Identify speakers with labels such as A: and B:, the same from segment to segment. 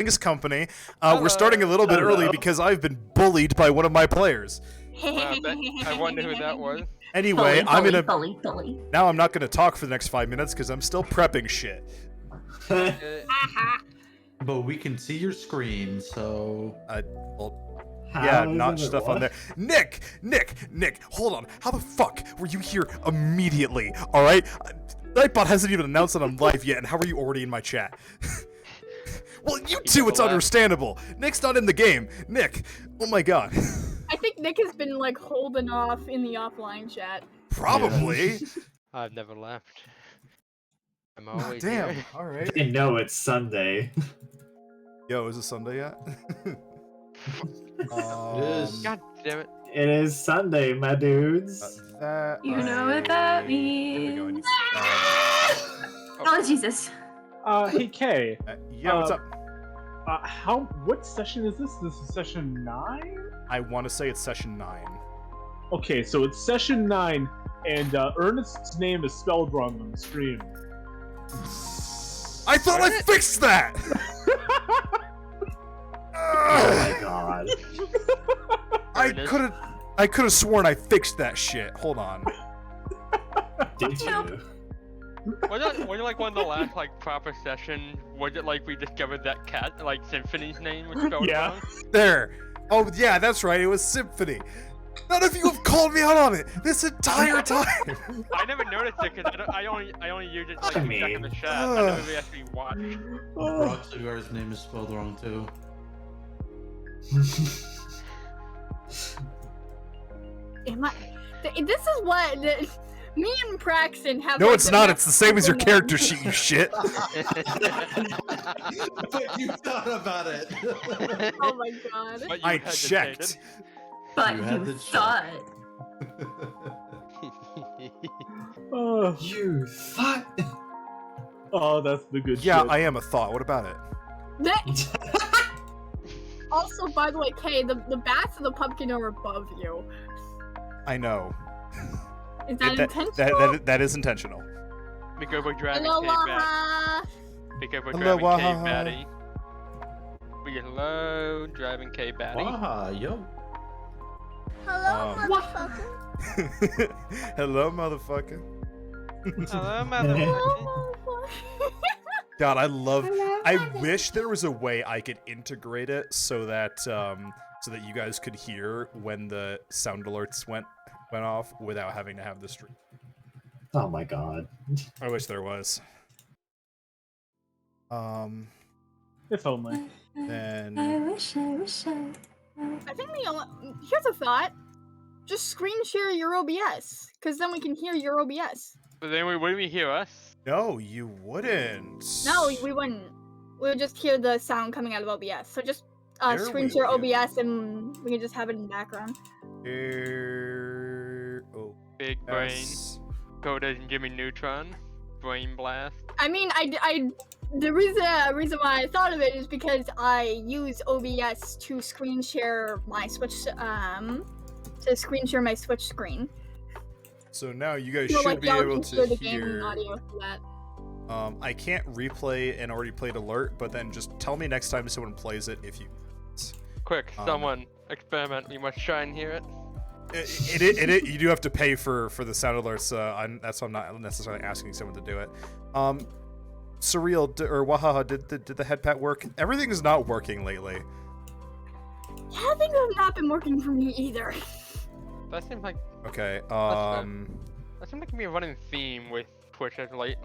A: King's Company. We're starting a little bit early because I've been bullied by one of my players.
B: I wonder who that was.
A: Anyway,
C: bully.
A: Now I'm not going to talk for the next 5 minutes because I'm still prepping shit.
D: But we can see your screen, so...
A: Yeah, not stuff on there. Nick, hold on. How the fuck were you here immediately? All right, Nightbot hasn't even announced that I'm live yet, and how are you already in my chat? Well, you two, it's understandable. Nick's not in the game. Nick, oh my god.
E: I think Nick has been like holding off in the offline chat.
A: Probably.
D: Yeah.
B: I've never left. I'm always
A: Damn.
B: here.
A: All right.
F: I know it's Sunday.
A: Yo, is it Sunday yet?
D: It is.
B: God damn it.
F: It is Sunday, my dudes.
C: You know what that
A: Here we
C: means.
A: go.
C: Oh, Jesus.
G: Hey Kay.
A: Yeah, what's up?
G: What session is this? This is session 9?
A: I want to say it's session 9.
G: Okay, so it's session 9, and Ernest's name is spelled wrong on the stream.
A: I thought I fixed that!
F: Oh my god.
A: I could have sworn I fixed that shit. Hold on.
F: Did you?
B: Was it like one of the last like proper session? Was it like we discovered that cat like Symphony's name was spelled
G: Yeah.
B: wrong?
A: There. Oh yeah, that's right. It was Symphony. None of you have called me out on it this entire time.
B: I never noticed it because I only used it like
F: I
B: to check in
F: mean-
B: the chat. I never really actually watched.
D: Brock Cigar's name is spelled wrong too.
E: This is what me and Praxton have.
A: No,
E: like,
A: it's
E: the
A: not.
E: best
A: It's the same as your
E: compliment.
A: character sheet, you shit.
D: But you thought about it.
E: Oh my god.
B: But you
A: I
B: hesitated.
A: checked.
C: But
D: You
C: you,
D: had the
C: thought.
G: Oh,
F: You thought.
G: oh, that's the good
A: Yeah,
G: shit.
A: I am a thought. What about it?
E: Also, by the way, Kay, the bats and the pumpkin are above you.
A: I know.
E: Is that
A: That-
E: intentional?
A: that is intentional.
B: Because we're driving
E: Hello,
B: Kay back.
E: Waha.
B: Because we're
A: Hello,
B: driving Kay
A: Waha.
B: Batty. We hello, driving Kay Batty.
D: Waha, yo.
E: Hello,
A: Um,
E: motherfucker.
A: Hello, motherfucker.
B: Hello, motherfucker.
E: Hello, motherfucker.
A: God, I wish there was a way I could integrate it so that you guys could hear when the sound alerts went off without having to have the stream.
F: Oh my god.
A: I wish there was.
G: If only.
C: I
A: Then
C: wish I.
E: I think here's a thought. Just screen share your OBS, because then we can hear your OBS.
B: But then wouldn't we hear us?
A: no, you wouldn't.
E: No, we wouldn't. We would just hear the sound coming out of OBS. So just
A: There
E: screen
A: we
E: share
A: go.
E: OBS and we can just have it in the background.
A: Oh,
B: Big brain.
A: yes.
B: Coda and Jimmy Neutron. Brain blast.
E: I mean, the reason why I thought of it is because I use OBS to screen share my Switch screen.
A: So now you guys
E: So
A: should
E: like
A: be
E: y'all
A: able
E: can
A: to
E: hear the game
A: hear.
E: and audio for that.
A: I can't replay an already played alert, but then just tell me next time someone plays it if you.
B: Quick, someone experiment. You must try and hear it.
A: You do have to pay for the sound alerts. That's why I'm not necessarily asking someone to do it. Surreal or Wahaha, did the head pat work? Everything is not working lately.
E: Yeah, things have not been working for me either.
B: That seems like
A: Okay.
B: that seems like me a running theme with Twitch. As like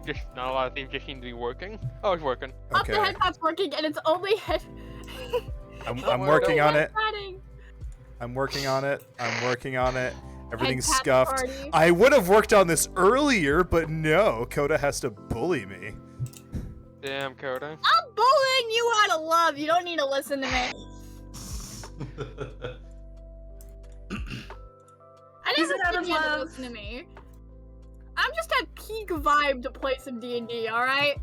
B: just not a lot of themes just seem to be working. Oh, it's working.
E: Up the
A: Okay.
E: headpat's working and it's only head.
A: I'm working on it.
E: Headpatting.
A: I'm working on it. Everything's
E: Headpat
A: scuffed.
E: party.
A: I would have worked on this earlier, but no. Coda has to bully me.
B: Damn, Coda.
E: I'm bullying you out of love. You don't need to listen to me. I
C: Is
E: didn't
C: it out
E: think
C: of
E: you had to
C: love?
E: listen to me. I'm just at peak vibe to play some D&D, alright?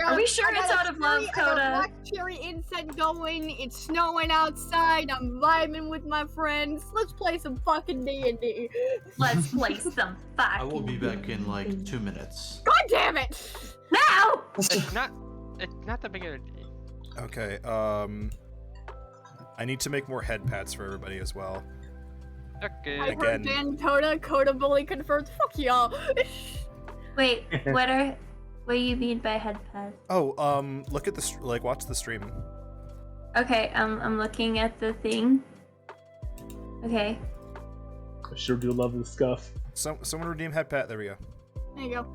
C: Are we sure it's out of love,
E: I got
C: Coda?
E: black cherry incense going, it's snowing outside, I'm vibing with my friends. Let's play some fucking D&D.
C: Let's play some
D: I will
C: fucking.
D: be back in like 2 minutes.
E: God damn it!
C: Now!
B: It's not that big of a deal.
A: Okay, I need to make more head pats for everybody as well.
B: Okay.
E: I
A: Again.
E: heard Dan Coda bully confirmed. Fuck y'all.
C: Wait, what do you mean by head pad?
A: Oh, look at the watch the stream.
C: Okay, I'm looking at the thing. Okay.
G: I sure do love the scuff.
A: Someone redeem head pat. There we go.
E: There you go.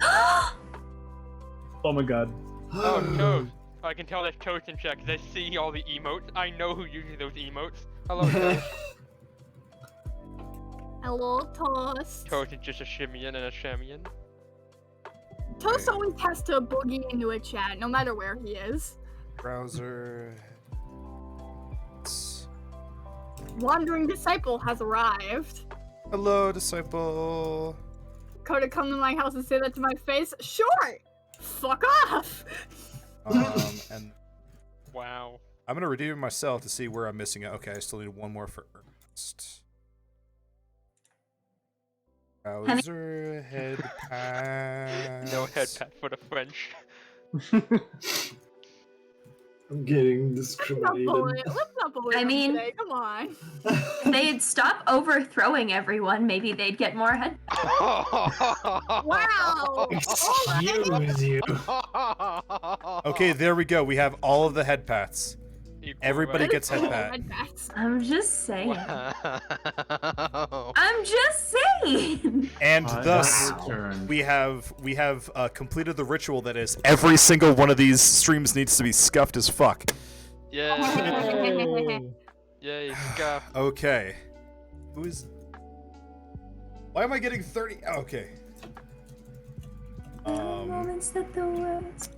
G: Oh my god.
B: Oh, Toast. I can tell that's Toast in chat because I see all the emotes. I know who uses those emotes. Hello, Toast.
E: Hello, Toast.
B: Toast is just a shimmy and a shammy-in.
E: Toast always has to boogie into a chat, no matter where he is.
A: Browser.
E: Wandering Disciple has arrived.
A: Hello, disciple.
E: Coda, come to my house and say that to my face? Sure! Fuck off!
A: And
B: Wow.
A: I'm gonna redeem it myself to see where I'm missing it. Okay, I still need one more for Ernest. Browser, head pat.
B: No head pat for the French.
F: I'm getting
E: Let's not
F: discriminated.
E: bully. Let's not bully
C: I
E: them
C: mean-
E: today. Come on.
C: If they'd stop overthrowing everyone, maybe they'd get more head.
E: Wow!
F: Excuse you.
A: Okay, there we go. We have all of the head pats. Everybody gets head pat.
C: I'm just saying.
B: Wow.
C: I'm just saying.
A: And
D: I
A: thus,
D: have returned.
A: we have completed the ritual that is every single one of these streams needs to be scuffed as fuck.
B: Yay. Yay, scuff.
A: Okay. Who is... Why am I getting 30? Okay.
C: Moments that the words.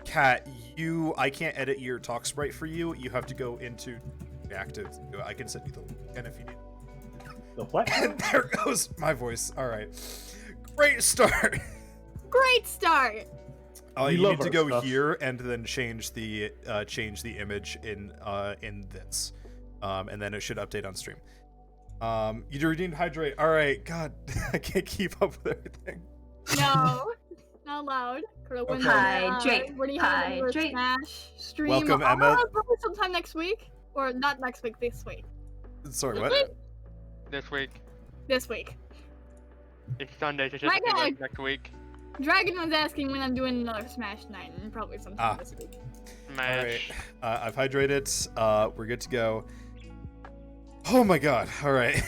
A: Kat, I can't edit your talk sprite for you. You have to go into active. I can send you the link again if you need.
G: The what?
A: And there goes my voice. All right. Great start.
E: Great start!
A: You
G: We
A: need
G: love
A: to
G: our
A: go
G: stuff.
A: here and then change the image in this, and then it should update on stream. You redeemed hydrate. All right. God, I can't keep up with everything.
E: No, not allowed.
A: Okay.
C: Hydrate,
E: What do you have in your
C: hydrate.
E: Smash stream?
A: Welcome, Emma.
E: Probably sometime next week, or not next week. This week.
A: Sorry, what?
B: This week.
E: This week.
B: It's Sunday, so
E: My
B: just
E: God.
B: next week.
E: Dragon was asking when I'm doing another Smash night, and probably sometime this week.
A: All
B: Smash.
A: right. I've hydrated. We're good to go. Oh my God. All right.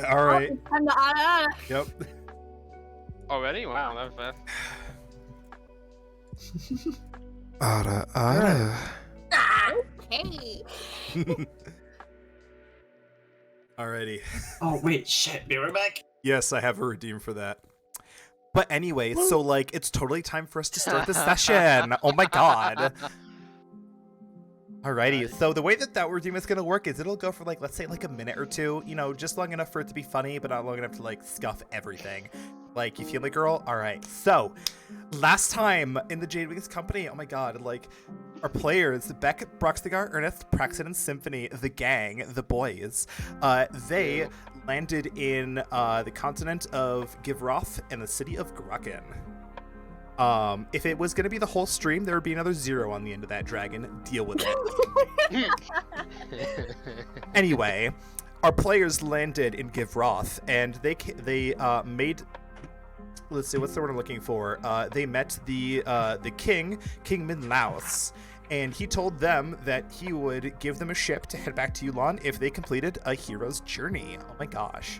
A: All right.
E: Oh, it's time to
A: Yep.
B: Already? Wow, that was fast.
E: Hey.
A: Alrighty.
F: Oh wait, shit. Be right back.
A: Yes, I have a redeem for that. But anyway, so like it's totally time for us to start the session. Oh my God. Alrighty, so the way that redeem is gonna work is it'll go for like, let's say like a minute or two, you know, just long enough for it to be funny, but not long enough to like scuff everything. Like, you feel me, girl? Alright, so last time in the Jade Wings company, oh my God, like our players, Beck, Broxtigar, Ernest, Praxton, and Symphony, the gang, the boys, they landed in the continent of Givroth and the city of Graken. If it was going to be the whole stream, there would be another 0 on the end of that dragon. Deal with it. Anyway, our players landed in Givroth, and they made... Let's see, what's the word I'm looking for? They met the king, King Minlaus, and he told them that he would give them a ship to head back to Yulan if they completed a hero's journey. Oh my gosh.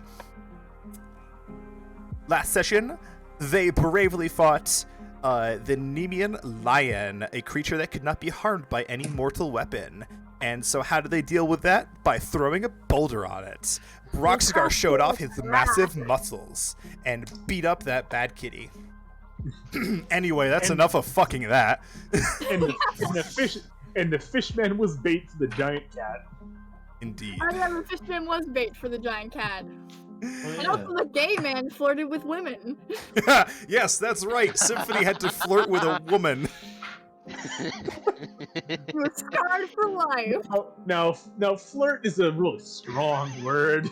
A: Last session, they bravely fought the Nemean Lion, a creature that could not be harmed by any mortal weapon. And so how did they deal with that? By throwing a boulder on it. Broxgar showed off his massive muscles and beat up that bad kitty. Anyway, that's enough of fucking that.
G: And the fishman was bait for the giant cat.
A: Indeed.
E: I remember Fishman was bait for the giant cat.
D: Oh,
E: And also the gay man flirted with women.
A: Yes, that's right. Symphony had to flirt with a woman.
E: He was scarred for life.
G: Now, flirt is a really strong word.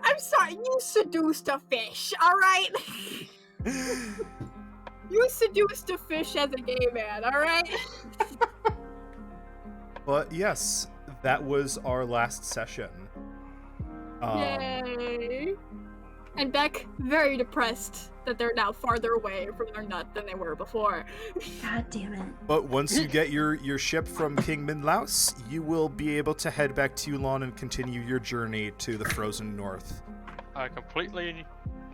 E: I'm sorry, you seduced a fish, alright? You seduced a fish as a gay man, alright?
A: But yes, that was our last session.
E: Yay. And Beck, very depressed that they're now farther away from their nut than they were before.
C: God damn it.
A: But once you get your ship from King Minlaus, you will be able to head back to Yulon and continue your journey to the frozen north.
B: A completely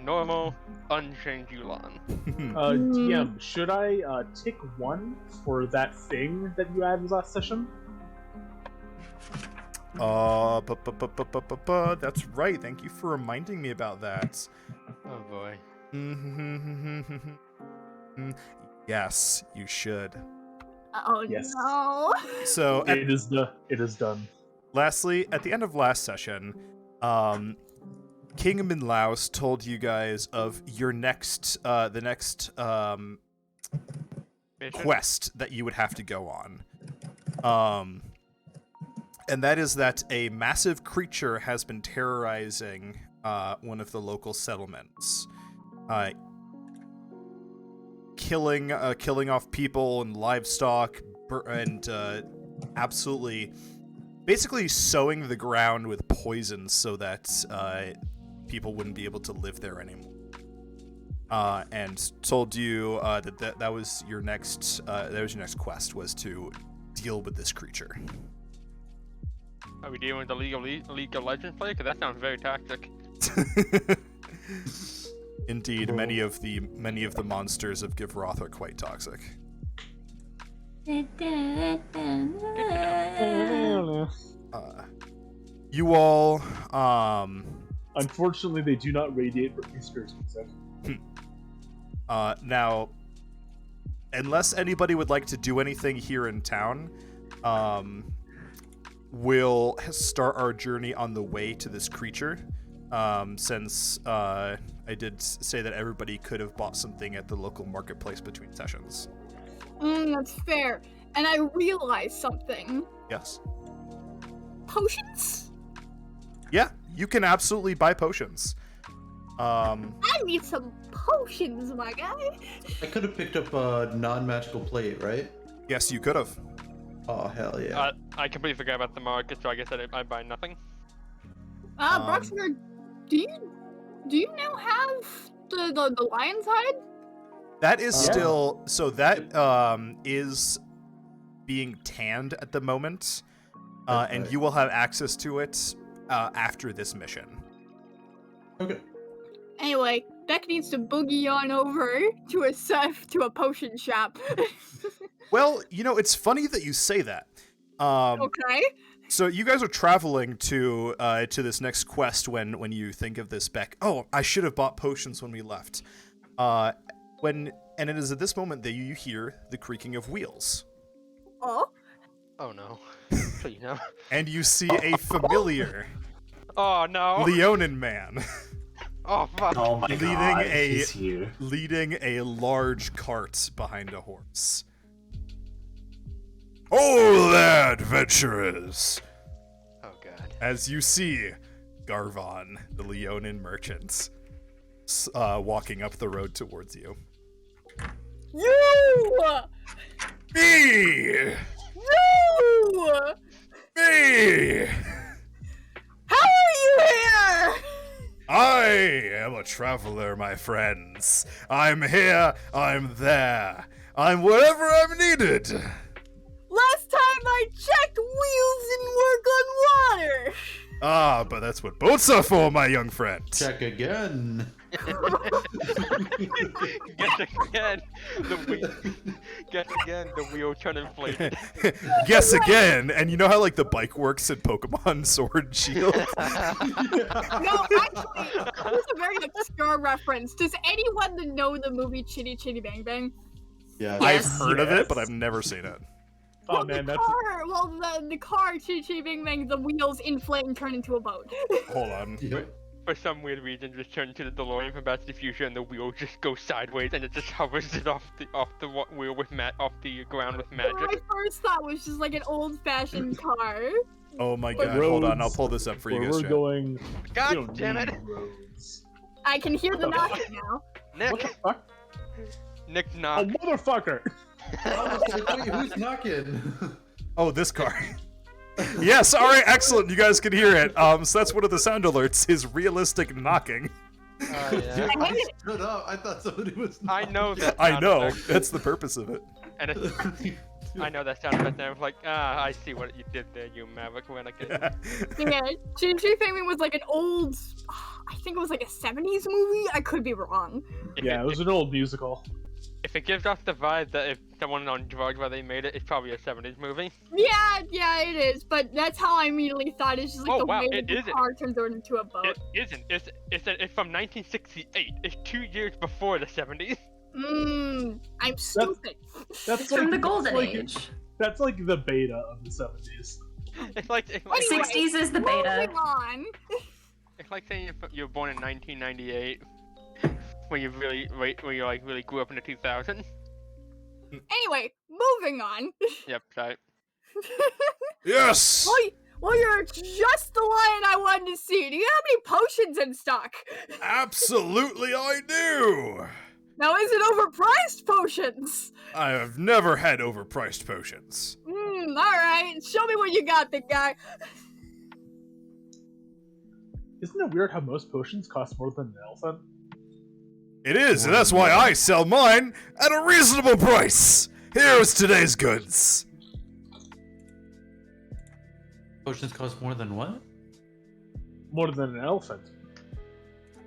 B: normal, unchanged Yulon.
G: DM, should I tick 1 for that thing that you had last session?
A: That's right. Thank you for reminding me about that.
B: Oh boy.
A: Yes, you should.
E: Oh
G: Yes.
E: no.
A: So,
G: It is done.
A: lastly, at the end of last session, King Minlaus told you guys of your next, the next
B: Mission?
A: quest that you would have to go on. And that is that a massive creature has been terrorizing one of the local settlements, killing off people and livestock, and absolutely, basically sowing the ground with poison so that people wouldn't be able to live there anymore. And told you that was your next quest, was to deal with this creature.
B: Are we dealing with the League of Legends play? Because that sounds very tactic.
A: Indeed, many of the monsters of Givroth are quite toxic. You all,
G: Unfortunately, they do not radiate for Easter's consent.
A: now, unless anybody would like to do anything here in town, we'll start our journey on the way to this creature. Since I did say that everybody could have bought something at the local marketplace between sessions.
E: That's fair. And I realized something.
A: Yes.
E: Potions?
A: Yeah, you can absolutely buy potions.
E: I need some potions, my guy.
D: I could have picked up a non-magical plate, right?
A: Yes, you could have.
D: Oh, hell yeah.
B: I completely forgot about the market, so I guess I buy nothing.
E: Broxford, do you now have the lion's hide?
A: That is
D: Yeah.
A: still so. That is being tanned at the moment, and
D: Okay.
A: you will have access to it after this mission.
D: Okay.
E: Anyway, Beck needs to boogie on over to a potion shop.
A: Well, it's funny that you say that.
E: Okay.
A: So you guys are traveling to this next quest when you think of this, Beck. Oh, I should have bought potions when we left. And it is at this moment that you hear the creaking of wheels,
E: Oh.
B: Oh no. Please no.
A: and you see a familiar
B: Oh no.
A: Leonin man
B: Oh fuck.
F: Oh my
A: Leading
F: god,
A: a-
F: he's here.
A: leading a large cart behind a horse. Oh there, adventurers!
B: Oh god.
A: As you see Garvon, the Leonin merchant, walking up the road towards you.
E: You!
A: Me!
E: You!
A: Me!
E: How are you here?
A: I am a traveler, my friends. I'm here, I'm there. I'm wherever I'm needed.
E: Last time I checked, wheels didn't work on water.
A: Ah, but that's what boats are for, my young friend.
D: Check again.
B: Guess again. Guess again. The wheel turn inflated.
A: Guess again, and you know how the bike works in Pokemon Sword and Shield?
E: No, actually, that was a very obscure reference. Does anyone know the movie Chitty Chitty Bang Bang?
D: Yeah.
A: I've heard of it,
G: Yes.
A: but I've never seen it.
G: Oh man,
E: the
G: that's
E: car, the car Chitty Chitty Bang Bang, the wheels inflate and turn into a boat.
A: Hold on.
D: Yep.
B: For some weird reason, just turn into the DeLorean from Back to the Future, and the wheel just goes sideways, and it just hovers it off the wheel with off the ground with
E: My
B: magic.
E: first thought was just like an old-fashioned car.
A: Oh my
E: But
A: god, hold on, I'll
G: roads
A: pull this up for you
G: where
A: guys,
G: we're
A: chat.
G: going.
B: God
G: we don't
B: damn
G: need
B: it,
G: roads.
E: I can hear the knocking now.
G: What the
B: Nick!
G: fuck?
B: Nick
G: Oh,
B: knock.
G: motherfucker!
D: I was like, wait, who's knocking?
A: Oh, this car. Yes, all right, excellent. You guys can hear it. So that's one of the sound alerts, is realistic knocking.
B: Oh,
D: Dude,
B: yeah.
D: I stood up. I thought somebody was
B: I
D: knocking.
B: know that.
A: I
B: sound
A: know.
B: effect,
A: That's the purpose of it.
B: And I know that sound effect. And I'm like, I see what you did there, you maverick. When I get.
E: Yeah, Gigi Family was like an old, I think it was like a 70s movie. I could be wrong.
G: Yeah, it was an old musical.
B: If it gives off the vibe that if someone on drugs while they made it, it's probably a 70s movie.
E: Yeah, it is. But that's how I immediately thought. It's just like
B: Oh,
E: the
B: wow,
E: way
B: it
E: that the
B: isn't.
E: car turns over into a boat.
B: It isn't. It's from 1968. It's 2 years before the 70s.
E: I'm stupid.
G: That's
C: It's from the golden
G: like,
C: age.
G: That's like the beta of the 70s.
B: It's like
E: Anyway,
C: 60s is the beta.
E: Moving on.
B: it's like saying you were born in 1998, when you really like really grew up in the 2000s.
E: Anyway, moving on.
B: Yep, right.
A: Yes!
E: Well, you're just the lion I wanted to see. Do you have any potions in stock?
A: Absolutely I do!
E: Now, is it overpriced potions?
A: I have never had overpriced potions.
E: Alright. Show me what you got, big guy.
G: Isn't it weird how most potions cost more than an elephant?
A: It is, and that's why I sell mine at a reasonable price! Here's today's goods.
D: Potions cost more than what?
G: More than an elephant.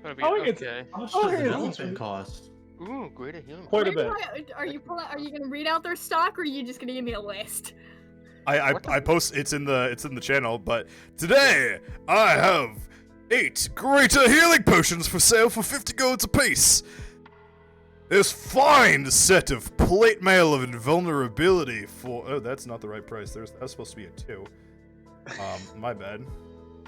B: Gonna be
G: Oh, it's-
B: okay.
D: How much
G: Oh,
D: does
G: hey,
D: an
G: it's-
D: elephant cost?
B: Ooh, greater healing.
G: Quite a
E: Where
G: bit.
E: do Are you gonna read out their stock, or are you just gonna give me a list?
A: I post it's in the channel, but today I have 8 greater healing potions for sale for 50 golds apiece. This fine set of plate mail of invulnerability for that's not the right price. That's supposed to be a 2. My bad.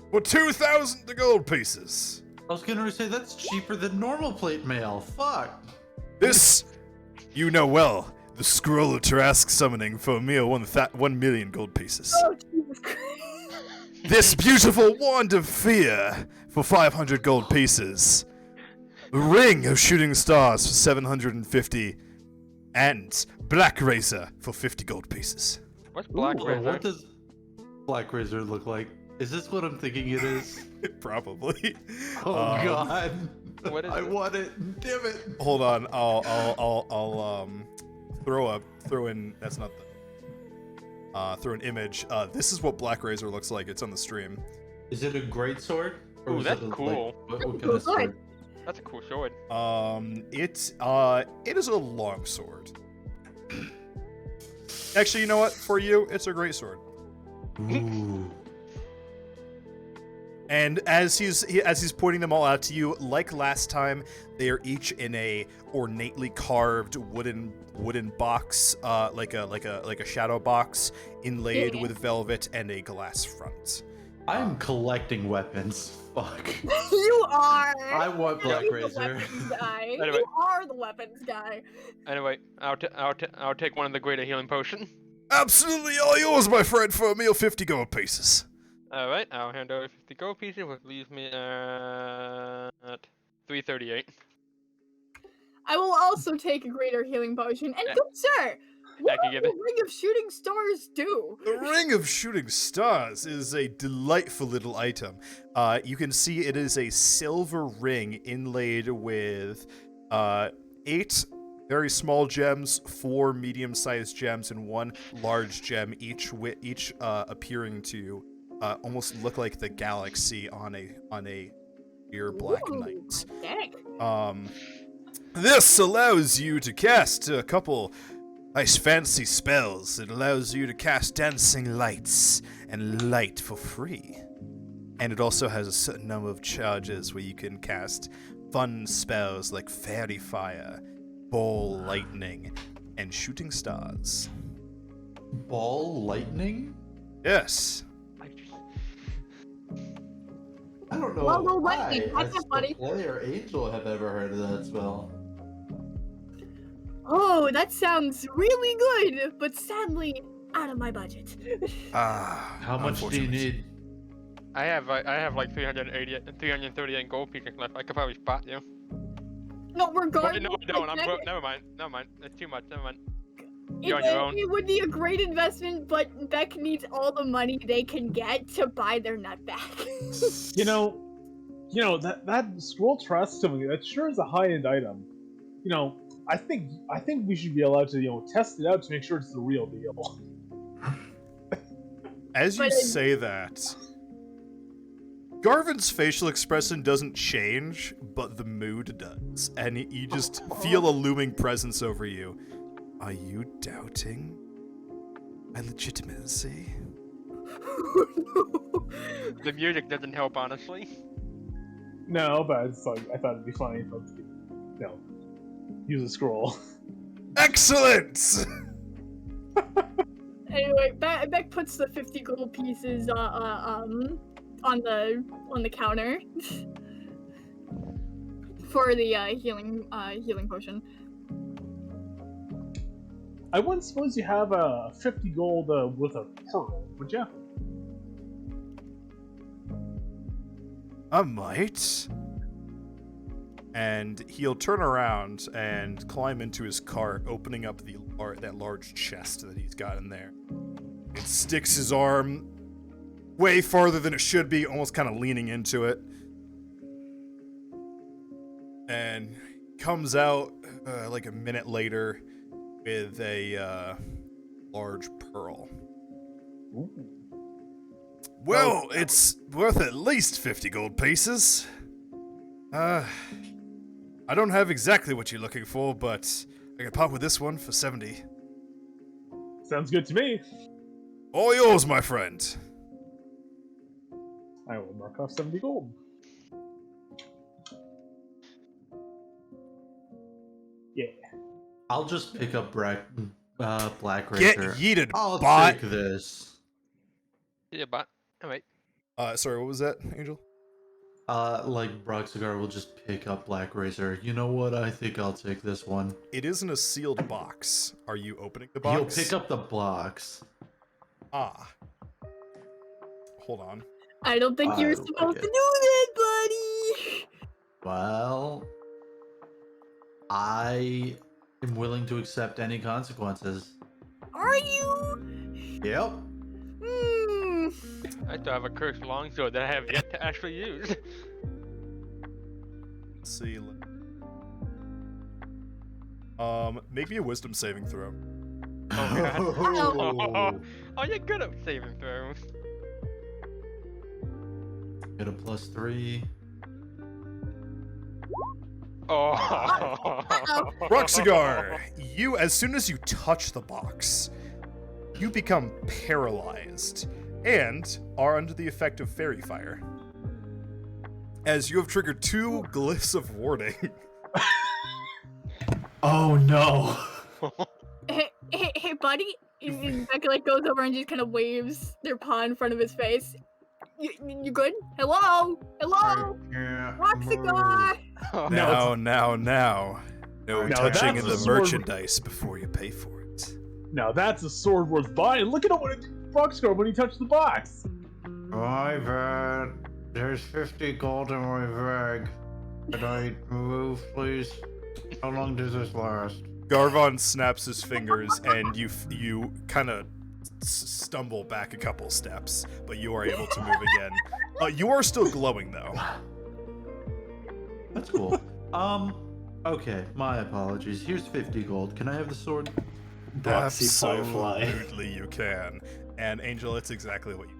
A: For 2,000 gold pieces.
D: I was gonna say that's cheaper than normal plate mail. Fuck.
A: This, you know well, the scroll of Tarask summoning for a mere 1 million gold pieces.
E: Oh, Jesus Christ.
A: This beautiful wand of fear for 500 gold pieces. The ring of shooting stars for 750. And Black Razor for 50 gold pieces.
B: What's Black
D: Ooh,
B: Razor?
D: what does Black Razor look like? Is this what I'm thinking it is?
A: Probably.
D: Oh god.
B: What is
D: I
B: it?
D: want it. Damn it.
A: Hold on. I'll throw in. That's not the. Throw an image. This is what Black Razor looks like. It's on the stream.
D: Is it a great sword?
B: Ooh,
D: is
B: that's
D: it
B: cool.
D: What kind
E: Cool
D: of sword?
E: sword.
B: That's a cool sword.
A: It is a long sword. Actually, you know what? For you, it's a great sword.
D: Ooh.
A: And as he's pointing them all out to you, like last time, they are each in a ornately carved wooden box, like a shadow box, inlaid
E: Yeah.
A: with velvet and a glass front.
D: I'm collecting weapons. Fuck.
E: You are.
D: I want Black
E: You're the
D: Razor.
E: weapons guy.
B: Anyway.
E: You are the weapons guy.
B: Anyway, I'll take one of the greater healing potions.
A: Absolutely all yours, my friend, for a mere 50 gold pieces.
B: Alright, I'll hand over 50 gold pieces, which leaves me at 338.
E: I will also take a greater healing potion. And
B: Yeah.
E: good sir, what
B: can
E: does
B: give
E: the Ring of Shooting Stars do?
A: The Ring of Shooting Stars is a delightful little item. You can see it is a silver ring inlaid with 8 very small gems, 4 medium-sized gems, and 1 large gem, each appearing to almost look like the galaxy on a pure black
E: Ooh,
A: night.
E: Dang.
A: This allows you to cast a couple nice fancy spells. It allows you to cast dancing lights and light for free. And it also has a certain number of charges where you can cast fun spells like fairy fire, ball lightning, and shooting stars.
D: Ball lightning?
A: Yes.
D: I don't know.
E: Well, well,
D: why
E: lightning, that's
D: as
E: it, buddy.
D: a player angel have ever heard of that spell.
E: Oh, that sounds really good, but sadly out of my budget.
D: How much do you
A: unfortunately.
D: need?
B: I have like 338 gold pieces left. I could probably spot you.
E: No, regardless.
B: No, I don't.
E: like,
B: Never mind. That's too much. Never mind.
E: It,
B: You're on your own.
E: it would be a great investment, but Beck needs all the money they can get to buy their nut back.
G: You know that scroll trust something that sure is a high-end item. You know, I think we should be allowed to test it out to make sure it's the real deal.
A: As you
E: But
A: say that, Garvin's facial expression doesn't change, but the mood does, and you just feel a looming presence over you. Are you doubting my legitimacy?
B: The music doesn't help, honestly.
G: No, but it's like I thought it'd be funny if I was, use a scroll.
A: Excellent!
E: Anyway, Beck puts the 50 gold pieces on the counter for the healing potion.
G: I wouldn't suppose you have a 50 gold with a pearl, would you?
A: I might. And he'll turn around and climb into his cart, opening up that large chest that he's got in there. It sticks his arm way farther than it should be, almost kind of leaning into it. And comes out like a minute later with a large pearl.
G: Ooh.
A: Well, it's worth at least 50 gold pieces. I don't have exactly what you're looking for, but I can part with this one for 70.
G: Sounds good to me.
A: All yours, my friend.
G: I will mark off 70 gold. Yeah.
D: I'll just pick up Black
A: Get
D: Razor.
A: yeeted,
D: I'll
A: bot.
D: take this.
B: Yeah, but alright.
A: Sorry, what was that, Angel?
D: Like Broxigar will just pick up Black Razor. You know what? I think I'll take this one.
A: It isn't a sealed box. Are you opening the box?
D: He'll pick up the box.
A: Ah. Hold on.
E: I don't think you're supposed to do that, buddy.
D: Well, I am willing to accept any consequences.
E: Are you?
D: Yep.
E: Hmm.
B: I still have a cursed longsword that I have yet to actually use.
A: Let's see. Make me a wisdom saving throw.
B: Oh, God. Oh, you're good at saving throws.
D: Get a +3.
B: Oh.
A: Roxigar, you, as soon as you touch the box, you become paralyzed and are under the effect of fairy fire. As you have triggered 2 glyphs of warding.
F: Oh no.
E: Hey, buddy. And Becca like goes over and just kind of waves their paw in front of his face. You good? Hello?
D: Yeah.
E: Roxigar!
A: Now. No
G: Now
A: touching
G: that's
A: in
G: a
A: the
G: sword.
A: merchandise before you pay for it.
G: Now that's a sword worth buying. Look at what it did to Broxigar when he touched the box.
D: My bad. There's 50 gold in my bag. Can I move, please? How long does this last?
A: Garvon snaps his fingers, and you kind of stumble back a couple steps, but you are able to move again. You are still glowing, though.
D: That's cool. Okay, my apologies. Here's 50 gold. Can I have the sword?
F: Boxy Firefly.
A: Absolutely, you can. And Angel, it's exactly what you.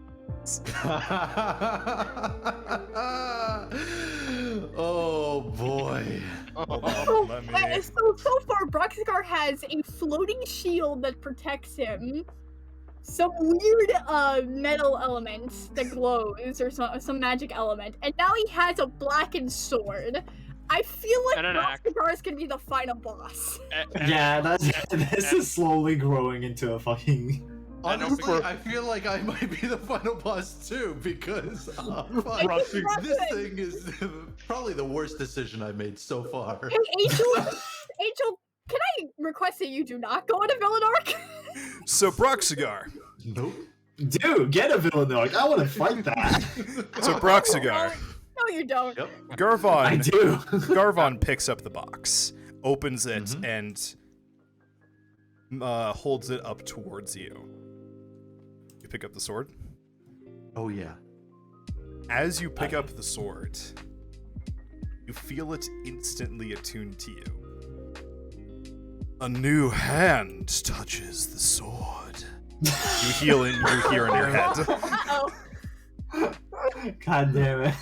D: Oh boy.
E: So,
A: Let me-
E: so far, Broxigar has a floating shield that protects him, some weird metal element that glows, or some magic element, and now he has a blackened sword. I feel like
B: And an axe.
E: Broxigar is gonna be the final boss.
F: Yeah, this is slowly growing into a fucking.
D: Honestly, I feel like I might be the final boss too, because fuck,
G: Roxy-
D: this thing is probably the worst decision I've made so far.
E: Hey, Angel, can I request that you do not go on a villain arc?
A: So, Broxigar.
D: Nope.
F: Dude, get a villain arc. I want to fight that.
A: So, Broxigar.
E: No, you don't.
D: Yep.
F: I
A: Garvon,
F: do.
A: Garvon picks up the box, opens it,
D: Mhm.
A: and holds it up towards you. You pick up the sword.
D: Oh yeah.
A: As you pick up the sword, you feel it instantly attuned to you. A new hand touches the sword. You hear in your head.
E: Uh-oh.
F: God damn it.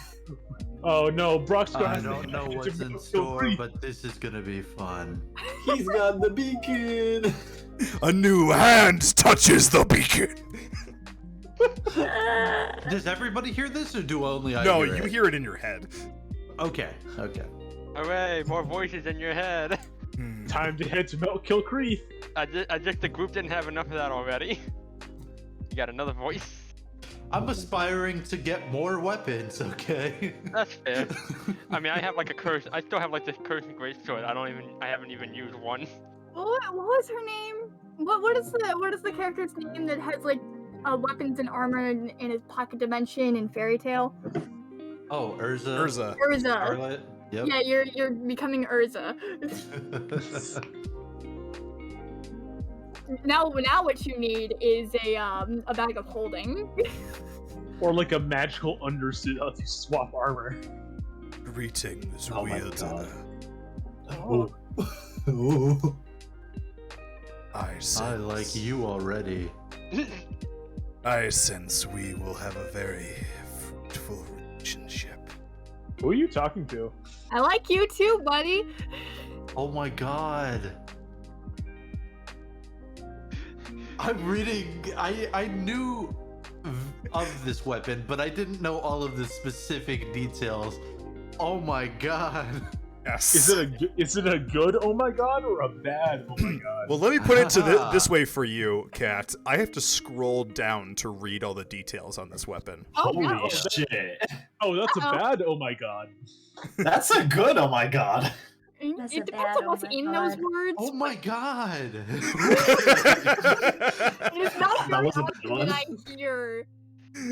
G: Oh no, Brock's
D: I
G: gonna
D: don't know what's in
G: Kill
D: store,
G: Creep.
D: but this is gonna be fun.
F: He's got the beacon.
A: A new hand touches the beacon.
D: Does everybody hear this, or do only I
A: No,
D: hear
A: you
D: it?
A: hear it in your head.
D: Okay. Okay.
B: Hooray, more voices in your head.
A: Hmm.
G: Time to head to Mount Kilcreath.
B: I just the group didn't have enough of that already. You got another voice.
D: I'm aspiring to get more weapons. Okay.
B: That's fair. I mean, I have like a curse. I still have like this cursed greatsword. I haven't even used one.
E: What was her name? What is the character's name that has like weapons and armor in his pocket dimension in Fairy Tale?
D: Oh, Urza.
A: Urza.
E: Urza.
D: Scarlet. Yep.
E: Yeah, you're becoming Urza. Now what you need is a bag of holding.
G: Or like a magical undersuit if you swap armor.
A: Greetings,
F: Oh my
A: wielder.
F: God. Ooh.
A: I
D: I like you already.
A: sense we will have a very fruitful relationship.
G: Who are you talking to?
E: I like you too, buddy.
D: Oh my god. I'm reading. I knew of this weapon, but I didn't know all of the specific details. Oh my god.
A: Yes.
G: Is it a good oh my god or a bad oh my god?
A: Well, let me put it to this way for you, Kat. I have to scroll down to read all the details on this weapon.
E: Oh
F: Holy
E: no.
F: shit.
G: Oh, that's a
E: Uh-oh.
G: bad oh my god.
F: That's a good oh my god.
C: That's
E: It
C: a
E: depends
C: bad
E: on what's
C: oh my
E: in those
C: God.
E: words.
D: Oh my god.
E: It is not
F: That
E: very
F: was a
E: often
F: bad one.
E: that I hear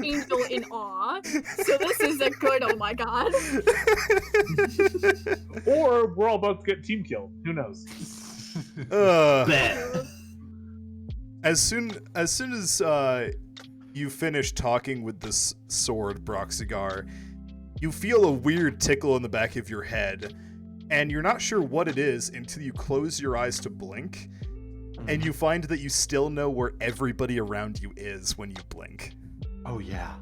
E: Angel in awe. So this is a good oh my god.
G: Or we're all about to get team killed. Who knows?
F: Bet.
A: As soon as you finish talking with this sword, Broxigar, you feel a weird tickle in the back of your head, and you're not sure what it is until you close your eyes to blink, and you find that you still know where everybody around you is when you blink.
D: Oh yeah.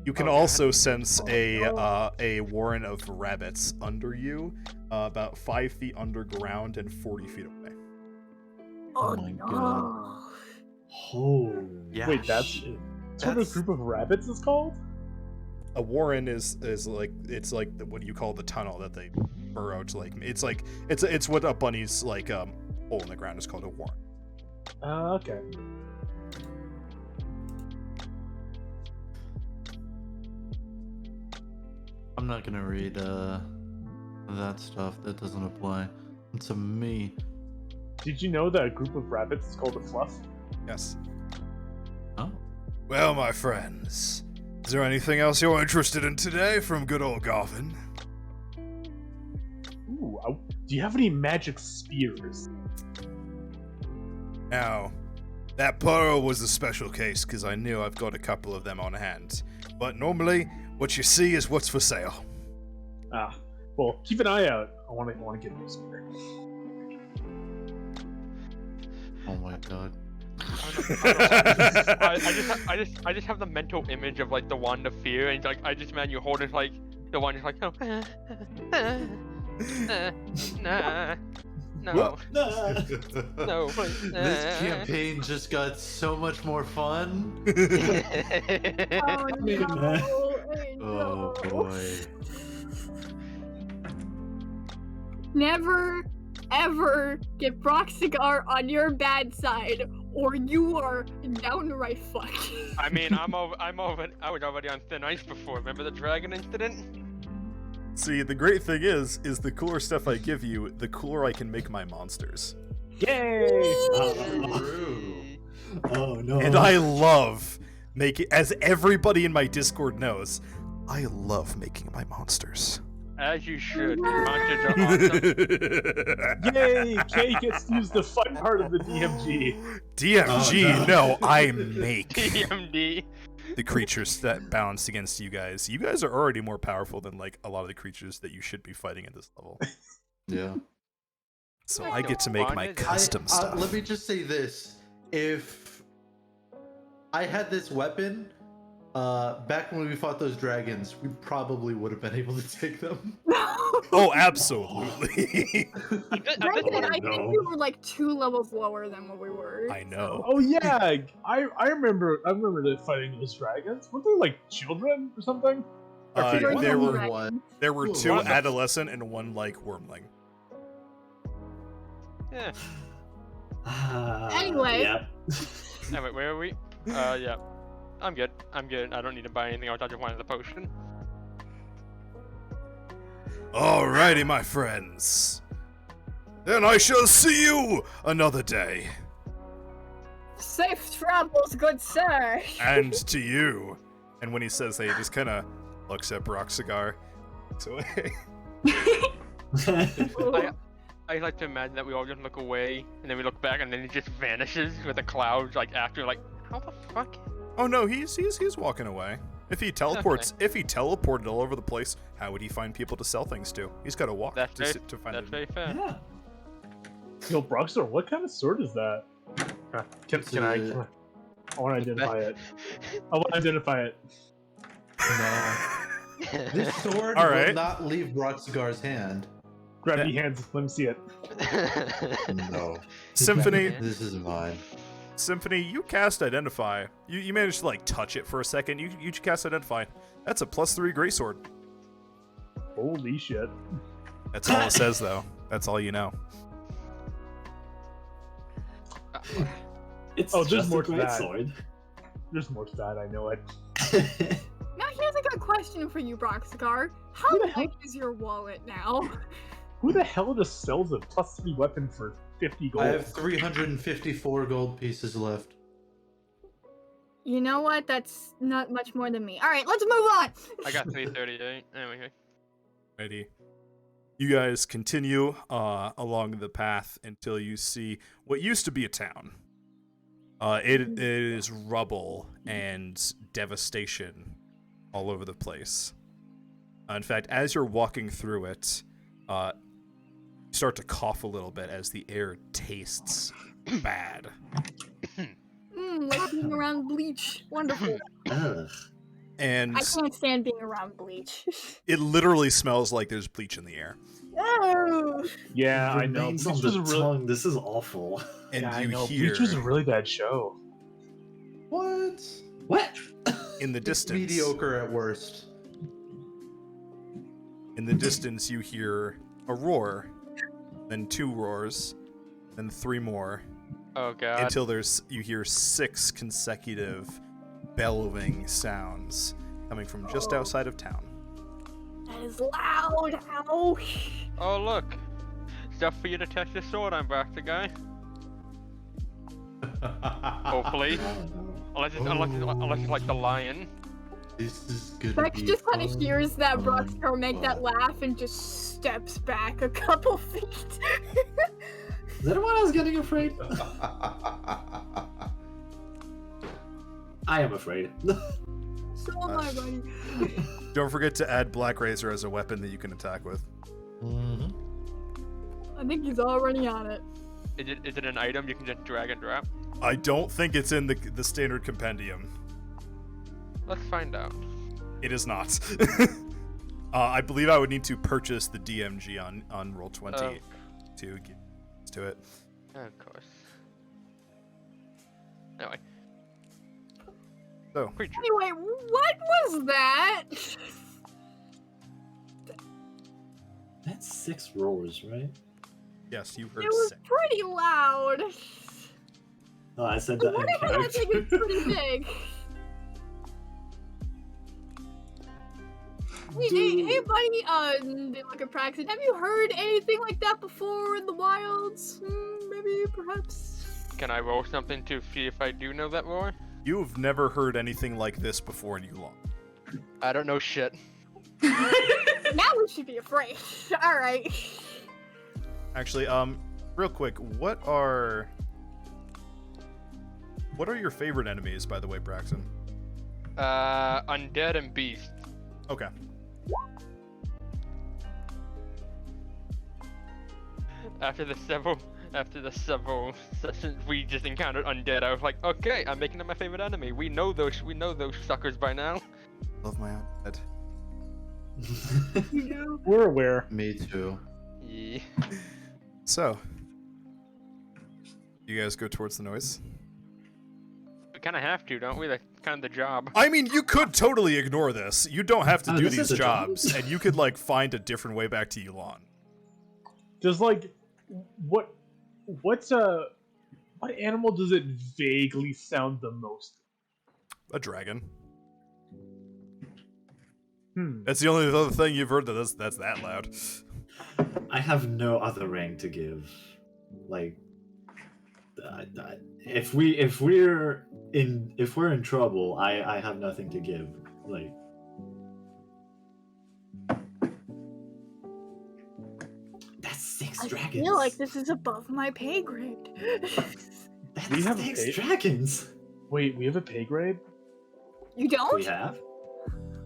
A: You can
B: Oh,
A: also sense a warren of rabbits under you, about 5 feet underground and 40 feet away.
F: Oh my god. Oh.
D: Yeah.
G: Wait, that's
D: shit.
G: what this group of rabbits is called?
A: A warren is like what you call the tunnel that they burrow to like. It's what a bunny's like hole in the ground is called a warren.
G: Okay.
D: I'm not gonna read that stuff. That doesn't apply to me.
G: Did you know that a group of rabbits is called a fluff?
A: Yes.
D: Oh.
A: Well, my friends, is there anything else you're interested in today from good old Garvin?
G: Ooh, do you have any magic spears?
A: Now, that pearl was a special case because I knew I've got a couple of them on hand. But normally, what you see is what's for sale.
G: Ah, well, keep an eye out. I want to get this spear.
D: Oh my god.
B: I just have the mental image of like the wand of fear, and like I just imagine you holding like the wand, just like oh, nah, no, no, please,
D: This campaign just got so much more fun.
E: Oh no.
D: Oh boy.
E: Never ever get Broxigar on your bad side, or you are downright fucked.
B: I mean, I was already on thin ice before. Remember the dragon incident?
A: See, the great thing is the cooler stuff I give you, the cooler I can make my monsters.
G: Yay!
F: Oh no.
A: And I love making, as everybody in my Discord knows, I love making my monsters.
B: As you should. Monsters are awesome.
G: Yay! Kay gets to use the fun part of the DMG.
A: DMG,
F: Oh, no.
A: no, I make
B: TMD.
A: the creatures that balanced against you guys. You guys are already more powerful than like a lot of the creatures that you should be fighting at this level.
D: Yeah.
A: So I get to make my custom stuff.
D: Let me just say this: if I had this weapon, back when we fought those dragons, we probably would have been able to take them.
A: Oh, absolutely.
E: Granted, I
F: no.
E: think we were like 2 levels lower than what we were.
A: I know.
G: Oh yeah, I remember fighting those dragons. Weren't they like children or something?
E: There
A: There
E: was
A: were
E: one
A: there were
D: Ooh,
A: 2
D: wow.
A: adolescent and 1 like wormling.
B: Yeah.
E: Anyway.
F: Yeah.
B: Anyway, where are we? Yeah. I'm good. I'm good. I don't need to buy anything else. I just wanted the potion.
A: Alrighty, my friends. Then I shall see you another day.
E: Safe travels, good sir.
A: And to you. And when he says that, he just kind of looks at Brock Cigar. So
B: I like to imagine that we all just look away, and then we look back, and then he just vanishes with the clouds, like after, like, how the fuck?
A: oh no, he's walking away. If he teleports, if he teleported all over the place, how would he find people to sell things to? He's got to walk
B: That's very,
A: to find
B: that's
A: it.
B: very fair.
F: Yeah.
G: Yo, Brockstar, what kind of sword is that? Can I want to identify it. I want to identify it.
D: No. This sword
A: All
D: will
A: right.
D: not leave Broxigar's hand.
G: Grab your hands. Let me see it.
D: No.
A: Symphony,
D: This is mine.
A: Symphony, you cast Identify. You managed to like touch it for a second. You cast Identify. That's a +3 greatsword.
G: Holy shit.
A: That's all it says though. That's all you know.
F: It's
G: Oh, there's
F: just
G: more
F: a
G: to
F: great
G: that.
F: sword.
G: There's more to that. I know it.
E: Now here's a good question for you, Broxigar. How
G: Who the hell-
E: big is your wallet now?
G: Who the hell just sells a +3 weapon for 50 gold?
D: I have 354 gold pieces left.
E: You know what? That's not much more than me. All right, let's move on.
B: I got 338. Anyway.
A: Ready. You guys continue along the path until you see what used to be a town. It is rubble and devastation all over the place. In fact, as you're walking through it, you start to cough a little bit as the air tastes bad.
E: Like being around bleach. Wonderful.
F: Ugh.
A: And
E: I can't stand being around bleach.
A: it literally smells like there's bleach in the air.
E: Oh.
G: Yeah, I know.
F: Remains on
G: Bleach
F: the
G: was a really,
F: tongue. This is awful.
A: And
G: yeah, I
A: you
G: know.
A: hear
G: Bleach was a really bad show.
D: What?
F: What?
A: in the distance.
D: Mediocre at worst.
A: In the distance, you hear a roar, then 2 roars, then 3 more,
B: Oh god.
A: until you hear 6 consecutive bellowing sounds coming from just outside of town.
E: That is loud. Ow.
B: Oh look. Stuff for you to test your sword on, back the guy. Hopefully. Unless it's like the lion.
D: This is gonna
E: Bex
D: be
E: just kind of
D: fun,
E: hears that
D: fun,
E: Broxcar make that
D: fun.
E: laugh and just steps back a couple feet.
F: Is that what I was getting afraid? I am afraid.
E: So am I, buddy.
A: Don't forget to add Black Razor as a weapon that you can attack with.
D: Mhm.
E: I think he's already on it.
B: Is it an item you can just drag and drop?
A: I don't think it's in the standard compendium.
B: Let's find out.
A: It is not. I believe I would need to purchase the DMG on Roll20
B: Oh.
A: to get to it.
B: Of course. Anyway.
A: So,
B: Creature.
E: Anyway, what was that?
F: That's 6 roars, right?
A: yes, you heard
E: It was
A: 6.
E: pretty loud.
F: Oh, I said that in
E: Whatever that thing is
F: character.
E: pretty big. Hey, buddy, look at Praxton. Have you heard anything like that before in the wilds? Maybe, perhaps.
B: Can I roll something to see if I do know that roar?
A: You've never heard anything like this before in Yulon.
B: I don't know shit.
E: Now we should be afraid. All right.
A: Actually, real quick, what are your favorite enemies, by the way, Braxton?
B: Undead and beast.
A: Okay.
B: After the several sessions we just encountered undead, I was like, okay, I'm making them my favorite enemy. We know those suckers by now.
A: Love my undead.
G: We're aware.
D: Me too.
B: Yeah.
A: So, you guys go towards the noise?
B: We kind of have to, don't we? That's kind of the job.
A: I mean, you could totally ignore this. You don't have to
F: Oh,
A: do
F: this
A: these
F: is a job.
A: jobs, and you could like find a different way back to Yulon.
G: Just like, what animal does it vaguely sound the most?
A: A dragon.
G: That's
A: That's the only other thing you've heard that's that loud.
F: I have no other rank to give. Like, if we're in trouble, I have nothing to give. Like, that's 6
E: I
F: dragons.
E: feel like this is above my pay grade.
F: That's
G: We have a
F: 6
G: pay-
F: dragons.
G: Wait, we have a pay grade?
E: You don't?
F: We have.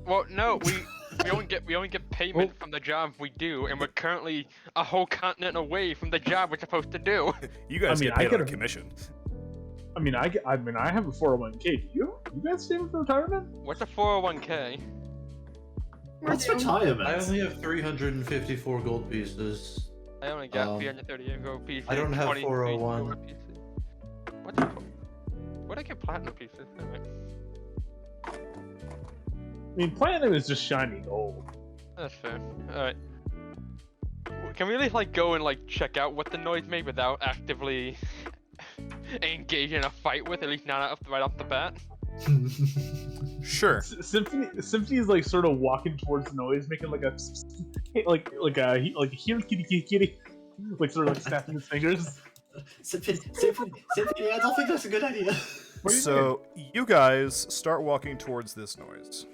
B: Well, no, we only get payment from the job we do, and we're currently a whole continent away from the job we're supposed to do.
A: You guys
G: I mean,
A: get paid
G: I
A: on a
G: could-
A: commission.
G: I mean, I have a 401k. Do you guys saving for retirement?
B: What's a 401k?
F: What's
E: We're
F: retirement?
D: I only have 354 gold pieces.
B: I only got 338 gold pieces.
D: I don't have
B: 23
D: 401.
B: silver pieces. What's it called? Where'd I get platinum pieces? Alright.
G: I mean, platinum is just shiny gold.
B: That's fair. Alright. Can we really like go and like check out what the noise made without actively engage in a fight with, at least not right off the bat?
A: Sure.
G: Symphony is like sort of walking towards the noise, making like a like here kitty, like sort of like snapping his fingers.
F: Symphony, I don't think that's a good idea.
G: What are you
A: So you guys start walking towards this noise.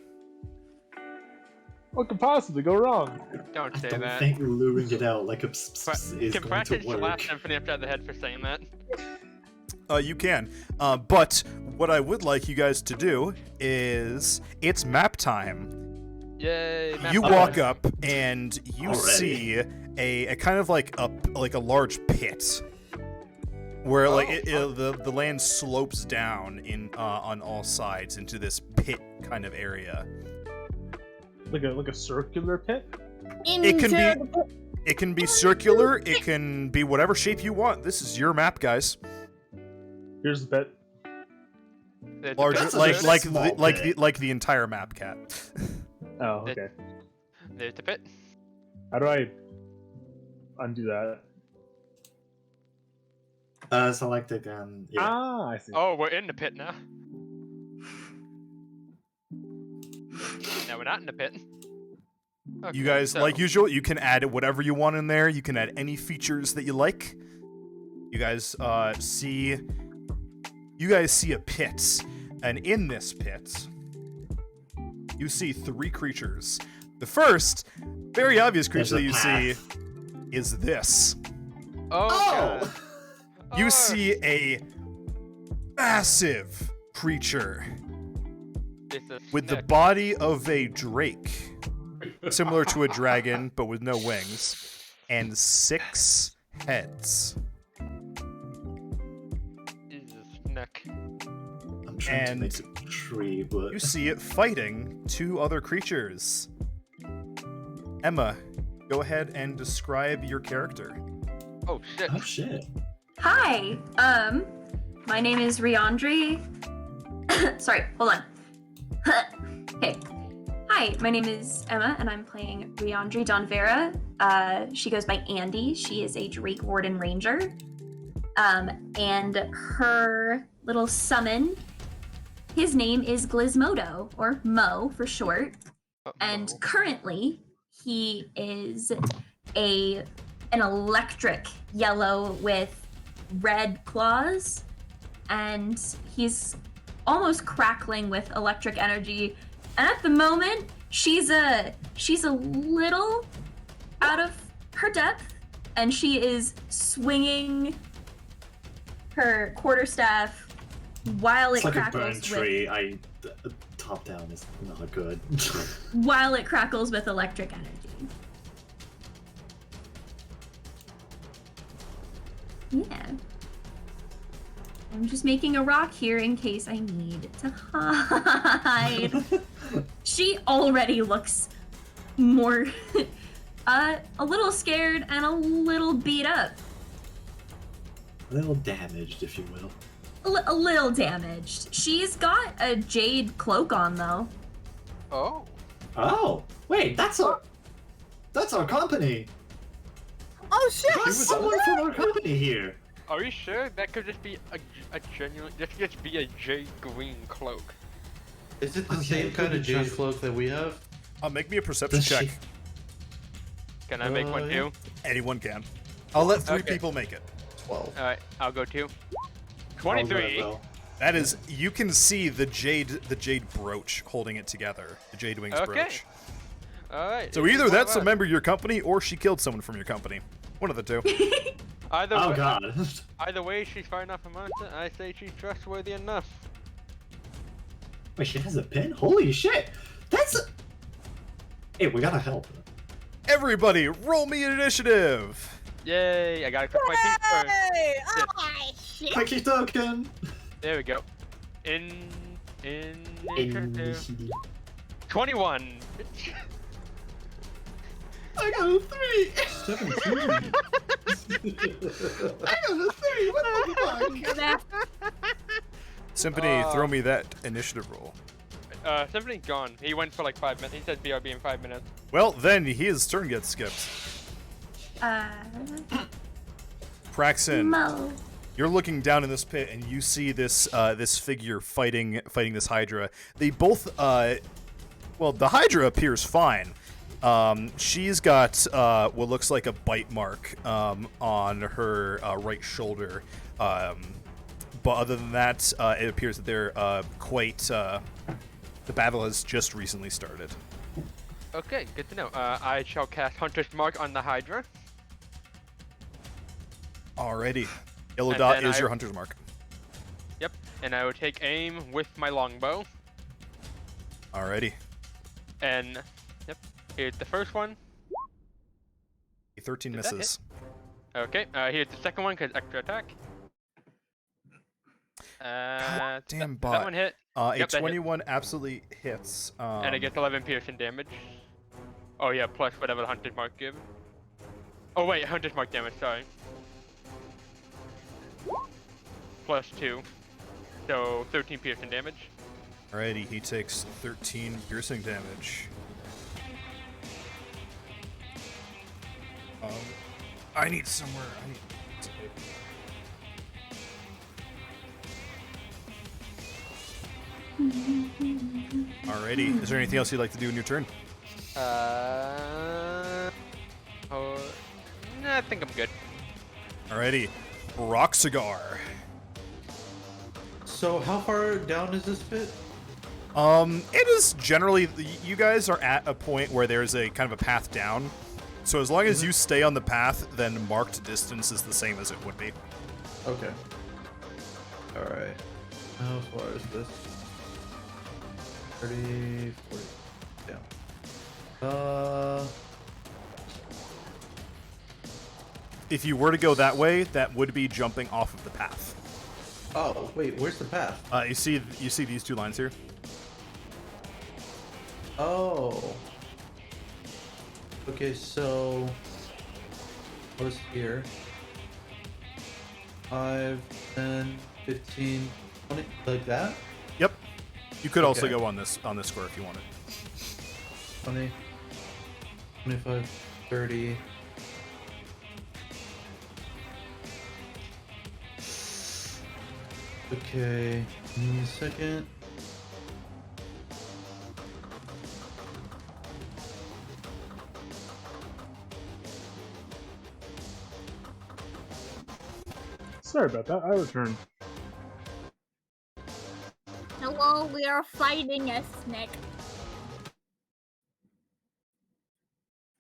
G: What could possibly go wrong?
B: Don't
F: I
B: say
F: don't
B: that.
F: think luring it out like a is
B: Can
F: going
B: Braxton
F: to work.
B: slap Symphony upside the head for saying that?
A: You can. But what I would like you guys to do is it's map time.
B: Yay!
A: You
B: map
A: walk
B: time.
A: up and you
F: Already.
A: see a kind of like a large pit where like the land slopes down on all sides into this pit kind of area.
G: Like a circular pit?
A: It can
E: Into
A: be-
E: the-
A: It can be circular, it can be whatever shape you want. This is your map, guys.
G: Here's the pit.
B: There's a
A: Larger,
B: pit.
A: like
F: small pit.
A: the entire map, Cat.
G: Oh, okay.
B: There's the pit.
G: How do I undo that?
F: Select again. Yeah.
G: Ah, I see.
B: Oh, we're in the pit now. No, we're not in the pit. Okay,
A: You guys,
B: so-
A: like usual, you can add whatever you want in there. You can add any features that you like. You guys see a pit, and in this pit, you see 3 creatures. The first, very obvious creature that
F: There's
A: you
F: a
A: see is this.
B: Oh! God.
A: You
B: Oh,
A: see a massive creature
B: it's a
A: with the
B: snake.
A: body of a drake, similar to a dragon but with no wings, and 6 heads.
B: Jesus, neck.
F: I'm trying to
A: and
F: make a tree, but
A: You see it fighting 2 other creatures. Emma, go ahead and describe your character.
B: Oh shit.
F: oh shit.
C: Hi. My name is Riandri. Sorry, hold on. Okay. Hi, my name is Emma, and I'm playing Riandri Donvera. She goes by Andy. She is a Drake Warden Ranger. And her little summon, his name is Glismodo, or Mo for short. And currently, he is an electric yellow with red claws, and he's almost crackling with electric energy, And at the moment, she's a little out of her depth, and she is swinging her quarterstaff while
F: It's
C: it
F: like a
C: crackles
F: burnt tree. Top down is not good.
C: while it crackles with electric energy. Yeah. I'm just making a rock here in case I need to hide. She already looks more a little scared and a little beat up.
F: A little damaged, if you will.
C: A little damaged. She's got a jade cloak on though.
B: Oh.
F: Oh, wait, that's our company.
E: Oh shit!
F: There's someone from our company here.
B: Are you sure? That could just be a genuine. That could just be a jade green cloak.
D: Is it the
F: Okay,
D: same kind of
F: good
D: jade
F: job.
D: cloak that we have?
A: Make me a perception
F: Does
A: check.
F: she-
B: Can I make one
D: yeah.
B: too?
A: Anyone can. I'll let 3
B: Okay.
A: people make it.
D: 12.
B: Alright, I'll go too.
F: How's
B: 23.
F: that, though?
A: That is, you can see the jade brooch holding it together. The jade wings
B: Okay.
A: brooch.
B: Alright.
A: So either that's a member of your company, or she killed someone from your company. One of the two.
B: Either
F: Oh
B: way,
F: god.
B: Either way, she's far enough amongst it. I say she's trustworthy enough.
F: Wait, she has a pin? Holy shit! That's a... Hey, we gotta help her.
A: Everybody, roll me an initiative.
B: Yay! I gotta click my feet first.
E: Hey!
B: Yeah.
E: Oh shit!
F: Quickie token!
B: There we go. Initiative.
F: Initiative.
B: 21.
F: I got a 3!
G: 17.
F: I got a 3! What the fuck?
A: Symphony, throw me that initiative roll.
B: Symphony's gone. He went for like 5 minutes. He said BRB in 5 minutes.
A: Well, then his turn gets skipped. Praxin,
C: Mo.
A: you're looking down in this pit and you see this this figure fighting this Hydra. They both well, the Hydra appears fine. She's got what looks like a bite mark on her right shoulder. But other than that, it appears that they're quite. The battle has just recently started.
B: Okay, good to know. I shall cast Hunter's Mark on the Hydra.
A: Alrighty. Yellow
B: And
A: dot
B: then
A: is
B: I-
A: your hunter's mark.
B: Yep, and I will take aim with my longbow.
A: Alrighty.
B: And, yep, here's the first one.
A: 13
B: Did that hit?
A: misses.
B: Okay, here's the second one because extra attack.
A: God damn
B: That
A: bot.
B: one hit,
A: A
B: Yep, that hit.
A: 21 absolutely hits.
B: and it gets 11 piercing damage. Oh yeah, plus whatever the Hunter's Mark gives. Oh wait, Hunter's Mark damage, sorry. Plus 2. So 13 piercing damage.
A: Alrighty, he takes 13 piercing damage. I need somewhere. I need. Alrighty, is there anything else you'd like to do in your turn?
B: Oh, nah, I think I'm good.
A: Alrighty, Rock Cigar.
D: So how far down is this pit?
A: It is generally, you guys are at a point where there's a kind of a path down. So as long as you stay on the path, then marked distance is the same as it would be.
D: Okay. Alright. How far is this? 30, 40. Yeah.
A: If you were to go that way, that would be jumping off of the path.
D: Oh, wait, where's the path?
A: You see these two lines here?
D: Oh. Okay, so what is here? 5, 10, 15, 20, like that?
A: Yep. You could also
D: Okay.
A: go on this square if you wanted.
D: 20, 25, 30. Okay, give me a second.
G: Sorry about that. I returned.
E: Hello, we are fighting a snake.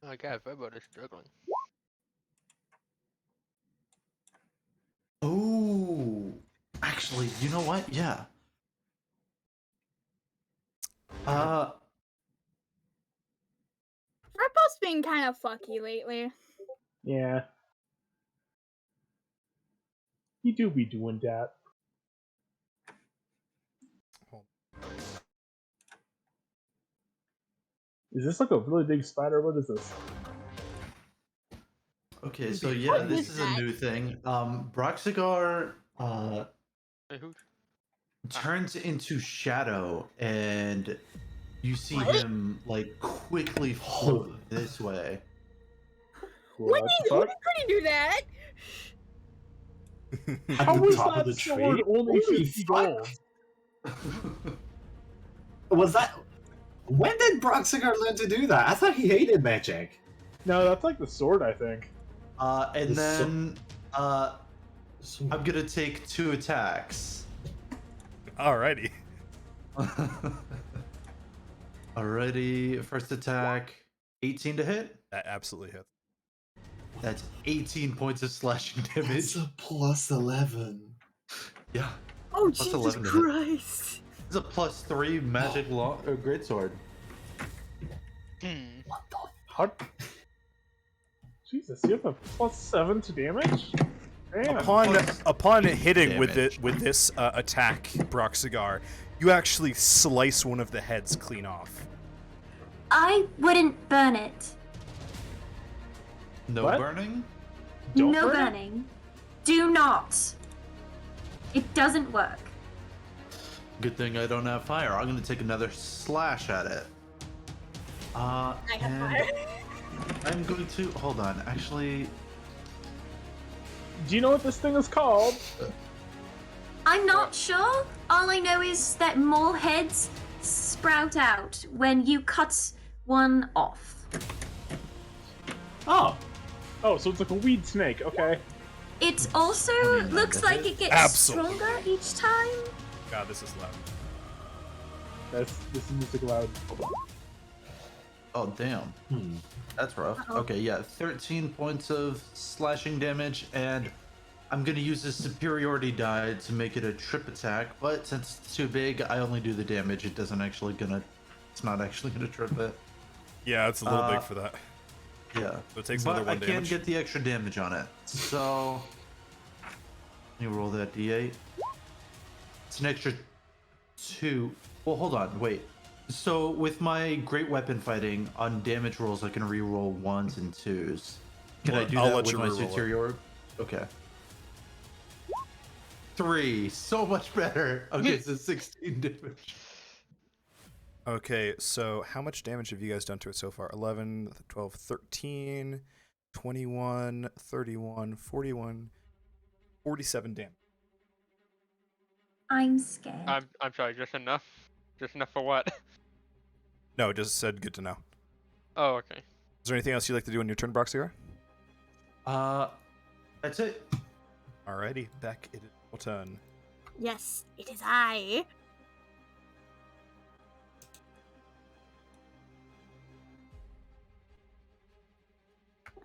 B: Oh god, Voivode is struggling.
D: Oh, actually, you know what? Yeah.
E: Rippo's been kind of fucky lately.
G: Yeah. You do be doing that. Is this like a really big spider? What is this?
D: Okay, so yeah,
E: What
D: this
E: is
D: is a
E: that?
D: new thing. Broxigar
B: Hey, who?
D: turns into shadow, and you see
E: What?
D: him like quickly float this way.
E: When
G: What
E: did
G: the fuck?
E: Couldn't do that?
F: At
G: How
F: the
G: is
F: top of
G: that
F: the
G: sword
F: tree?
G: only
F: Holy
G: 50
F: fuck!
G: gold?
F: Was that? When did Broxigar learn to do that? I thought he hated magic.
G: No, that's like the sword, I think.
D: And
F: This so-
D: then I'm gonna take 2 attacks.
A: Alrighty.
D: Alrighty, first attack, 18 to hit.
A: That absolutely hits.
D: That's 18 points of slashing damage.
F: It's a plus 11.
D: Yeah,
E: Oh,
D: Plus
E: Jesus
D: 11 to hit.
E: Christ.
D: it's a +3 magic greatsword.
B: Hmm.
F: What the?
G: How? Jesus, you have a +7 to damage? Damn.
A: Upon hitting with
D: damage.
A: this attack, Broxigar, you actually slice one of the heads clean off.
C: I wouldn't burn it.
D: No
G: What?
D: burning?
G: Don't
C: no
G: burn it?
C: burning. Do not. It doesn't work.
D: Good thing I don't have fire. I'm gonna take another slash at it.
E: I have
D: And
E: fire.
D: I'm going to hold on. Actually,
G: Do you know what this thing is called?
C: I'm not sure. All I know is that more heads sprout out when you cut one off.
F: Oh,
G: Oh, so it's like a weed snake. Okay.
C: It also looks like it gets
A: Absolutely.
C: stronger each time.
A: God, this is loud.
G: This is music loud.
D: oh damn, that's rough.
C: Uh-oh.
D: Okay, yeah, 13 points of slashing damage, and I'm gonna use a superiority die to make it a trip attack. But since it's too big, I only do the damage. It's not actually gonna trip it.
A: Yeah, it's a little big for that.
D: Yeah,
A: So it takes
D: but
A: another 1
D: I can
A: damage.
D: get the extra damage on it. So let me roll that d8. It's an extra 2. Well, hold on, wait. So with my great weapon fighting on damage rolls, I can re-roll 1s and 2s. Can I
A: Well,
D: do
A: I'll
D: that
A: let
D: with
A: you
D: my
A: re-roll it.
D: superior? Okay. 3, so much better. Okay, so 16 damage.
A: Okay, so how much damage have you guys done to it so far? 11, 12, 13, 21, 31, 41, 47 damage.
C: I'm scared.
B: I'm sorry, just enough? Just enough for what?
A: No, it just said good to know.
B: Oh, okay.
A: Is there anything else you'd like to do on your turn, Broxigar?
D: That's it.
A: Alrighty, back it is your turn.
E: Yes, it is I.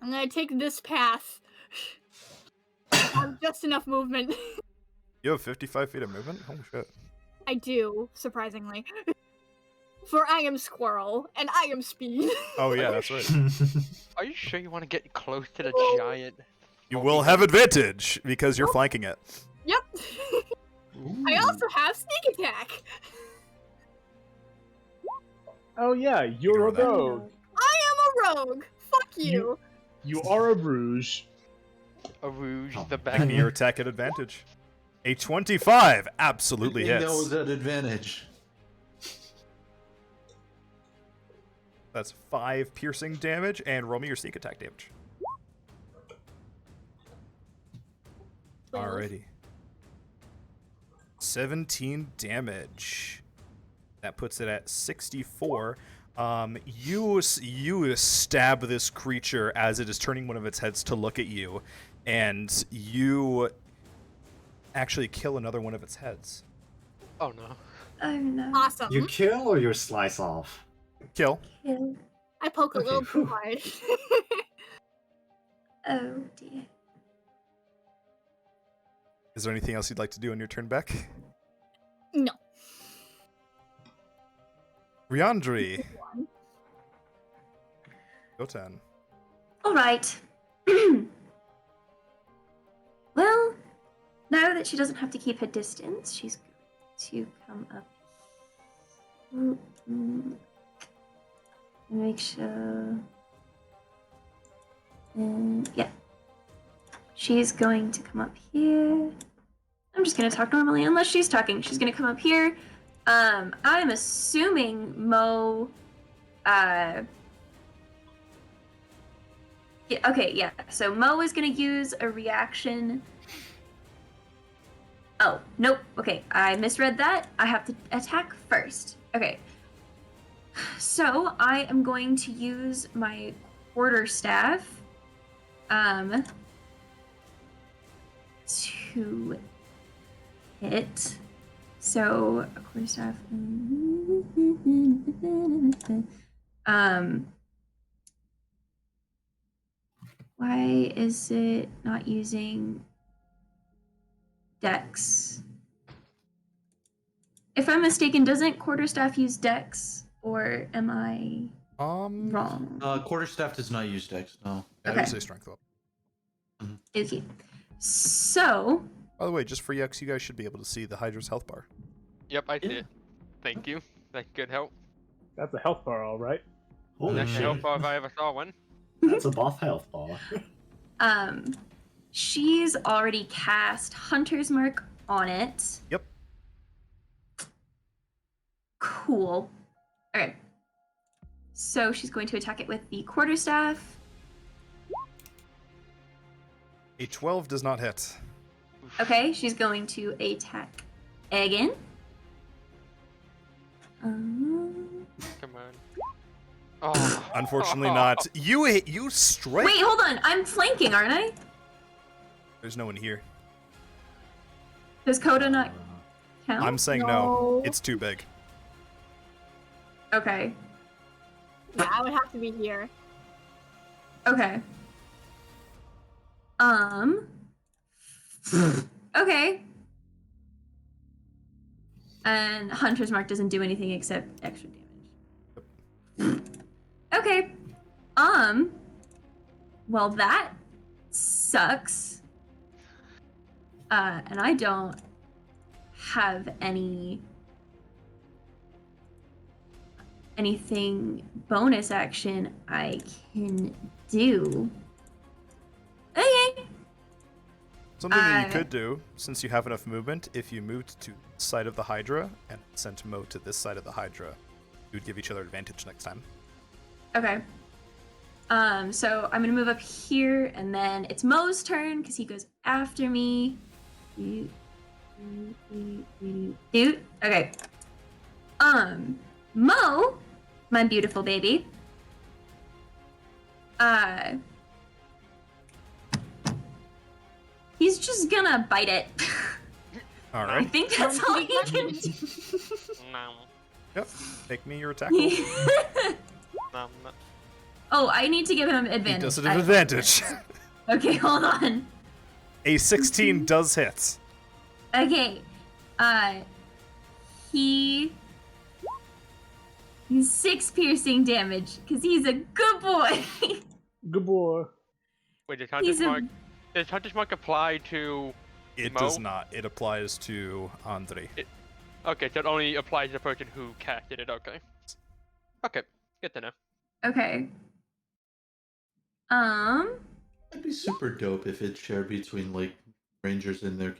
E: I'm gonna take this path. I have just enough movement.
A: You have 55 feet of movement? Holy shit.
E: I do, surprisingly. For I am Squirrel, and I am Speed.
A: Oh yeah, that's right.
B: Are you sure you want to get close to the giant?
A: You will have advantage because you're flanking it.
E: Yep. I also have Sneak Attack.
G: Oh yeah, you're a
A: Ignore that.
G: rogue.
E: I am a rogue. Fuck you.
G: You are a Bruges.
B: A rouge,
F: Oh,
B: the
A: Give
B: back.
A: me your attack at advantage. A 25 absolutely
D: Good thing
A: hits.
D: That was at advantage.
A: That's 5 piercing damage, and roll me your sneak attack damage. Alrighty. 17 damage. That puts it at 64. You stab this creature as it is turning one of its heads to look at you, and you actually kill another one of its heads.
B: Oh no.
C: Oh no.
E: Awesome.
F: you kill or you slice off?
A: Kill.
C: Kill.
E: I poke a
F: Okay,
E: little too
F: whew.
E: hard.
C: Oh dear.
A: Is there anything else you'd like to do on your turn back?
E: No.
A: Riandri. Gotan.
C: All right. Well, now that she doesn't have to keep her distance, she's going to come up. Make sure. And yeah. She's going to come up here. I'm just gonna talk normally, unless she's talking. She's gonna come up here. I'm assuming Mo. Yeah, okay, yeah. So Mo is gonna use a reaction. Oh, nope. Okay, I misread that. I have to attack first. Okay. So I am going to use my quarterstaff. To hit. So a quarterstaff. Why is it not using Dex? If I'm mistaken, doesn't quarterstaff use Dex, or am I wrong?
D: Quarterstaff does not use Dex. No.
A: I
C: Okay.
A: would say strength level.
C: Okay. So
A: By the way, just for Yux, you guys should be able to see the Hydra's health bar.
B: Yep, I see
F: Yeah.
B: it. Thank you. That's good help.
G: That's a health bar, all right.
F: Holy
B: That's
F: shit.
B: help if I ever saw one.
F: That's a buff health bar.
C: she's already cast Hunter's Mark on it.
A: Yep.
C: Cool. Okay. So she's going to attack it with the quarterstaff.
A: A 12 does not hit.
C: Okay, she's going to attack again.
B: Come on. Oh.
A: Unfortunately not. You strike.
C: Wait, hold on. I'm flanking, aren't I?
A: There's no one here.
C: Does Coda not count?
A: I'm saying no.
E: No.
A: It's too big.
C: Okay.
E: Yeah, I would have to be here.
C: Okay. Okay. And Hunter's Mark doesn't do anything except extra damage. Okay. Well, that sucks. And I don't have anything bonus action I can do. Okay.
A: Something that you could do, since you have enough movement, if you moved to the side of the Hydra and sent Mo to this side of the Hydra, you would give each other advantage next time.
C: Okay. So I'm gonna move up here, and then it's Mo's turn because he goes after me. Dude. Okay. Mo, my beautiful baby. He's just gonna bite it.
A: All
C: I
A: right.
C: think that's all he can do.
B: No.
A: Yep. Make me your attack.
B: No.
C: Oh, I need to give him
A: He
C: advantage.
A: does it at advantage.
C: Okay, hold on.
A: A 16 does hit.
C: Okay. He's 6 piercing damage because he's a good boy.
G: Good boy.
B: Wait, does
C: He's
B: Hunter's Mark apply to...
A: It
B: Mo?
A: does not. It applies to Andre.
B: Okay, so it only applies to the person who casted it, okay. Okay, good to know.
C: Okay.
D: It'd be super dope if it's shared between like rangers and their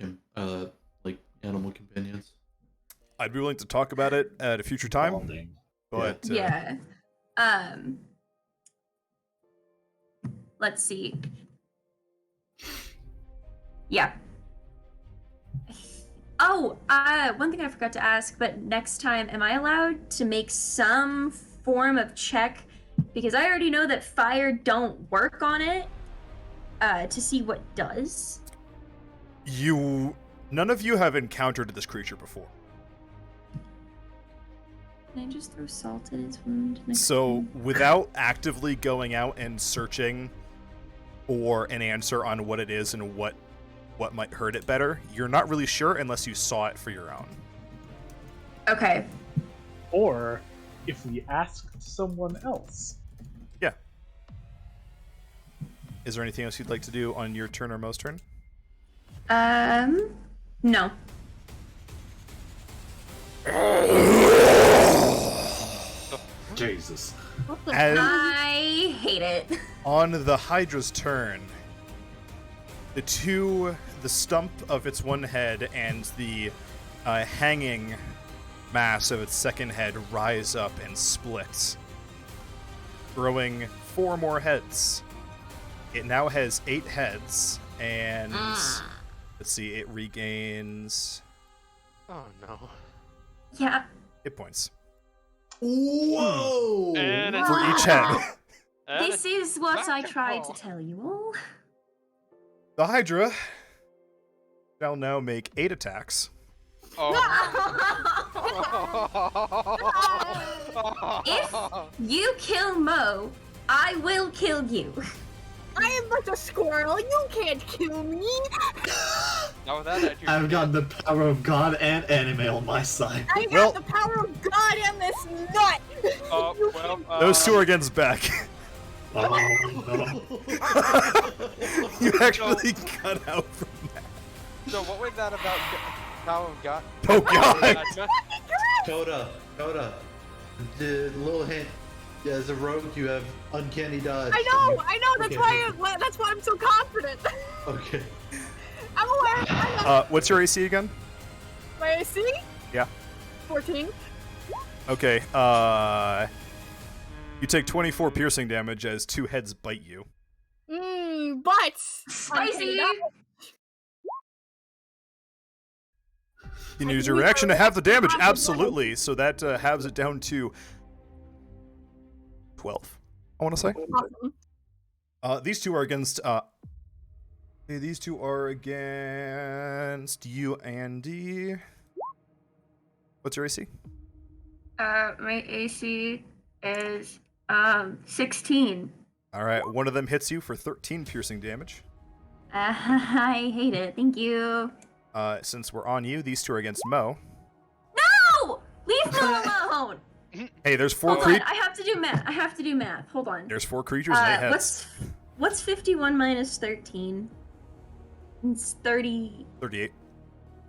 D: like animal companions.
A: I'd be willing to talk about it at a future time,
F: Bonding.
A: but
C: Yeah. Let's see. Yeah. Oh, one thing I forgot to ask, but next time, am I allowed to make some form of check? Because I already know that fire don't work on it, to see what does.
A: none of you have encountered this creature before.
C: Can I just throw salt in his wound? next
A: So,
C: time?
A: without actively going out and searching for an answer on what it is and what might hurt it better, you're not really sure unless you saw it for your own.
C: Okay.
G: Or if we asked someone else.
A: Yeah. Is there anything else you'd like to do on your turn or Mo's turn?
C: No.
F: Jesus.
A: As
C: I hate it.
A: on the Hydra's turn, the stump of its one head and the hanging mass of its second head rise up and split, growing 4 more heads. It now has 8 heads, and let's see, it regains
B: Oh no.
C: Yeah.
A: hit points
F: Whoa!
B: And it's
A: for each head.
B: and
C: This
B: it's
C: is what
B: back
C: I
B: to
C: tried to
B: Paul.
C: tell you all.
A: The Hydra shall now make 8 attacks.
B: Oh.
C: If you kill Mo, I will kill you.
E: I am but a squirrel. You can't kill me.
B: No, that attitude.
F: I've got the power of God and anime on my side.
E: I got
A: Well-
E: the power of God and this nut.
B: Oh,
E: You
B: well,
A: Those 2 are against Beck.
F: Oh, no.
A: You actually cut out from that.
B: So what was that about Power of God?
A: Oh god!
D: Coda, the little hint. Yeah, as a rogue, you have uncanny dodge.
E: I know. That's
D: Okay.
E: why I'm so confident.
D: Okay.
E: I'm aware. I know.
A: What's your AC again?
E: My AC?
A: Yeah.
E: 14.
A: Okay, you take 24 piercing damage as 2 heads bite you.
E: But
C: Spicy.
A: You can use your reaction to halve the damage, absolutely. So that halves it down to 12, I want to say.
E: Awesome.
A: These two are against, you, Andy. What's your AC?
C: My AC is 16.
A: All right, one of them hits you for 13 piercing damage.
C: I hate it. Thank you.
A: Since we're on you, these 2 are against Mo.
C: No! Leave Mo alone.
A: Hey, there's 4
C: Hold on.
A: creatures.
C: I have to do math. Hold on.
A: There's 4 creatures and 8 heads.
C: What's 51 minus 13? It's 30.
A: 38.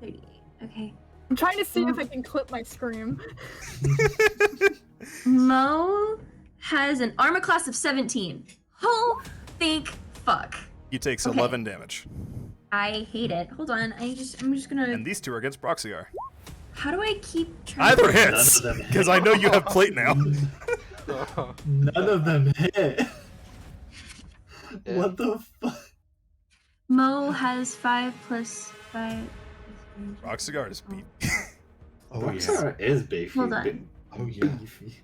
C: 38. Okay.
E: I'm trying to see if I can clip my scream.
C: Mo has an armor class of 17. Oh, think fuck.
A: He takes
C: Okay.
A: 11 damage.
C: I hate it. Hold on. I'm just gonna.
A: And these 2 are against Broxigar.
C: How do I keep track?
A: Either
C: of-
A: hits,
F: None of them
A: because I know you have plate now.
F: None of them hit.
B: Yeah.
F: What the fuck?
C: Mo has 5 plus 5.
A: Broxigar is beat.
F: Oh, Rockstar is beefy.
C: Hold on.
F: Oh, yeah, beefy.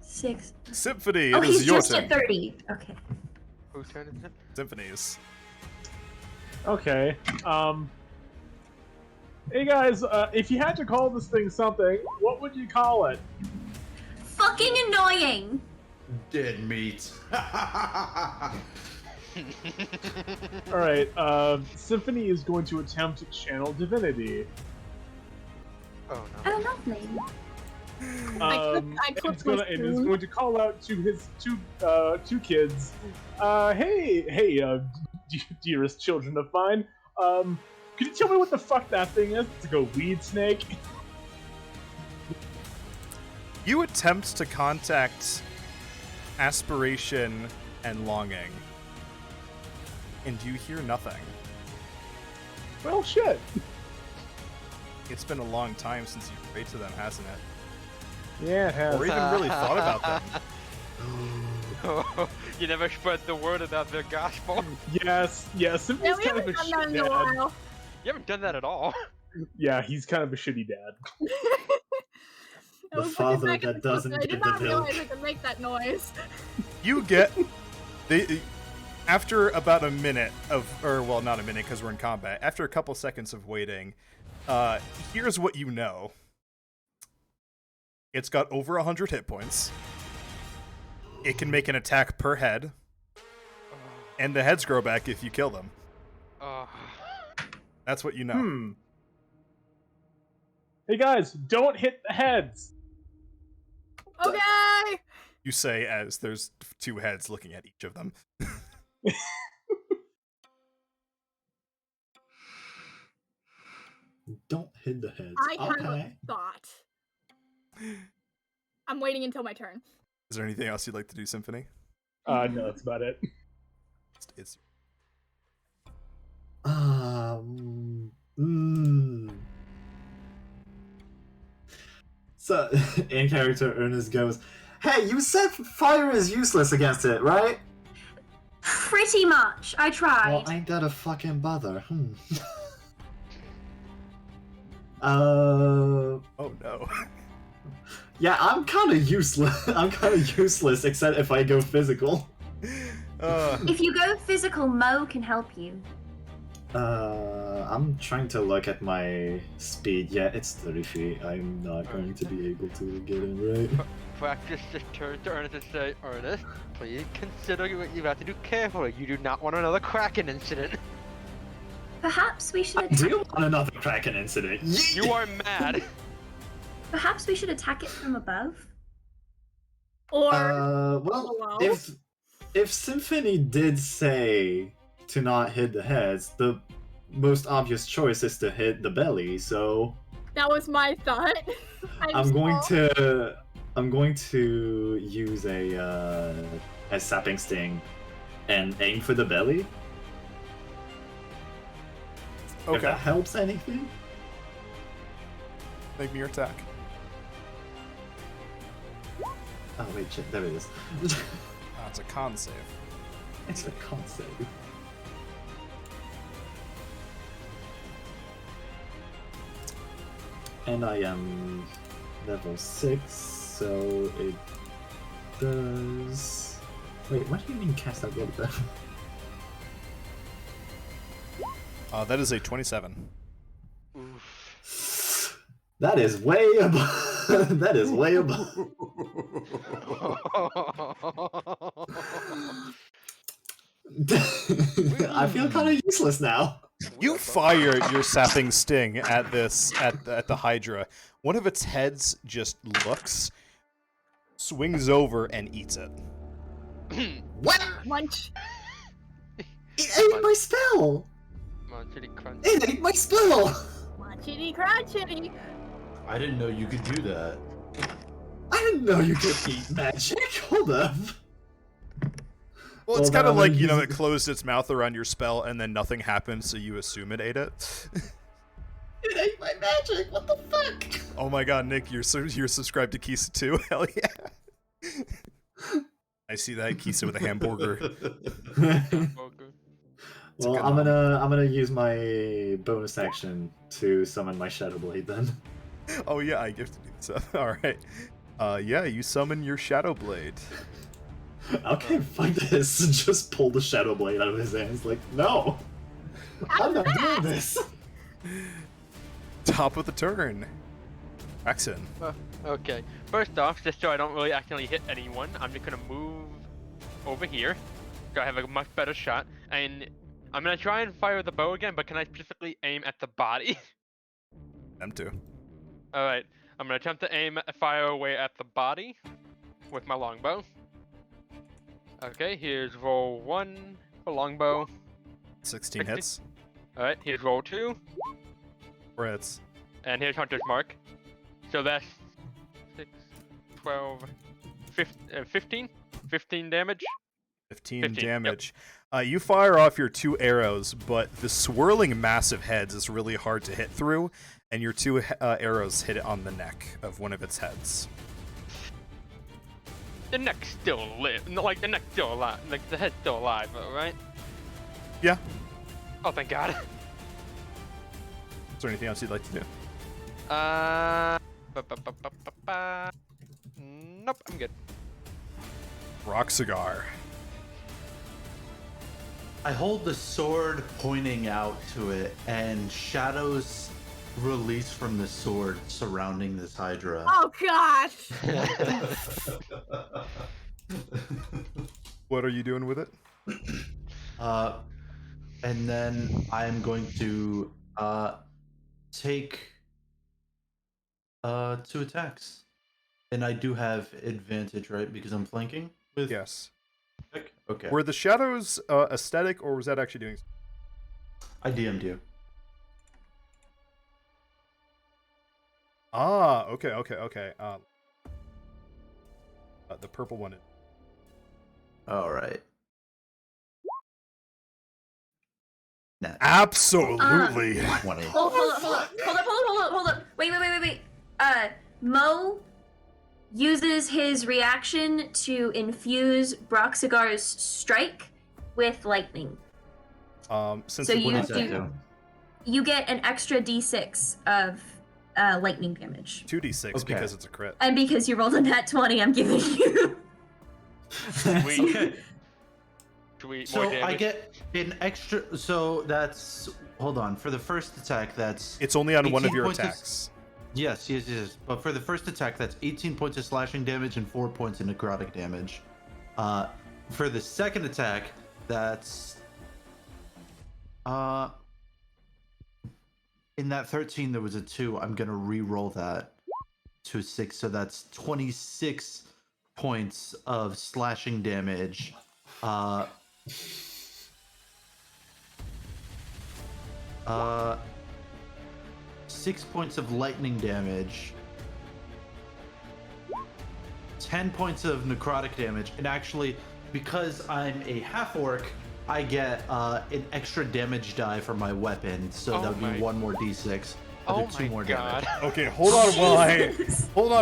C: 6.
A: Symphony,
C: Oh,
A: it is
C: he's
A: your
C: just
A: turn.
C: at 30. Okay.
B: Whose turn is it?
A: Symphonies.
G: Okay. Hey guys, if you had to call this thing something, what would you call it?
C: Fucking annoying.
D: Dead meat.
G: Alright, Symphony is going to attempt to channel divinity.
B: Oh no.
C: Oh, lovely.
E: I
G: And
E: clipped
G: it's gonna
E: my
G: and it's
E: spoon.
G: going to call out to his two kids. Hey, dearest children of mine. Could you tell me what the fuck that thing is? It's like a weed snake.
A: You attempt to contact Aspiration and Longing, and you hear nothing.
G: Well, shit.
A: It's been a long time since you've prayed to them, hasn't it?
G: Yeah, it has.
A: Or even really thought about them.
B: You never spread the word about the gospel.
G: Yes, Symphony's
E: Yeah, we
G: kind of
E: haven't
G: a
E: done that
G: shitty
E: in a
G: dad.
E: while.
B: You haven't done that at all.
G: Yeah, he's kind of a shitty dad.
E: I
F: The
E: was looking
F: father
E: back at
F: that
E: the
F: doesn't
E: clip and I
F: get
E: did
F: the
E: not realize
F: milk.
E: I could make that noise.
A: You get after about a minute of, or well, not a minute because we're in combat. After a couple seconds of waiting, here's what you know. It's got over 100 hit points. It can make an attack per head. And the heads grow back if you kill them. That's what you know.
G: Hey guys, don't hit the heads.
E: Okay.
A: You say as there's 2 heads looking at each of them.
F: Don't hit the heads.
E: I kind of
F: Okay.
E: thought. I'm waiting until my turn.
A: Is there anything else you'd like to do, Symphony?
G: No, that's about it.
A: It's
F: So, in character, Ernest goes, "Hey, you said fire is useless against it, right?"
C: Pretty much. I tried.
F: Well, ain't that a fucking bother?
A: Oh no.
F: Yeah, I'm kind of useless. I'm kind of useless, except if I go physical.
C: If you go physical, Mo can help you.
F: I'm trying to look at my speed. Yeah, it's 30 feet. I'm not going to be able to get in right.
B: Practice just turn to Ernest and say, Ernest, please consider what you have to do carefully. You do not want another Kraken incident.
C: Perhaps we should
F: I
C: attack.
F: do want another Kraken incident.
B: You are mad.
C: Perhaps we should attack it from above.
E: Or
F: Well,
E: Hello?
F: if Symphony did say to not hit the heads, the most obvious choice is to hit the belly. So
E: that was my thought.
F: I'm going to use a sapping sting and aim for the belly. If
A: Okay.
F: that helps anything.
A: Make me your attack.
F: Oh wait, shit, there it is.
A: It's a con save.
F: It's a con save. And I am level 6, so it does... Wait, what do you mean cast out blood breath?
A: That is a 27.
F: That is way above... that is way above... I feel kind of useless now.
A: You fire your sapping sting at this at the Hydra. One of its heads just looks, swings over, and eats it.
F: What?
E: Munch.
F: It ate my spell!
B: Munchity crunch.
F: It ate my spell!
E: Munchity crunchity.
D: I didn't know you could do that.
F: I didn't know you could eat magic. Hold up.
A: Well, it's
F: Well,
A: kind of
F: then I'm
A: like, you know,
F: gonna
A: it closed its mouth around your spell and then nothing happened, so you assume it ate it.
F: It ate my magic. What the fuck?
A: Oh my god, Nick, you're subscribed to Kisa too? Hell yeah. I see that, Kisa with a hamburger.
F: Well,
A: good
F: I'm gonna use my bonus action to summon my Shadow Blade then.
A: Oh yeah, I gifted you this. Alright. Yeah, you summon your Shadow Blade.
F: Okay, fuck this. Just pull the Shadow Blade out of his hands. Like, no! I'm not doing this!
A: Top of the turn. Axon.
B: Okay, first off, just so I don't really accidentally hit anyone, I'm just gonna move over here, so I have a much better shot, and I'm gonna try and fire the bow again, but can I specifically aim at the body?
A: Them too.
B: Alright, I'm gonna attempt to fire away at the body with my longbow. Okay, here's roll 1 for longbow.
A: 16 hits.
B: Alright, here's roll 2,
A: Or hits.
B: and here's Hunter's Mark. So that's 6, 12, 15? 15 damage?
A: 15
B: 15, yep.
A: damage. You fire off your 2 arrows, but the swirling mass of heads is really hard to hit through, and your 2 arrows hit it on the neck of one of its heads.
B: The neck's still alive. No, like, the neck's still alive. Like, the head's still alive, though, right?
A: Yeah.
B: Oh, thank God.
A: Is there anything else you'd like to do?
B: Nope, I'm good.
A: Rock Cigar.
D: I hold the sword pointing out to it, and shadows release from the sword surrounding this Hydra.
E: Oh gosh!
A: What are you doing with it?
D: And then I'm going to take 2 attacks. And I do have advantage, right? Because I'm flanking with
A: Yes.
D: Okay.
A: Were the shadows aesthetic, or was that actually doing?
D: I DM'd you.
A: Ah, okay. The purple one.
D: All right. Nah,
A: Absolutely.
D: 20.
C: Hold up. Wait. Mo uses his reaction to infuse Broxigar's strike with lightning.
A: Since
C: So
A: it
C: you
A: wouldn't-
C: do- You get an extra d6 of lightning damage.
A: 2d6
D: Okay.
A: because it's a crit.
C: And because you rolled a nat 20, I'm giving you.
B: Sweet.
D: Okay.
B: Sweet.
D: So
B: More damage.
D: I get an extra. So that's. Hold on. For the first attack, that's.
A: It's only on one of
D: 18
A: your
D: points of-
A: attacks.
D: Yes. But for the first attack, that's 18 points of slashing damage and 4 points of necrotic damage. For the second attack, that's. In that 13, there was a 2. I'm gonna re-roll that to a 6, so that's 26 points of slashing damage. 6 points of lightning damage. 10 points of necrotic damage, and actually, because I'm a half orc, I get an extra damage die for my weapon, so
B: Oh
D: that would
B: my-
D: be 1 more d6.
B: Oh
D: Other 2
B: my
D: more
B: god.
D: damage.
A: Okay, hold on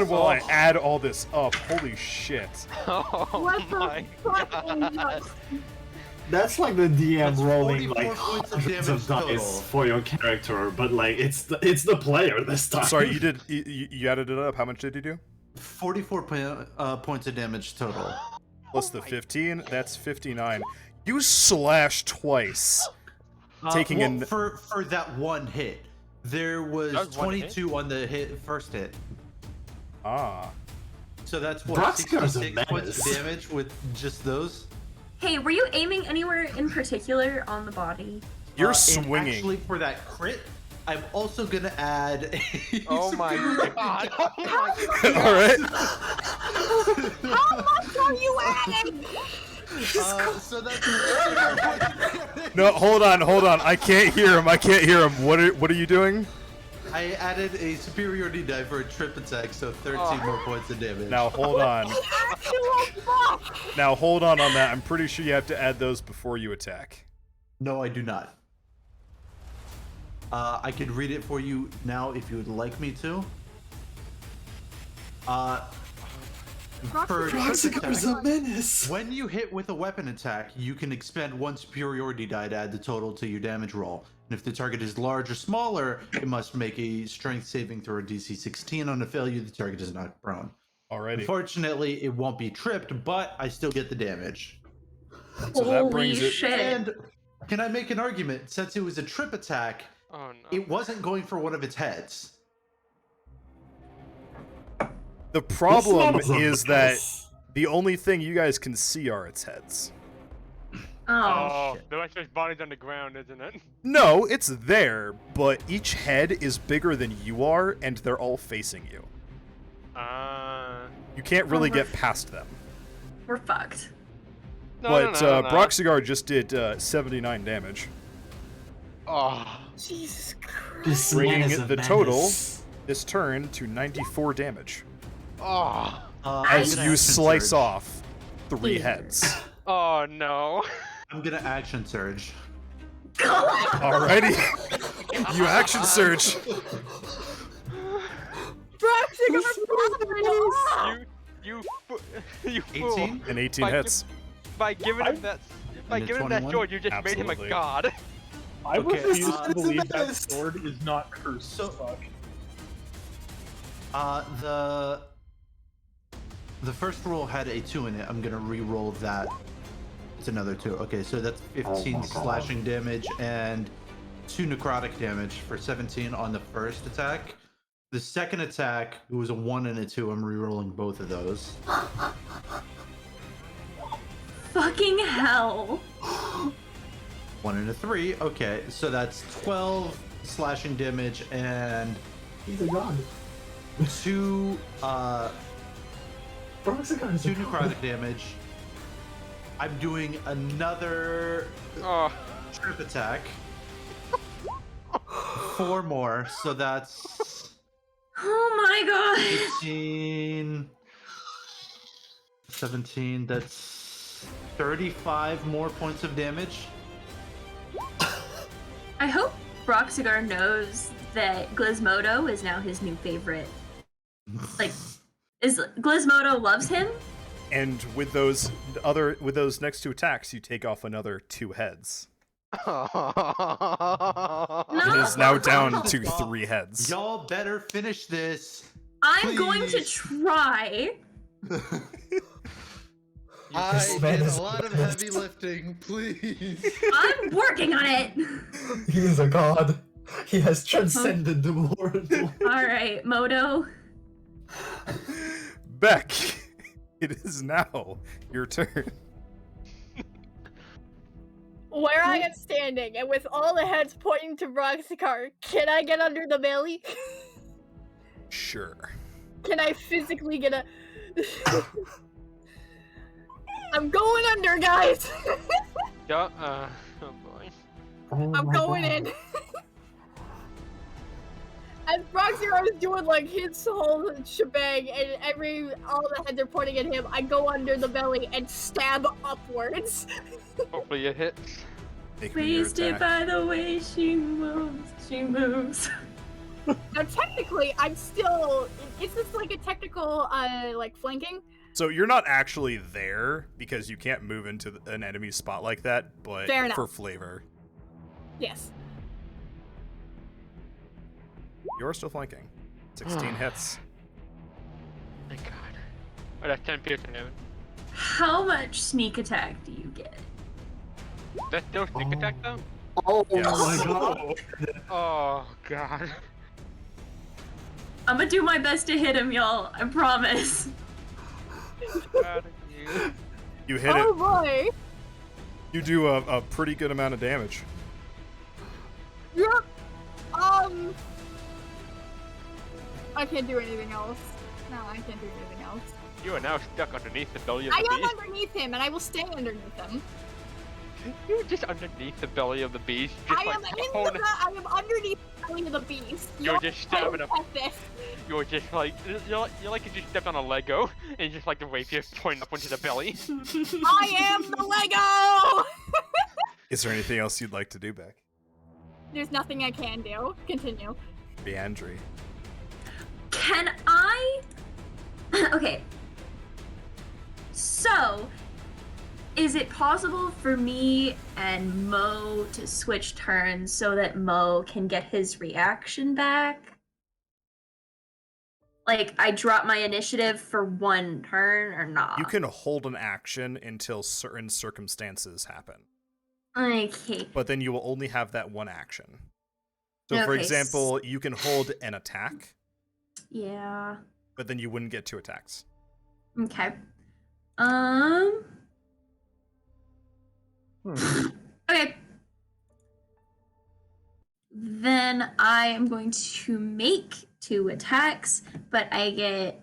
A: while I
B: Oh.
A: add all this up. Holy shit.
B: Oh
E: What
B: my
E: the fuck?
B: god.
F: That's like the DM
D: That's
F: rolling
D: 44
F: like
D: points of
F: hundreds of
D: damage
F: dice
D: total.
F: for your character, but like it's the player this time.
A: Sorry, you added it up. How much did you do?
D: 44 points of damage total.
A: Plus the 15, that's 59. You slash twice. Taking
D: well,
A: in
D: for that one hit. There was
B: That was one hit?
D: 22 on the first hit.
A: Ah.
D: So that's what,
F: Broxigar's a
D: 66 points of
F: menace.
D: damage with just those?
C: Hey, were you aiming anywhere in particular on the body?
A: You're
D: And
A: swinging.
D: actually, for that crit, I'm also gonna add a
B: Oh my
D: superior-
B: god. Oh my god.
A: All right.
E: How much are you adding?
D: So that's 30 points of damage.
A: No, hold on. I can't hear him. What are you doing?
D: I added a superiority die for a trip attack, so 13 more points of damage.
A: Now hold on.
E: Actual fuck!
A: Now hold on that. I'm pretty sure you have to add those before you attack.
D: No, I do not. I could read it for you now if you would like me to. For a trip
F: Broxigar's
D: attack,
F: a menace.
D: when you hit with a weapon attack, you can expend 1 superiority die to add the total to your damage roll. And if the target is large or smaller, it must make a strength saving throw, DC 16. On a failure, the target is knocked prone.
A: Alrighty.
D: Unfortunately, it won't be tripped, but I still get the damage.
A: So that
C: Holy
A: brings it-
C: shit.
D: And can I make an argument? Since it was a trip attack,
B: Oh no.
D: it wasn't going for one of its heads.
A: The problem
F: This man
A: is
F: a
A: that
F: menace.
A: the only thing you guys can see are its heads.
C: Oh.
B: Oh,
D: shit.
B: the rest of his body's underground, isn't it?
A: No, it's there, but each head is bigger than you are, and they're all facing you. You can't really
C: Oh,
A: get past them.
C: We're fucked.
B: No,
A: But
B: no, no, no.
A: Broxigar just did 79 damage,
B: Oh.
E: Jesus Christ.
F: This man
A: bringing
F: is a
A: the total
F: menace.
A: this turn to 94 damage.
B: Oh.
D: I'm
A: As
D: gonna
A: you
D: action
A: slice
D: surge.
A: off 3 heads.
B: Oh no.
D: I'm gonna action surge.
A: Alrighty. You action surge.
E: Broxigar,
B: You fool.
D: 18?
A: And 18
B: By
A: hits.
B: By giving him that, by
D: And a
B: giving him that
D: 21?
B: sword, you just made him a
A: Absolutely.
B: god.
G: I
D: Okay,
G: refuse
D: this
G: to
F: is
G: believe
F: the
G: that
F: best.
G: sword is not cursed.
D: So-
G: Fuck.
D: The first roll had a 2 in it. I'm gonna re-roll that. It's another 2. Okay, so that's 15
F: Oh my God.
D: slashing damage and 2 necrotic damage for 17 on the first attack. The second attack, it was a 1 and a 2. I'm rerolling both of those.
C: Fucking hell.
D: 1 and a 3. Okay, so that's 12 slashing damage and
F: He's a god.
D: 2
F: Broxigar is a
D: 2
F: god.
D: necrotic damage. I'm doing another
B: Oh,
D: trip attack. 4 more, so that's
C: Oh my god.
D: 18, 17, that's 35 more points of damage.
C: I hope Broxigar knows that Gizmodo is now his new favorite. Like, Gizmodo loves him?
A: And with those next 2 attacks, you take off another 2 heads.
C: No.
A: It is now down to 3 heads.
D: Y'all better finish this.
C: I'm going to
D: Please.
C: try.
D: I
F: This man
D: did
F: is
D: a lot of
F: obsessed.
D: heavy lifting, please.
C: I'm working on it.
F: He is a god. He has transcended the mortal.
C: Alright, Moto.
A: Beck, it is now your turn.
E: Where I am standing, and with all the heads pointing to Broxigar, can I get under the belly?
A: Sure.
E: Can I physically get a... I'm going under, guys!
B: yeah, oh boy.
F: Oh
E: I'm
F: my
E: going
F: God.
E: in. As Broxigar is doing like his whole shebang, and all the heads are pointing at him, I go under the belly and stab upwards.
B: Hopefully it hits.
A: Make me your
C: Wasted
A: attack.
C: by the way she moves. She moves.
E: Now technically, I'm still. Is this like a technical, like flanking?
A: So you're not actually there because you can't move into an enemy spot like that, but
E: Fair enough.
A: for flavor,
E: Yes.
A: you're still flanking. 16 hits.
B: Thank God. Oh, that's 10 piercing damage.
C: How much sneak attack do you get?
B: That's still sneak attack though?
F: Oh
A: Yes.
F: my god.
B: Oh God.
C: I'm gonna do my best to hit him, y'all. I promise.
B: Proud of you.
A: You hit
E: Oh
A: it.
E: boy.
A: You do a pretty good amount of damage.
E: Yep. I can't do anything else. No, I can't do anything else.
B: You are now stuck underneath the belly of
E: I
B: the
E: am
B: beast.
E: underneath him, and I will stay underneath him.
B: You're just underneath the belly of the beast. Just
E: I am
B: like,
E: I am underneath the belly of the beast.
B: You're just stabbing
E: up. This.
B: You're just like you're like you just stepped on a Lego and just like the rapier pointing up into the belly.
E: I am the Lego.
A: Is there anything else you'd like to do, Beck?
E: There's nothing I can do. Continue.
A: Beandry.
C: Can I? Okay. So, is it possible for me and Mo to switch turns so that Mo can get his reaction back? Like, I drop my initiative for 1 turn or not?
A: You can hold an action until certain circumstances happen,
C: Okay.
A: but then you will only have that 1 action. So, for
C: Okay,
A: example, you can hold an attack,
C: Yeah.
A: but then you wouldn't get 2 attacks.
C: Okay.
G: Hmm.
C: Okay. Then I am going to make 2 attacks, but I get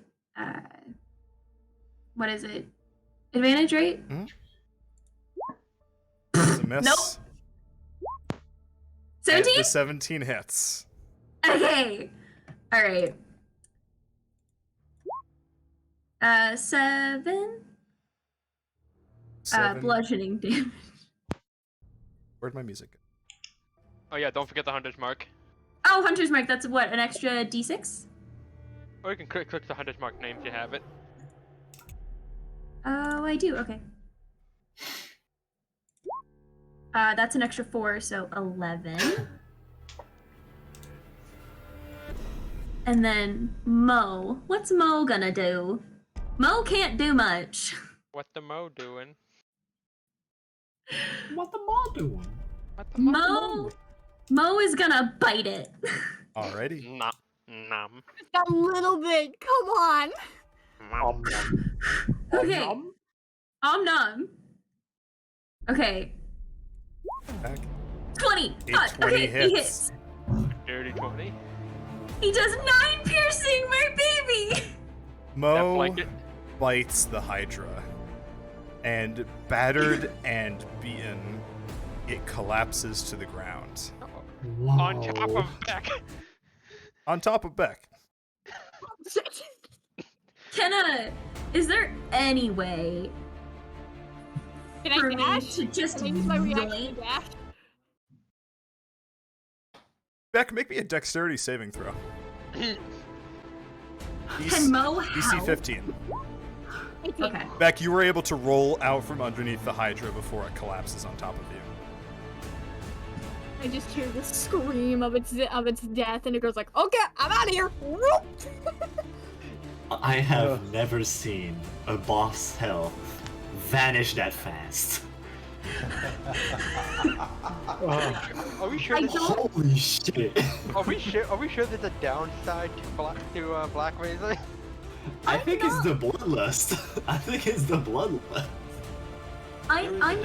C: what is it? Advantage rate?
A: It's a miss.
C: Nope.
A: And
C: 17?
A: the 17 hits.
C: Okay. Alright. 7.
A: 7.
C: Bludgeoning damage.
A: Where'd my music go?
B: Oh yeah, don't forget the hunter's mark.
C: Oh, Hunter's Mark, that's what, an extra d6?
B: Or you can click the hunter's mark name if you have it.
C: Oh, I do, okay. That's an extra 4, so 11. And then Mo. What's Mo gonna do? Mo can't do much.
B: What the Mo doing?
F: What the mall doing?
B: What the Mo?
C: Mo Mo is gonna bite it.
A: Alrighty.
B: Nom. Nom.
E: Just a little bit. Come on.
B: Nom.
C: Okay.
G: Nom.
C: Nom. Okay.
A: Back.
C: 20.
A: A
C: Fuck.
A: 20
C: Okay,
A: hits.
C: he hits.
B: Dirty 20.
C: He does 9 piercing, my baby.
A: Mo
B: blanket.
A: bites the Hydra, and battered and beaten, it collapses to the ground.
B: On top of Beck.
A: On top of Beck.
C: Is there any way
E: Can
C: for
E: I
C: me
E: dash?
C: to just
E: Can I use my reaction
C: yoink?
E: to dash?
A: Beck, make me a dexterity saving throw.
C: Can Mo
A: DC
C: help?
A: 15.
E: 18.
C: Okay.
A: Beck, you were able to roll out from underneath the Hydra before it collapses on top of you.
E: I just hear the scream of its death, and it goes like, "Okay, I'm out of here."
F: I have never seen a boss health vanish that fast.
B: Are we sure?
C: I
B: There's,
C: don't-
F: Holy shit!
B: are we sure? Are we sure there's a downside to Black Razor?
F: I think it's the bloodlust. I think it's the bloodlust.
C: I'm not.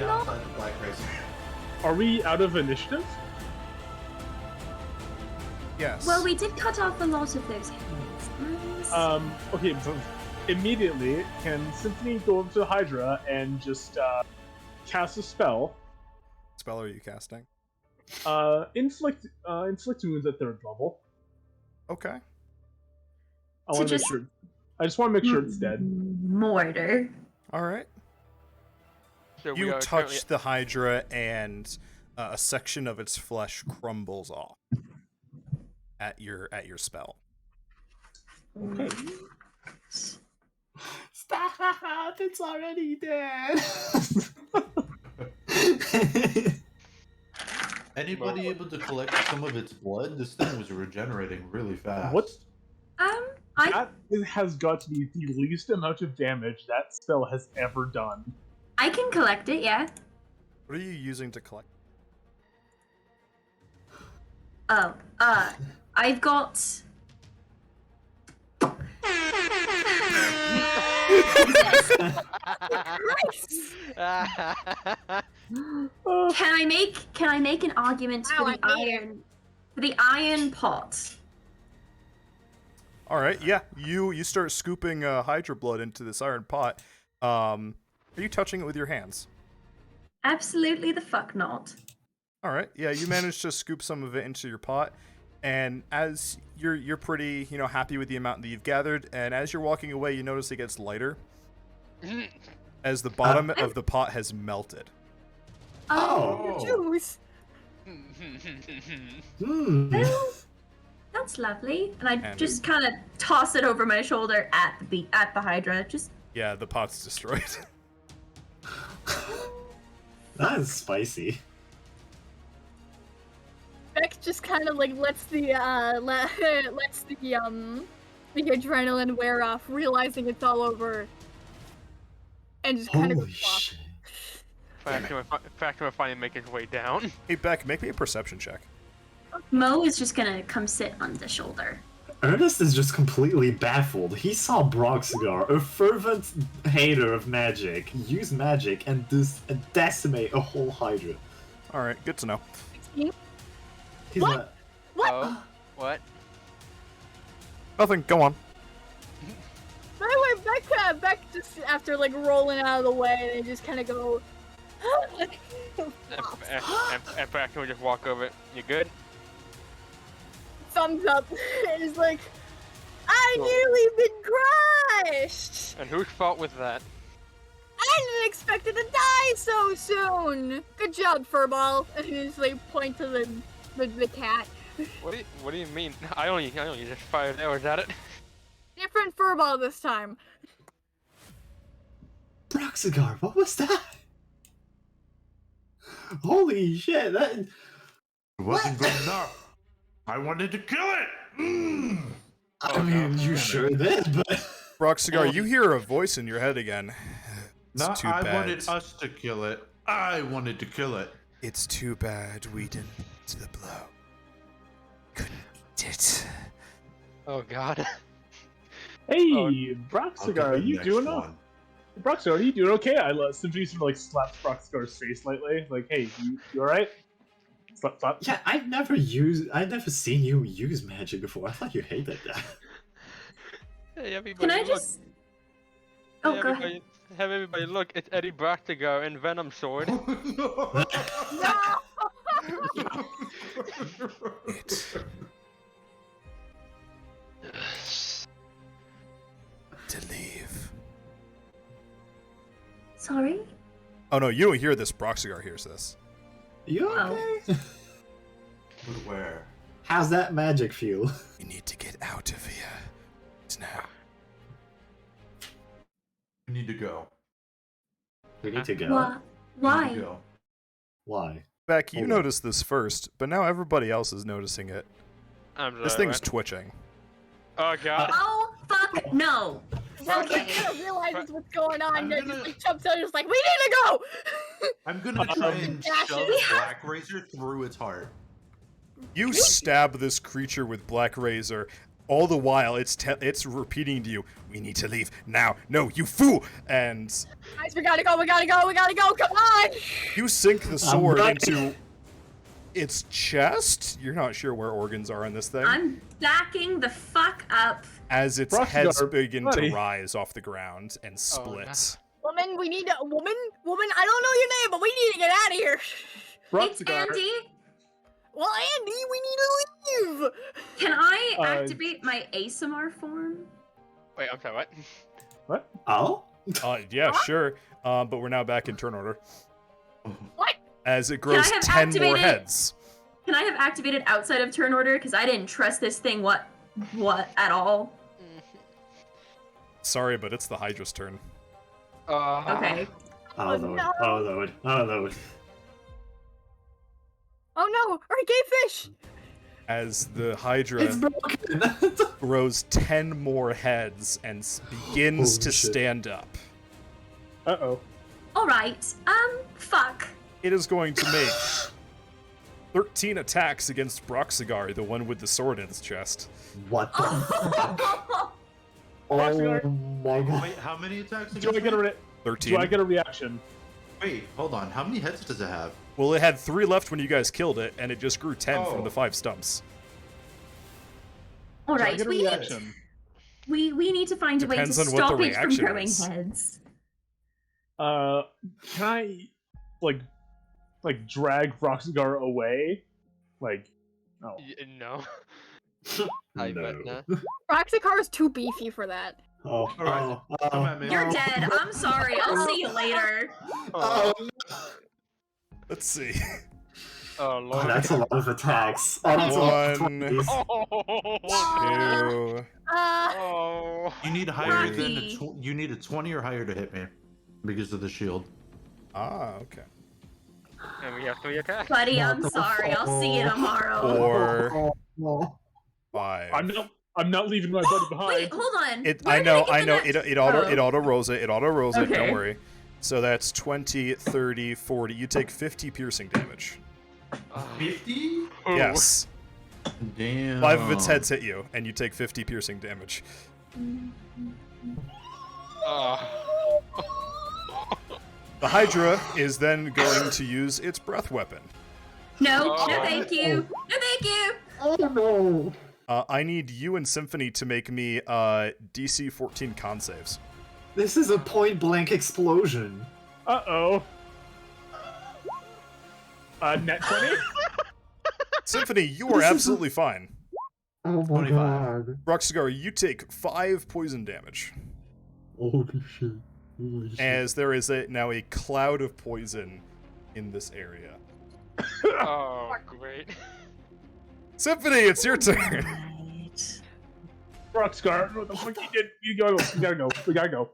D: Black Razor.
G: Are we out of initiative?
A: Yes.
C: Well, we did cut off a lot of those hands.
G: Okay, so immediately, can Symphony go over to the Hydra and just cast a spell?
A: Spell are you casting?
G: Inflict wounds at third level.
A: Okay.
G: I
C: So
G: want to make
C: just-
G: sure. I just want to make sure it's dead.
C: Mortar.
A: All right.
B: So we
A: You
B: are
A: touch the Hydra, and a section of its flesh crumbles off at your spell.
F: Okay. Stop! It's already dead.
D: Anybody able to collect some of its blood? This thing was regenerating really fast.
G: What?
C: I
G: Has got to be the least amount of damage that spell has ever done.
C: can collect it, yeah.
A: What are you using to collect?
C: Oh, I've got. Can I make an argument
E: Wow,
C: for the
E: I made it.
C: iron pot?
A: All right. Yeah. You start scooping Hydra blood into this iron pot. Are you touching it with your hands?
C: Absolutely the fuck not.
A: All right. Yeah. You manage to scoop some of it into your pot, and as you're pretty happy with the amount that you've gathered, and as you're walking away, you notice it gets lighter as the bottom of the pot has melted.
F: Oh.
E: Juice.
F: Hmm.
C: Well, that's lovely. And I
A: And-
C: just kind of toss it over my shoulder at the Hydra. Just
A: Yeah. The pot's destroyed.
F: That is spicy.
E: Beck just kind of like lets the adrenaline wear off, realizing it's all over, and just kind of
F: Holy
E: goes off.
F: shit.
B: Factor of finally make his way down.
A: Hey, Beck, make me a perception check.
C: Mo is just gonna come sit on the shoulder.
F: Ernest is just completely baffled. He saw Broxigar, a fervent hater of magic, use magic and decimate a whole Hydra.
A: All right. Good to know.
F: He's
E: What?
F: like,
E: What?
B: Oh, what?
A: Nothing. Go on.
E: By the way, Beck just after like rolling out of the way, they just kind of go.
B: And Factor will just walk over. You good?
E: Thumbs up. It's like, I nearly been crushed.
B: And whose fault was that?
E: I didn't expect it to die so soon. Good job, Furball. And he just like point to the cat.
B: What do you mean? I only just fired arrows at it.
E: Different Furball this time.
F: Broxigar, what was that? Holy shit, that...
D: It wasn't good enough. I wanted to kill it.
F: I
B: Oh,
F: mean,
B: no.
F: you sure did, but...
A: Broxigar, you hear a voice in your head again. It's
D: Not
A: too
D: I
A: bad.
D: wanted us to kill it. I wanted to kill it.
A: It's too bad we didn't. the blow. Couldn't eat it.
B: Oh god.
G: Hey,
D: I'll
G: Broxigar,
D: get
G: are
D: the
G: you
D: next
G: doing
D: one.
G: Broxigar, are you doing okay? I simply sort of like slapped Broxigar's face lightly. Like, hey, you alright? Slap, slap.
F: Yeah, I've never seen you use magic before. I thought you hated that.
B: Hey everybody,
C: Can I
B: look.
C: just? Oh,
B: Hey,
C: go ahead.
B: everybody, have everybody look. It's Eddie Broxigar and Venom Sword.
E: No!
A: It. To leave.
C: Sorry.
A: Oh no, you don't hear this. Broxigar hears this.
F: You
C: Oh.
F: okay?
D: But where?
F: How's that magic feel?
A: You need to get out of here. It's now.
D: We need to go.
F: We need to go.
C: What?
D: We need
C: Why?
D: to go.
F: Why?
A: Beck, you
F: Hold on.
A: noticed this first, but now everybody else is noticing it.
B: I'm sorry.
A: This thing's
B: what?
A: twitching.
B: Oh god.
C: Oh fuck no.
E: Now
C: Okay.
E: he kind of realizes what's going on.
D: I'm
E: And
D: gonna-
E: just like jumps out, just like, we need to go.
D: I'm gonna try and
E: Dash
D: shove
E: it.
D: Black Razor through its heart.
A: You stab this creature with Black Razor. All the while, it's repeating to you, "We need to leave now. No, you fool!" And
E: Guys, we gotta go. We gotta go. We gotta go. Come on.
A: you sink the sword
F: running.
A: into its chest. You're not sure where organs are in this thing.
C: I'm backing the fuck up.
A: As its
G: Broxigar,
A: heads begin
G: buddy.
A: to rise off the ground and split.
E: Woman, we need to. Woman. I don't know your name, but we need to get out of here.
C: It's
G: Broxigar,
C: Andy.
E: Well, Andy, we need to leave.
C: Can I
G: Uh,
C: activate my ASMR form?
B: Wait, I'm sorry, what?
G: what?
F: Oh?
A: Yeah, sure. But we're now back in turn order.
E: What?
A: As it grows
C: have
A: 10 more
C: activated-
A: heads.
C: Can I have activated outside of turn order? Because I didn't trust this thing what at all.
A: Sorry, but it's the Hydra's turn.
C: Okay.
F: Oh,
E: Oh,
F: Lord.
E: no.
F: Oh, Lord. Oh, Lord.
E: Oh no, our gay fish.
A: As the Hydra
F: It's broken.
A: grows 10 more heads and begins
F: Holy
A: to
F: shit.
A: stand up.
G: Uh-oh.
C: All right. Fuck.
A: It is going to make 13 attacks against Broxigar, the one with the sword in its chest.
F: What the
C: Oh,
F: Oh
G: Broxigar.
F: my god.
D: Wait, how many attacks
G: Do
D: against
G: I get a
D: me?
A: 13.
G: do I get a reaction?
D: Wait, hold on. How many heads does it have?
A: Well, it had 3 left when you guys killed it, and it just grew 10
D: Oh.
A: from the 5 stumps.
C: all
G: Do I
C: right.
G: get a
C: We
G: reaction?
C: need to find a way to
A: Depends on what
C: stop
A: the
C: it from
A: reaction
C: growing
A: is.
C: heads.
G: Can I like drag Broxigar away? Like, oh.
B: No. I bet
F: No.
B: not.
E: Roxicar is too beefy for that.
F: Oh,
D: Alright, come at me.
C: You're dead. I'm sorry. I'll see you later.
F: Oh,
A: Let's see.
B: Oh
F: oh,
B: lord.
F: that's a lot of attacks. Oh, that's a lot of
A: 1,
F: 20s.
A: 2,
B: Oh.
D: You need higher than
C: Rocky.
D: you need a 20 or higher to hit me because of the shield.
A: okay.
B: And we have 3 attacks.
C: Buddy, I'm sorry. I'll see you tomorrow.
A: 4,
F: Oh,
A: 5.
G: I'm not leaving my buddy behind.
C: Wait, hold on.
A: It,
C: Where
A: I
C: did
A: know,
C: get
A: I
C: the
A: know.
C: next-
A: It
C: Oh.
A: auto rolls it. It auto rolls it. Don't
C: Okay.
A: worry. So that's 20, 30, 40. You take 50 piercing damage.
D: 50?
B: Oh.
A: Yes.
D: Damn.
A: 5 of its heads hit you, and you take 50 piercing damage.
B: Oh.
A: The Hydra is then going to use its breath weapon.
C: No,
B: Oh.
C: no, thank you. No, thank you.
F: oh no.
A: I need you and Symphony to make me DC 14 con saves.
F: This is a point blank explosion.
G: Uh-oh. Net 20?
A: Symphony, you are
F: This is a-
A: absolutely fine.
F: Oh my
D: 25.
F: god.
A: Broxigar, you take 5 poison damage,
F: Holy shit. Holy shit.
A: as there is now a cloud of poison in this area.
B: Oh, great.
A: Symphony, it's your turn.
G: Broxigar, what the fuck you did? You gotta go. We gotta go. We gotta go.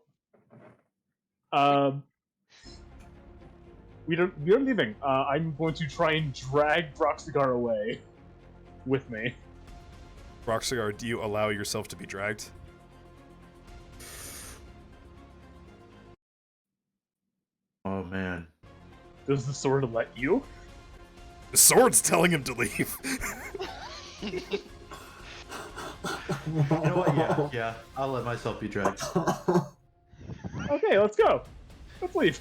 G: We're leaving. I'm going to try and drag Broxigar away with me.
A: Broxigar, do you allow yourself to be dragged?
D: Oh man.
G: Does the sword let you?
A: The sword's telling him to leave.
D: You know what? Yeah, I'll let myself be dragged.
G: Okay, let's go. Let's leave.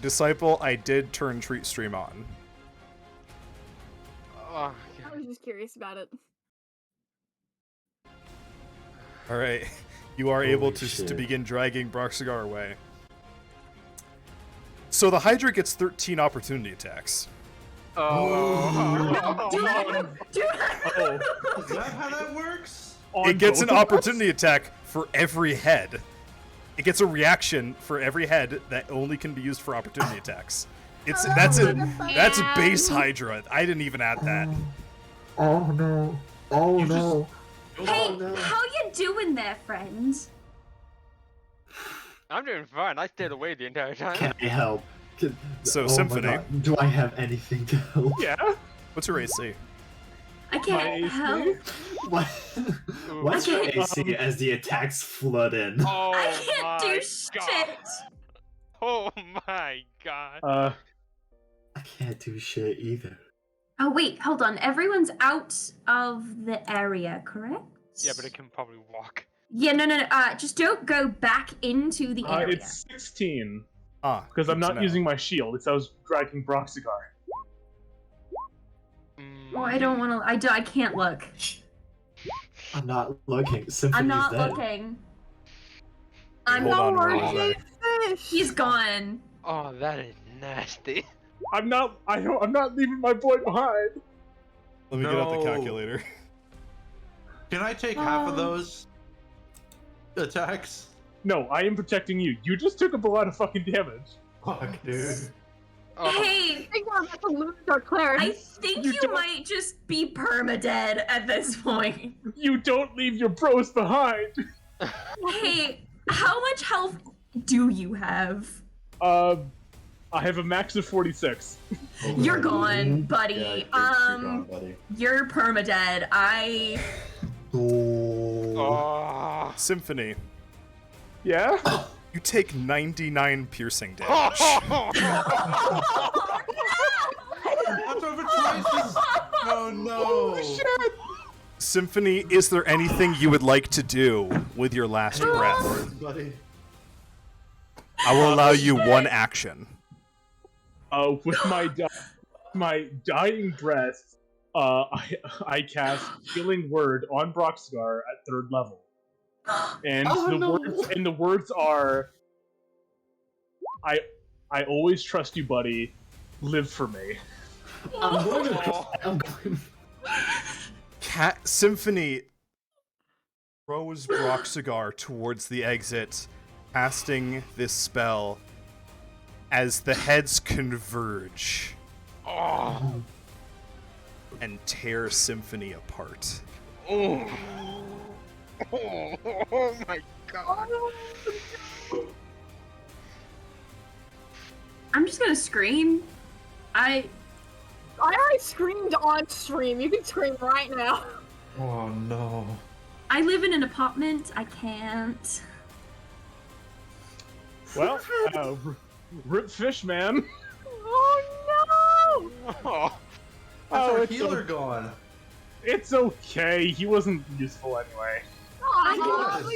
A: Disciple, I did turn Treat Stream on.
B: Oh,
E: I was just curious about it.
A: All right, you are able
F: Holy
A: to
F: shit.
A: begin dragging Broxigar away. So the Hydra gets 13 opportunity attacks.
B: oh.
C: Do it! Do
G: Oh.
C: it!
D: Is that how that works?
A: It gets an
G: On both of us?
A: opportunity attack for every head. It gets a reaction for every head that only can be used for opportunity attacks. That's a base Hydra. I didn't even add that.
F: Oh no. Oh
D: You just-
F: no.
C: Hey,
F: no.
C: how you doing there, friends?
B: I'm doing fine. I stayed away the entire time.
F: Can I help?
A: So,
F: oh my
A: Symphony.
F: God. Do I have anything to help?
G: Yeah.
A: What's your AC?
C: I
G: My
C: can't
G: AC?
C: help.
F: What? What's your
C: Okay.
F: AC as the attacks flood in?
B: Oh
C: I can't
B: my
C: do
B: god.
C: shit.
B: Oh my god.
F: I can't do shit either.
C: Oh wait, hold on. Everyone's out of the area, correct?
B: Yeah, but it can probably walk.
C: Yeah, no. Just don't go back into the area.
G: It's 16
A: Ah,
G: because I'm
A: good to
G: not
A: know.
G: using my shield. It's I was dragging Broxigar.
C: Well, I don't want to. I can't look.
F: I'm not looking. Symphony's
C: I'm not
F: dead.
C: looking. I'm
A: Hold
C: not
A: on,
E: Or
A: hold
C: working.
A: on.
E: fish.
C: He's gone.
B: Oh, that is nasty.
G: I'm not leaving my boy behind.
A: Let me get out the
D: No.
A: calculator.
D: Can I take half of those attacks?
G: No, I am protecting you. You just took up a lot of fucking damage.
D: Fuck, dude.
B: Oh.
C: Hey,
E: I think we're about to lose our Claire.
C: I think
G: You
C: you
G: don't-
C: might just be permadead at this point.
G: You don't leave your bros behind.
C: Hey, how much health do you have?
G: I have a max of 46.
C: You're gone, buddy.
F: Yeah, you're gone, buddy.
C: You're permadead.
F: Oh.
B: Oh.
A: Symphony,
G: Yeah?
A: you take 99 piercing damage.
D: That's over twice. Oh no.
A: Symphony, is there anything you would like to do with your last breath?
D: Buddy.
A: I will allow you one action.
G: With my dying breath, I cast Healing Word on Broxigar at 3rd level. And
F: Oh, no.
G: the words are I always trust you, buddy. Live for me.
F: I'm going to. I'm going.
A: Cat Symphony throws Broxigar towards the exit, casting this spell as the heads converge
B: Oh.
A: and tear Symphony apart.
B: Oh. Oh my god.
C: I'm just gonna scream.
E: I already screamed on stream. You can scream right now.
D: Oh no.
C: I live in an apartment. I can't.
G: Well, rip fish, man.
E: Oh no!
B: Oh.
D: How's our
G: it's
D: healer gone?
G: It's okay. He wasn't useful anyway.
C: I
D: was.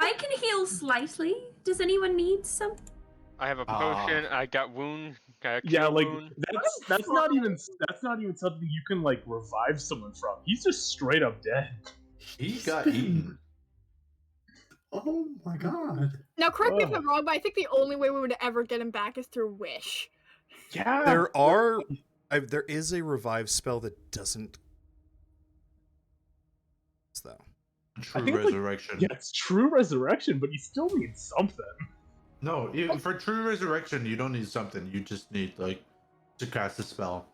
C: I can heal slightly. Does anyone need some?
B: I have a
D: Ah.
B: potion. I got wound. Got a
G: Yeah,
B: cure
G: like
B: wound.
G: that's not even something you can like revive someone from. He's just straight up dead.
D: He got eaten.
F: Oh my god.
E: Now, correct me if
G: Oh.
E: I'm wrong, but I think the only way we would ever get him back is through Wish.
G: Yeah.
A: There is a revive spell that doesn't. Though.
D: True
G: think it's like-
D: resurrection.
G: Yeah, it's true resurrection, but you still need something.
D: No, for true resurrection, you don't need something. You just need like to cast a spell.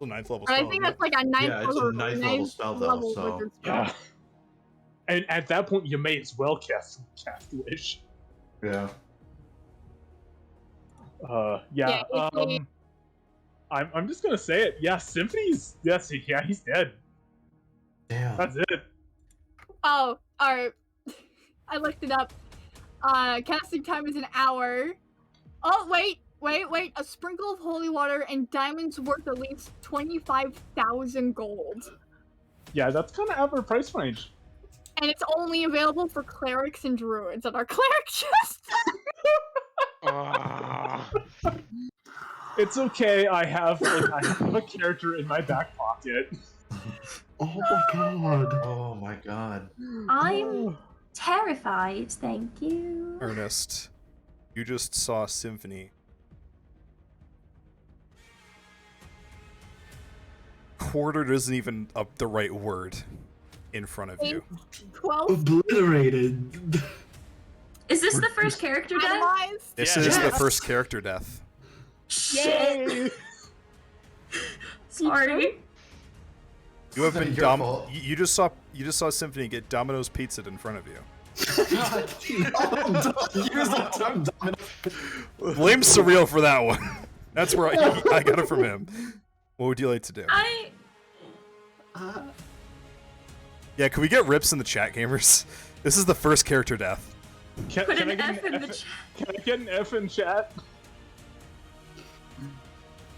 A: The 9th level
E: And I
A: spell.
E: think that's like a ninth
D: Yeah, it's a
E: level,
D: ninth level spell, though,
E: level
D: so-
E: wizard spell.
G: Yeah. And at that point, you may as well cast Wish.
D: Yeah.
G: Yeah.
E: Yeah,
G: I'm just gonna say it. Yeah, Symphony's. Yes, yeah, he's dead.
D: Damn.
G: That's it.
E: Oh, alright. I looked it up. Casting time is an hour. Oh, wait. Wait. A sprinkle of holy water and diamonds worth at least 25,000 gold.
G: Yeah, that's kind of average price range.
E: And it's only available for clerics and druids at our cleric chest.
B: Ah.
G: It's okay. I have a character in my back pocket.
F: Oh my god.
D: Oh my god.
C: I'm terrified, thank you.
A: Ernest, you just saw Symphony. Quartered isn't even the right word in front of you.
E: 12
F: Obliterated.
C: Is this the first character death?
E: atomized.
A: This
B: Yeah.
A: is the
F: Yes.
A: first character death.
C: Shit.
G: Yay!
C: Sorry.
A: You have been
D: Your fault.
A: You just saw Symphony get Domino's pizza in front of you.
D: God.
F: Use the term dominant.
A: Blame Surreal for that one. That's where I got it from him. What would you like to do? Yeah, can we get rips in the chat, gamers? This is the first character death.
G: Can,
C: Put
G: can I
C: an
G: get
C: F in the chat.
G: Can I get an F in chat?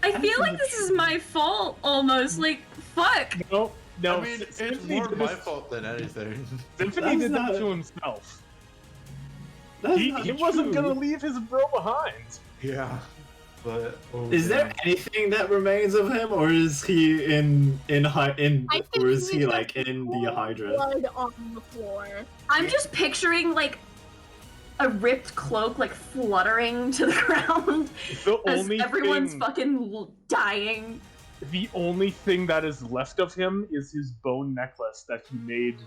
C: I feel like this is my fault almost. Like, fuck.
G: No.
D: I mean, it's
G: Symphony
D: more
G: did
D: my
G: this-
D: fault than anything.
G: Symphony
F: That's
G: did that
F: not-
G: to himself.
F: That's
G: He
F: not
G: wasn't
F: true.
G: gonna leave his bro behind.
D: Yeah. But
F: Is there anything that remains of him, or is he
E: I think
F: or is he
E: he's
F: like
E: got
F: in the Hydra?
E: Blood on the floor.
C: I'm just picturing like a ripped cloak like fluttering to the ground
G: The
C: as
G: only
C: everyone's
G: thing,
C: fucking dying.
G: the only thing that is left of him is his bone necklace that he made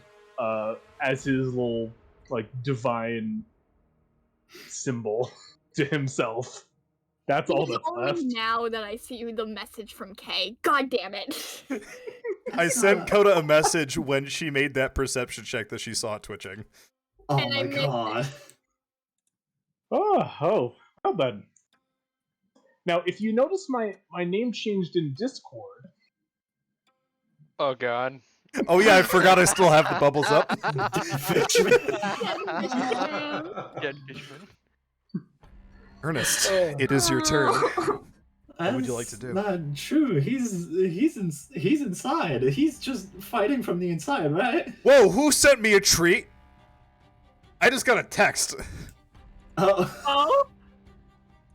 G: as his little like divine symbol to himself. That's all
E: It's
G: that's
E: only
G: left.
E: now that I see the message from Kay. God damn it.
A: I sent Coda a message when she made that perception check that she saw it twitching.
F: Oh
E: And I
F: my
E: missed it.
F: god.
G: Oh, well then. Now, if you notice, my name changed in Discord.
B: Oh god.
A: Oh yeah, I forgot I still have the bubbles up.
B: Dead Fishman.
A: Ernest, it is your turn.
C: Oh.
A: What would you like to do?
F: That's not true. He's inside. He's just fighting from the inside, right?
A: Whoa, who sent me a treat? I just got a text.
F: Oh.
E: Oh,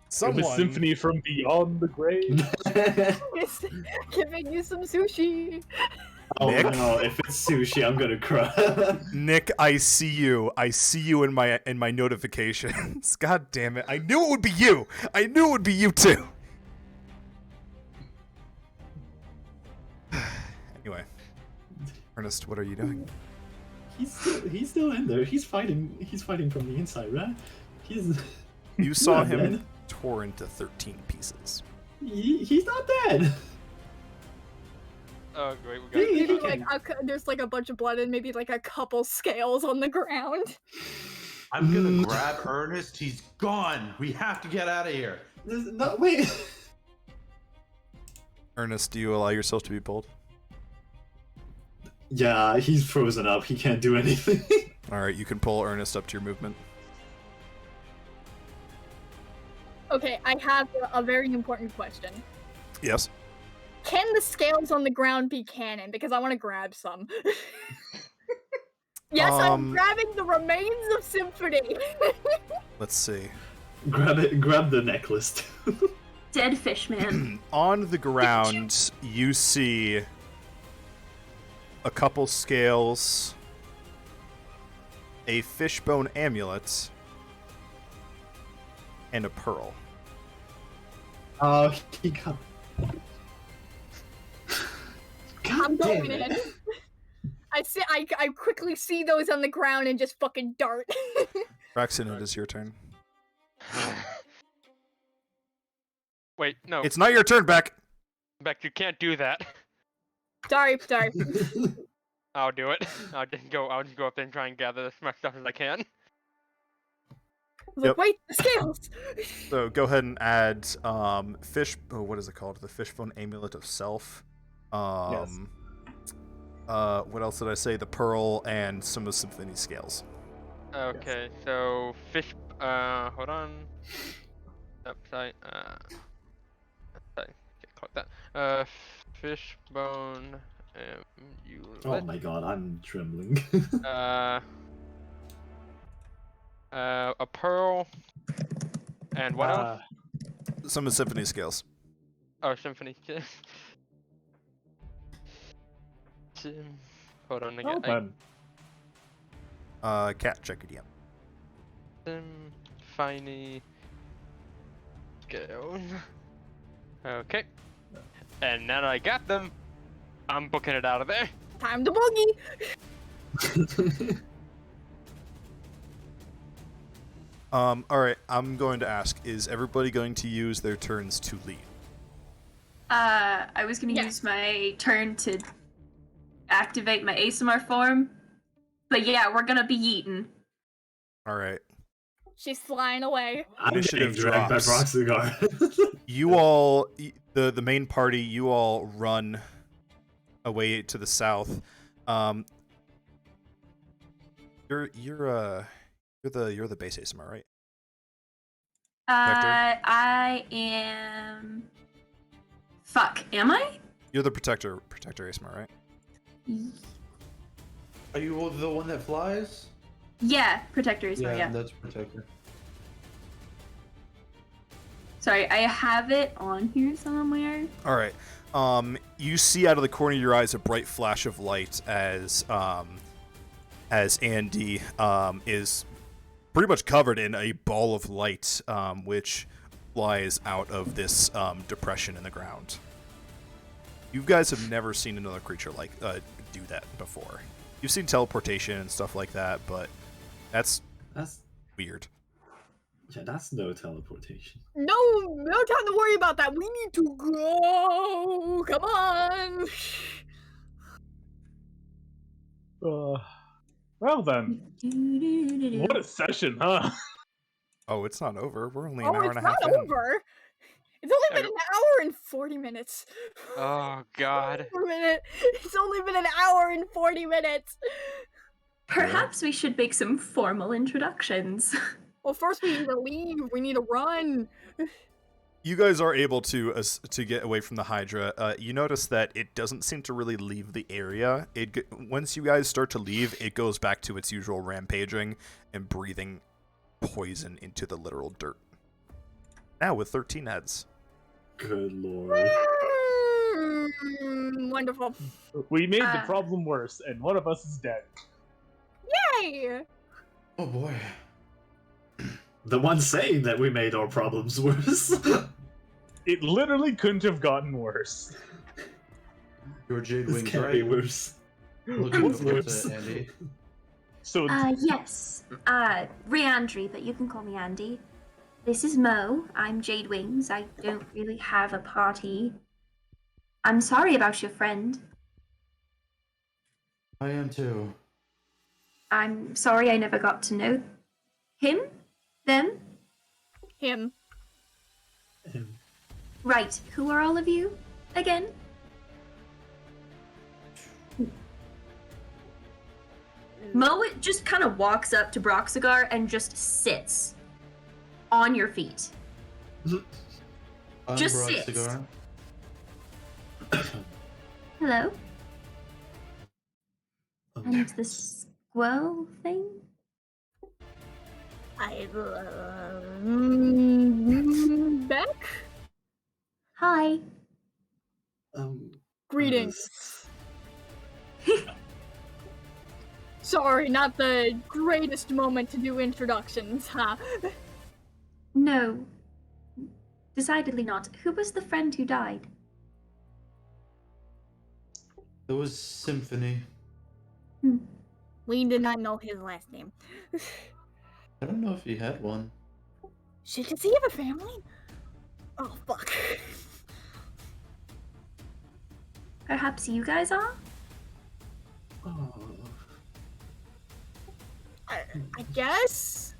G: It
A: Someone.
G: was Symphony from Beyond the Grave.
E: it's giving you some sushi.
F: Oh
A: Nick?
F: no! If it's sushi, I'm gonna cry.
A: Nick, I see you. I see you in my notifications. God damn it! I knew it would be you. I knew it would be you too. Anyway, Ernest, what are you doing?
F: He's still in there. He's fighting. He's fighting from the inside, right? He's.
A: You saw
F: not
A: him
F: dead.
A: tore into 13 pieces.
F: He's not dead.
B: Oh great, we got
F: He-
E: Maybe
F: he
E: like
F: can-
E: there's like a bunch of blood and maybe like a couple scales on the ground.
D: I'm gonna
F: Mm.
D: grab Ernest. He's gone. We have to get out of here.
F: No, wait.
A: Ernest, do you allow yourself to be pulled?
F: Yeah, he's frozen up. He can't do anything.
A: All right, you can pull Ernest up to your movement.
E: Okay, I have a very important question.
A: Yes.
E: Can the scales on the ground be canon? Because I want to grab some. Yes, I'm
A: Um,
E: grabbing the remains of Symphony.
A: Let's see.
F: Grab it. Grab the necklace.
C: Dead fish man.
A: On the ground, you see a couple scales, a fishbone amulet, and a pearl.
F: Oh, he got.
E: I'm
F: God damn
E: going
F: it.
E: in. I quickly see those on the ground and just fucking dart.
A: Braxton, it is your turn.
B: Wait, no.
A: It's not your turn, Beck.
B: Beck, you can't do that.
E: sorry.
B: I'll do it. I'll just go up there and try and gather as much stuff as I can.
E: Look,
A: Yep.
E: wait, the scales.
A: So go ahead and add fish. Oh, what is it called? The fishbone amulet of self.
G: Yes.
A: What else did I say? The pearl and some of Symphony scales.
B: Okay, so fish. Hold on. Sorry. Sorry. Can't click that. Fishbone.
F: Oh my god, I'm trembling.
B: A pearl. And what else?
A: Some of symphony scales.
B: Oh, symphony. Hold on
G: Well
B: again.
G: then.
A: Cat, check it out.
B: Symphony scales. Okay. And now that I got them, I'm booking it out of there.
E: Time to boogie.
A: Alright, I'm going to ask, is everybody going to use their turns to lead?
C: I was gonna
E: Yes.
C: use my turn to activate my ASMR form. But yeah, we're gonna be yeeting.
A: Alright.
E: She's flying away.
F: I'm getting
A: Initiative
F: dragged by
A: drops.
F: Broxigar.
A: You all, the main party, you all run away to the south. You're the base ASMR, right? Protector?
C: I am. Fuck, am I?
A: You're the protector ASMR, right?
D: Are you the one that flies?
C: Yeah, Protector is yeah.
D: that's Protector.
C: Sorry, I have it on here somewhere.
A: All right. You see out of the corner of your eyes a bright flash of light as Andy is pretty much covered in a ball of light, which flies out of this depression in the ground. You guys have never seen another creature like do that before. You've seen teleportation and stuff like that, but that's weird.
F: Yeah, that's no teleportation.
E: No time to worry about that. We need to go. Come on.
G: Well then, what a session, huh?
A: Oh, it's not over. We're only an
E: Oh,
A: hour
E: it's
A: and a half
E: not
A: in.
E: over. It's only been an hour and 40 minutes.
B: Oh God.
E: It's only been an hour and 40 minutes.
C: Perhaps we should make some formal introductions.
E: Well, first we need to leave. We need to run.
A: You guys are able to get away from the Hydra. You notice that it doesn't seem to really leave the area. Once you guys start to leave, it goes back to its usual rampaging and breathing poison into the literal dirt. Now with 13 heads.
F: Good lord.
E: Wonderful.
G: We made the problem worse, and one of us is dead.
E: Yay!
D: Oh boy.
F: The one saying that we made our problems worse.
G: It literally couldn't have gotten worse.
D: Your Jade
F: This
D: Wings,
F: can't be
D: right?
F: worse.
D: Looking
F: What's
D: forward
F: worse?
D: to it, Andy.
G: So
C: Yes. Riandri, but you can call me Andy. This is Mo. I'm Jade Wings. I don't really have a party. I'm sorry about your friend.
D: I am too.
C: I'm sorry I never got to know him? Them?
E: Him.
C: Right. Who are all of you? Again? Mo just kind of walks up to Broxigar and just sits on your feet.
D: I'm
C: Just
D: Brock
C: sits.
D: Cigar.
C: Hello? And the squirrel thing?
E: Beck?
C: Hi.
E: Greetings. Sorry, not the greatest moment to do introductions, huh?
C: No. Decidedly not. Who was the friend who died?
D: It was Symphony.
E: We did not know his last name.
D: I don't know if he had one.
E: Does he have a family? Oh, fuck.
C: Perhaps you guys are?
F: Oh.
E: I guess?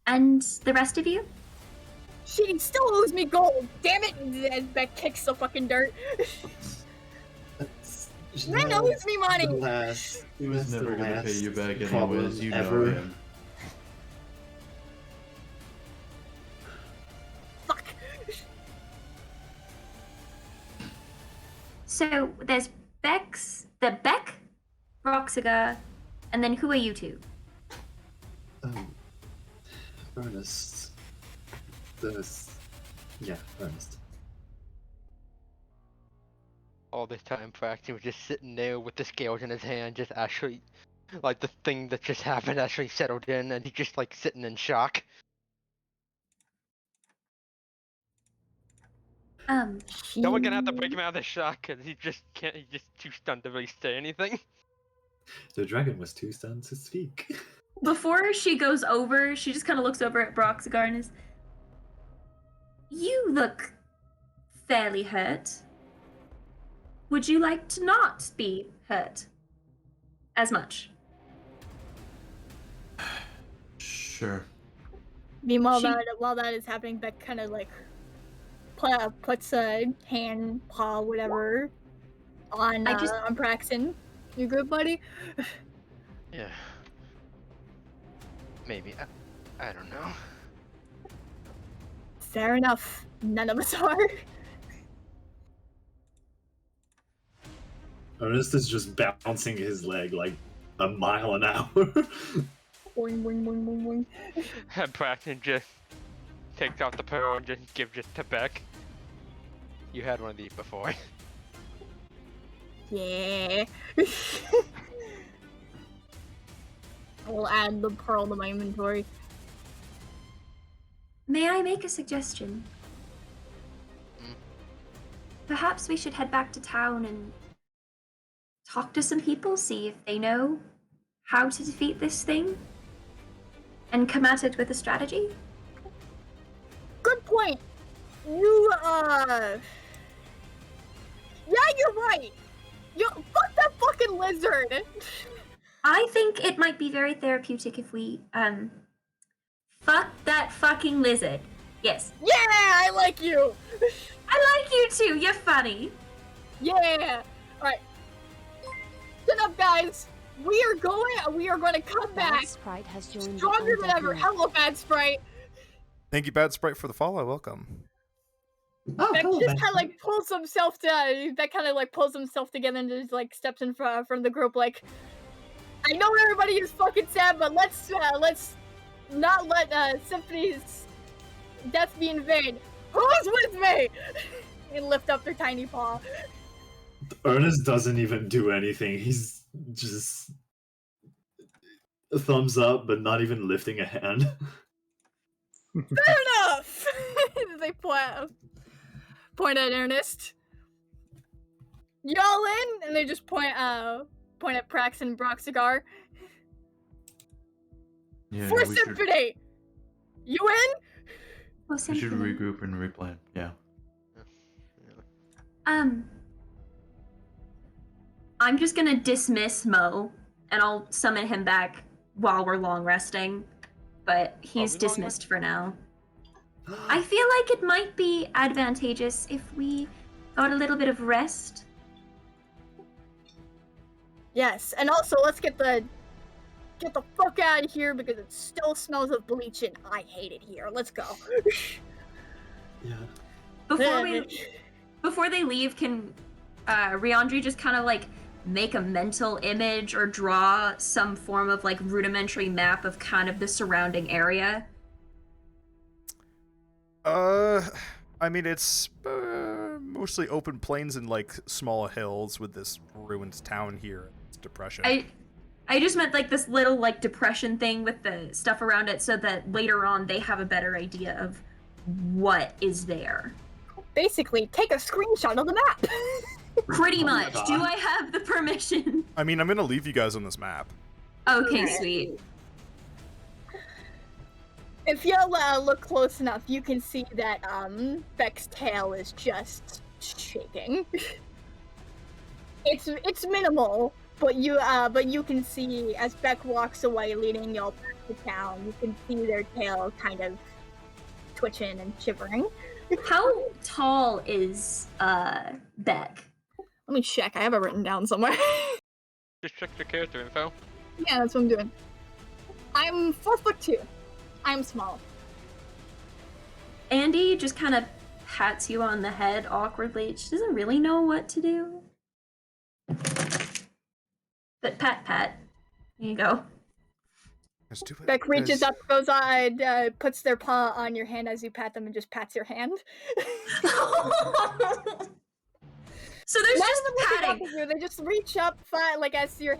C: And the rest of you?
E: She still owes me gold. Damn it! And Beck kicks the fucking dirt. That owes me money.
F: The last,
D: He was
F: that's the
D: never gonna pay
F: last
D: you back
F: problem
D: anyways, you know
F: ever.
D: him.
C: So there's Beck, Roxiga, and then who are you two?
F: Ernest. Ernest.
B: All this time, Praxton was just sitting there with the scales in his hand, just actually, like the thing that just happened actually settled in, and he's just like sitting in shock. Someone gonna have to break him out of the shock because he just can't. He's just too stunned to really say anything.
F: The dragon was too stunned to speak.
C: Before she goes over, she just kind of looks over at Broxigar and is, you look fairly hurt. Would you like to not be hurt as much?
D: Sure.
E: Meanwhile,
C: She-
E: while that is happening, Beck kind of like puts a hand, paw, whatever, on Praxton. You good, buddy?
B: Yeah. Maybe. I don't know.
E: Fair enough. None of us are.
F: Ernest is just bouncing his leg like a mile an hour.
E: Boing, boing, boing, boing, boing.
B: And Praxton just takes out the pearl and just gives it to Beck. You had one of these before.
E: Yeah. I will add the pearl to my inventory.
C: May I make a suggestion? Perhaps we should head back to town and talk to some people, see if they know how to defeat this thing, and come at it with a strategy.
E: Good point. You, yeah, you're right. Fuck that fucking lizard.
C: I think it might be very therapeutic if we, fuck that fucking lizard. Yes.
E: Yeah, I like you.
C: I like you too, you're funny.
E: Yeah. Alright. Shut up, guys. We are going to come back
H: Sprite has joined
E: stronger than ever. Hello, Bad Sprite.
A: Thank you, Bad Sprite, for the follow. Welcome.
F: Oh,
E: Beck
F: hello,
E: just
F: Beck.
E: kind of like pulls himself together and just like steps in front of the group like, I know everybody is fucking sad, but let's not let Symphony's death be in vain. Who's with me? And lift up their tiny paw.
F: Ernest doesn't even do anything. He's just a thumbs up, but not even lifting a hand.
E: Fair enough. They point at Ernest. Y'all in? And they just point at Prax and Broxigar.
D: Yeah,
E: For
D: we should,
E: Symphony! You in?
C: Well,
D: we should
C: Symphony.
D: regroup and replan. Yeah.
C: I'm just gonna dismiss Mo, and I'll summon him back while we're long resting. But he's
B: we long
C: dismissed for now. I feel like it might be advantageous if we got a little bit of rest.
E: Yes, and also let's get the fuck out of here because it still smells of bleach and I hate it here. Let's go.
F: Yeah.
C: Before they leave, can Riandri just kind of like make a mental image or draw some form of like rudimentary map of kind of the surrounding area?
A: I mean, it's mostly open plains and like small hills with this ruined town here. It's depression.
C: I just meant like this little like depression thing with the stuff around it so that later on they have a better idea of what is there.
E: Basically, take a screenshot of the map.
C: Pretty
F: Oh my
C: much.
F: God.
C: Do I have the permission?
A: I mean, I'm gonna leave you guys on this map.
C: Okay, sweet.
E: If you look close enough, you can see that Beck's tail is just shaking. It's minimal, but you can see as Beck walks away, leading y'all back to town. You can see their tail kind of twitching and shivering.
C: How tall is Beck?
E: Let me check. I have it written down somewhere.
B: Just check your character info.
E: Yeah, that's what I'm doing. I'm 4'2". I'm small.
C: Andy just kind of pats you on the head awkwardly. She doesn't really know what to do. But pat. There you go.
A: Let's do it.
E: Beck reaches
A: There's-
E: up, goes on, puts their paw on your hand as you pat them, and just pats your hand.
C: So there's
E: None
C: just
E: of them look up
C: patting.
E: at you. They just reach up, like as your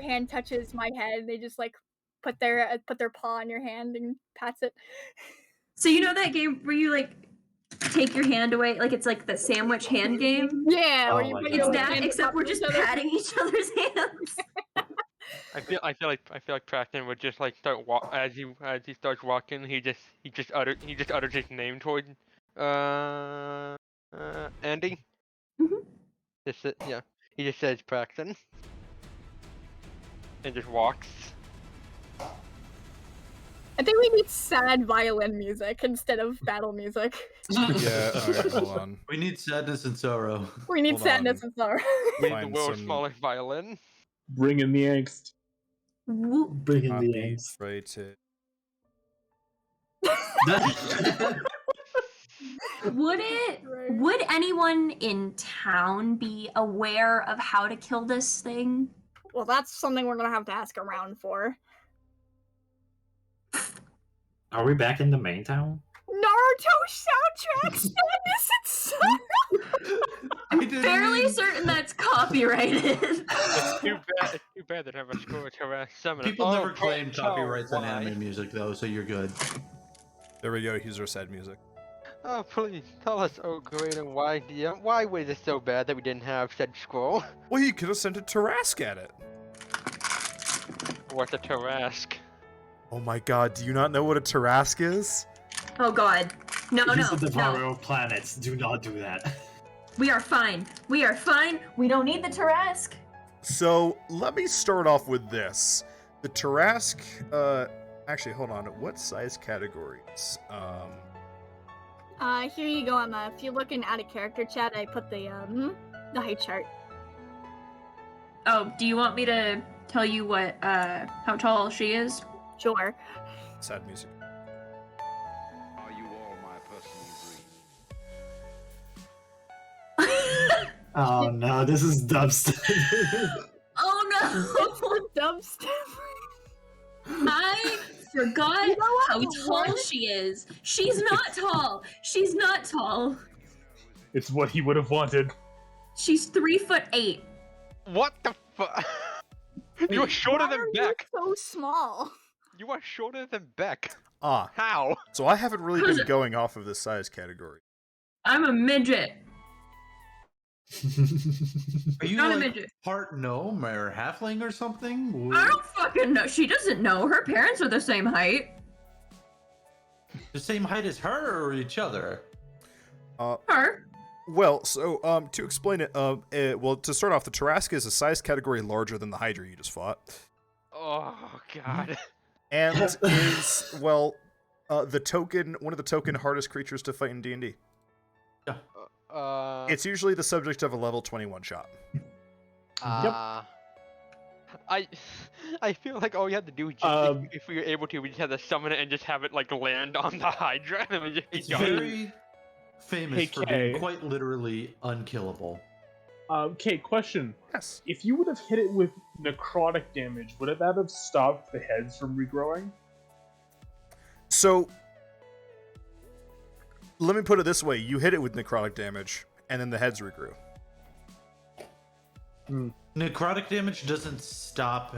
E: hand touches my head. They just like put their paw on your hand and pats it.
C: So you know that game where you like take your hand away, like it's like the sandwich hand game?
E: Yeah,
F: Oh
E: or you
F: my
E: put
F: God.
C: It's
E: your
C: that,
E: hands
C: except
E: up
C: we're
E: to
C: just
E: each other.
C: patting each other's hands.
B: I feel like Preston would just like start as he starts walking. He just utters his name toward Andy.
C: Mhm.
B: Yeah. He just says Preston. And just walks.
E: I think we need sad violin music instead of battle music.
A: Yeah, okay, hold on.
D: We need sadness and sorrow.
E: We need
A: Hold
E: sadness
A: on.
E: and sorrow.
B: We need the
A: Find
B: world's
A: some-
B: smallest violin.
G: Bring in the angst.
C: Whoop.
F: Bring in the
A: Copy,
F: angst.
A: rated.
E: Right.
C: Would anyone in town be aware of how to kill this thing?
E: Well, that's something we're gonna have to ask around for.
F: Are we back in the main town?
E: Naruto soundtrack, sadness and sorrow.
C: I'm fairly certain that's copyrighted.
B: It's too bad they don't have a score to harass someone.
D: People
B: Oh,
D: never
B: but
D: claim
B: tell
D: copyrights on
B: why.
D: anime music though, so you're good.
A: There we go. Here's our sad music.
B: Oh, please tell us, oh great, and why, dear? Why was it so bad that we didn't have said scroll?
A: Well, you could have sent a Tarask at it.
B: What's a Tarask?
A: Oh my god, do you not know what a Tarask is?
C: Oh god. No,
F: He's
C: no,
F: the devourer
C: no.
F: of planets. Do not do that.
C: We are fine. We are fine. We don't need the Tarask.
A: So, let me start off with this. The Tarask, actually, hold on. What size categories?
E: Here you go, Emma. If you look in out of character chat, I put the height chart.
C: Oh, do you want me to tell you what, how tall she is?
E: Sure.
A: Sad music.
H: Are you all my personal dreams?
F: Oh no, this is dubstep.
C: Oh no!
E: Dubstep.
C: I forgot
E: You know what?
C: how tall she is. She's not tall. She's not tall.
G: It's what he would have wanted.
C: She's 3'8".
B: What the fuck? You are shorter
E: Why
B: than
E: are you
B: Beck.
E: so small.
B: You are shorter than Beck.
A: Ah,
B: How?
A: so I haven't really been going off of this size category.
C: I'm a midget.
D: Are you
C: Not a
D: like
C: midget.
D: part gnome or halfling or something?
C: I don't fucking know. She doesn't know. Her parents are the same height.
D: The same height as her or each other?
C: Her.
A: Well, so, to explain it, well, to start off, the Tarask is a size category larger than the Hydra you just fought.
B: Oh god.
A: And is, well, one of the token hardest creatures to fight in D&D. It's usually the subject of a level 21 shot.
B: I feel like all you have to do is just, if we were able to, we just have to summon it and just have it like land on the Hydra and we just be
D: It's
B: done.
D: very famous
G: Hey,
D: for
G: Kay.
D: being quite literally unkillable.
G: Kate, question.
A: Yes.
G: If you would have hit it with necrotic damage, would that have stopped the heads from regrowing?
A: So, let me put it this way. You hit it with necrotic damage, and then the heads regrew.
D: Necrotic damage doesn't stop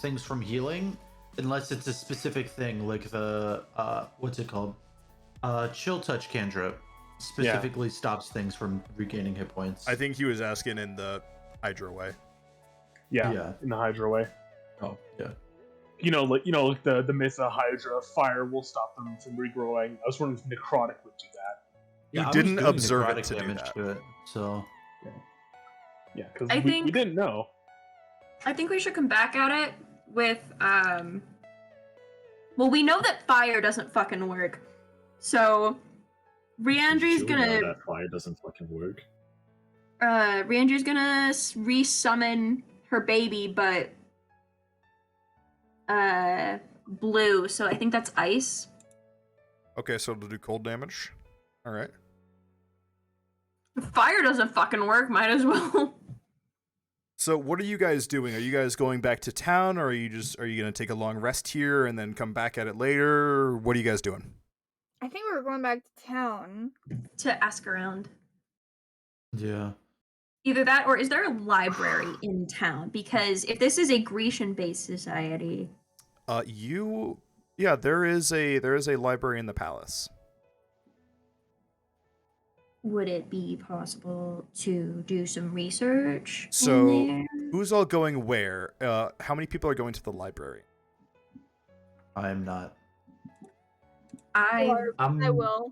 D: things from healing unless it's a specific thing, like the what's it called? Chill Touch cantrip specifically stops things from regaining hit points.
A: I think he was asking in the Hydra way.
G: Yeah, in the Hydra way.
D: Oh yeah.
G: You know, like the myth of Hydra, fire will stop them from regrowing. I was wondering if necrotic would do that.
A: You
D: I was
A: didn't
D: doing
A: observe it
D: necrotic
A: to do
D: damage
A: that.
D: to it, so
G: Yeah, because
C: I
G: we
C: think-
G: didn't know.
C: I think we should come back at it with, well, we know that fire doesn't fucking work. So, Riandri's
F: Sure,
C: gonna,
F: that fire doesn't fucking work.
C: Riandri's gonna resummon her baby, but, blue, so I think that's ice.
A: Okay, so it'll do cold damage. Alright.
C: If fire doesn't fucking work, might as well.
A: So what are you guys doing? Are you guys going back to town, or are you gonna take a long rest here and then come back at it later? What are you guys doing?
E: I think we were going back to town.
C: To ask around.
D: Yeah.
C: Either that, or is there a library in town? Because if this is a Grecian-based society,
A: There is a library in the palace.
C: would it be possible to do some research
A: So,
C: in there?
A: who's all going where? How many people are going to the library?
D: I'm not.
C: I
E: I will.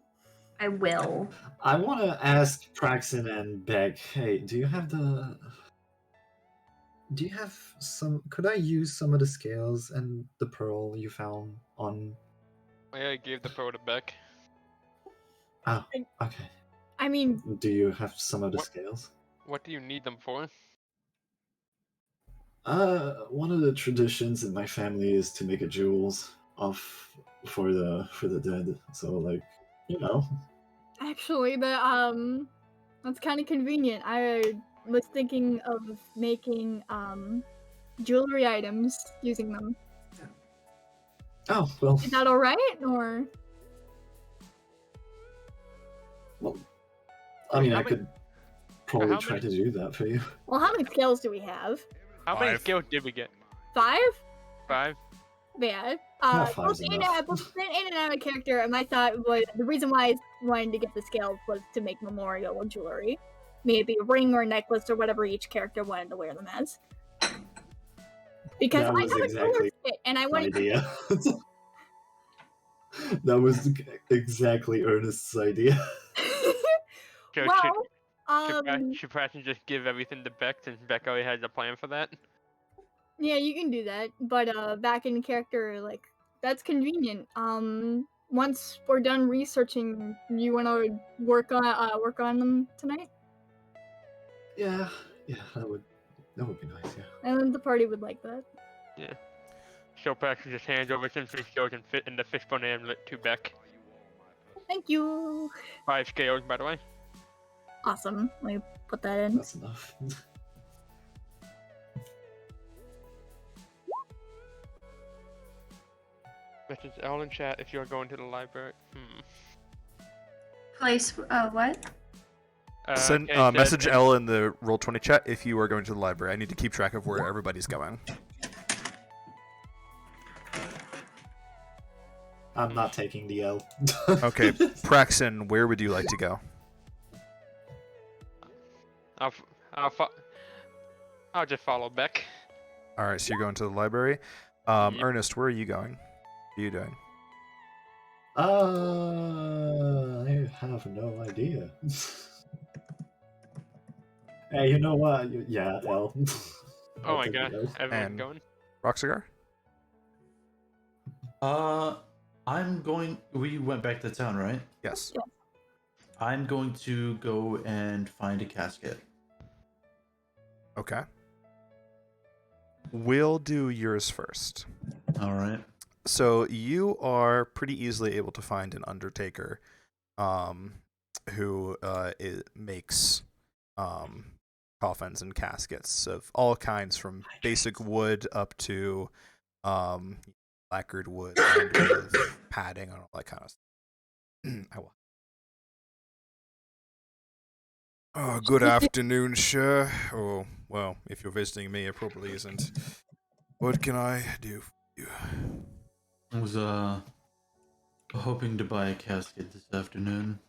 C: I will.
F: I want to ask Praxin and Beck, hey, do you have some, could I use some of the scales and the pearl you found on...
B: Yeah, I gave the pearl to Beck.
F: Oh, okay.
E: I mean,
F: Do you have some of the
B: What?
F: scales?
B: What do you need them for?
F: One of the traditions in my family is to make a jewels for the dead. So like, you know.
E: actually, that's kind of convenient. I was thinking of making jewelry items using them.
F: Oh well.
E: Is that all right, or?
F: Well, I mean,
B: How
F: I
B: many-
F: could probably
B: how
F: try
B: many-
F: to do that for you.
E: Well, how many scales do we have?
B: How many
A: 5.
B: skills did we get?
E: 5?
B: 5?
E: Yeah.
F: five's
E: Both in
F: enough.
E: and out of character, and my thought was the reason why I wanted to get the scales was to make memorial jewelry. Maybe a ring or a necklace or whatever each character wanted to wear them as. Because
F: That
E: I
F: was
E: have a
F: exactly
E: color fit, and I
F: My
E: wanted to
F: idea. That was exactly Ernest's idea.
B: So
E: well,
B: should perhaps just give everything to Beck since Beck already has a plan for that?
E: yeah, you can do that, but back in character, like, that's convenient. Once we're done researching, you want to work on them tonight?
F: Yeah, that would be nice. Yeah.
E: And the party would like that.
B: So perhaps just hand over some fish scales and fit in the fishbone amulet to Beck.
E: Thank you.
B: 5 scales, by the way.
E: Awesome. Let me put that in.
F: That's enough.
B: Message L in chat if you're going to the library.
C: Place what?
A: Send
B: okay, it
A: message
B: says-
A: L in the Roll20 chat if you are going to the library. I need to keep track of where everybody's going.
F: I'm not taking the L.
A: Okay, Praxin, where would you like to go?
B: I'll just follow Beck.
A: All right, so you're going to the library.
B: Yep.
A: Ernest, where are you going? What are you doing?
F: I have no idea. Hey, you know what? Yeah, L.
B: Oh
F: I'll
B: my
F: take the
B: god,
F: L.
B: everyone's
A: And-
B: going.
A: Roxigar?
D: I'm going. We went back to town, right?
A: Yes.
D: I'm going to go and find a casket.
A: Okay. We'll do yours first.
D: All right.
A: So you are pretty easily able to find an undertaker, who makes coffins and caskets of all kinds, from basic wood up to lacquered wood and with padding and all that kind of stuff. I will. Oh, good afternoon, sir. Oh, well, if you're visiting me, it probably isn't. What can I do for you?
D: I was hoping to buy a casket this afternoon.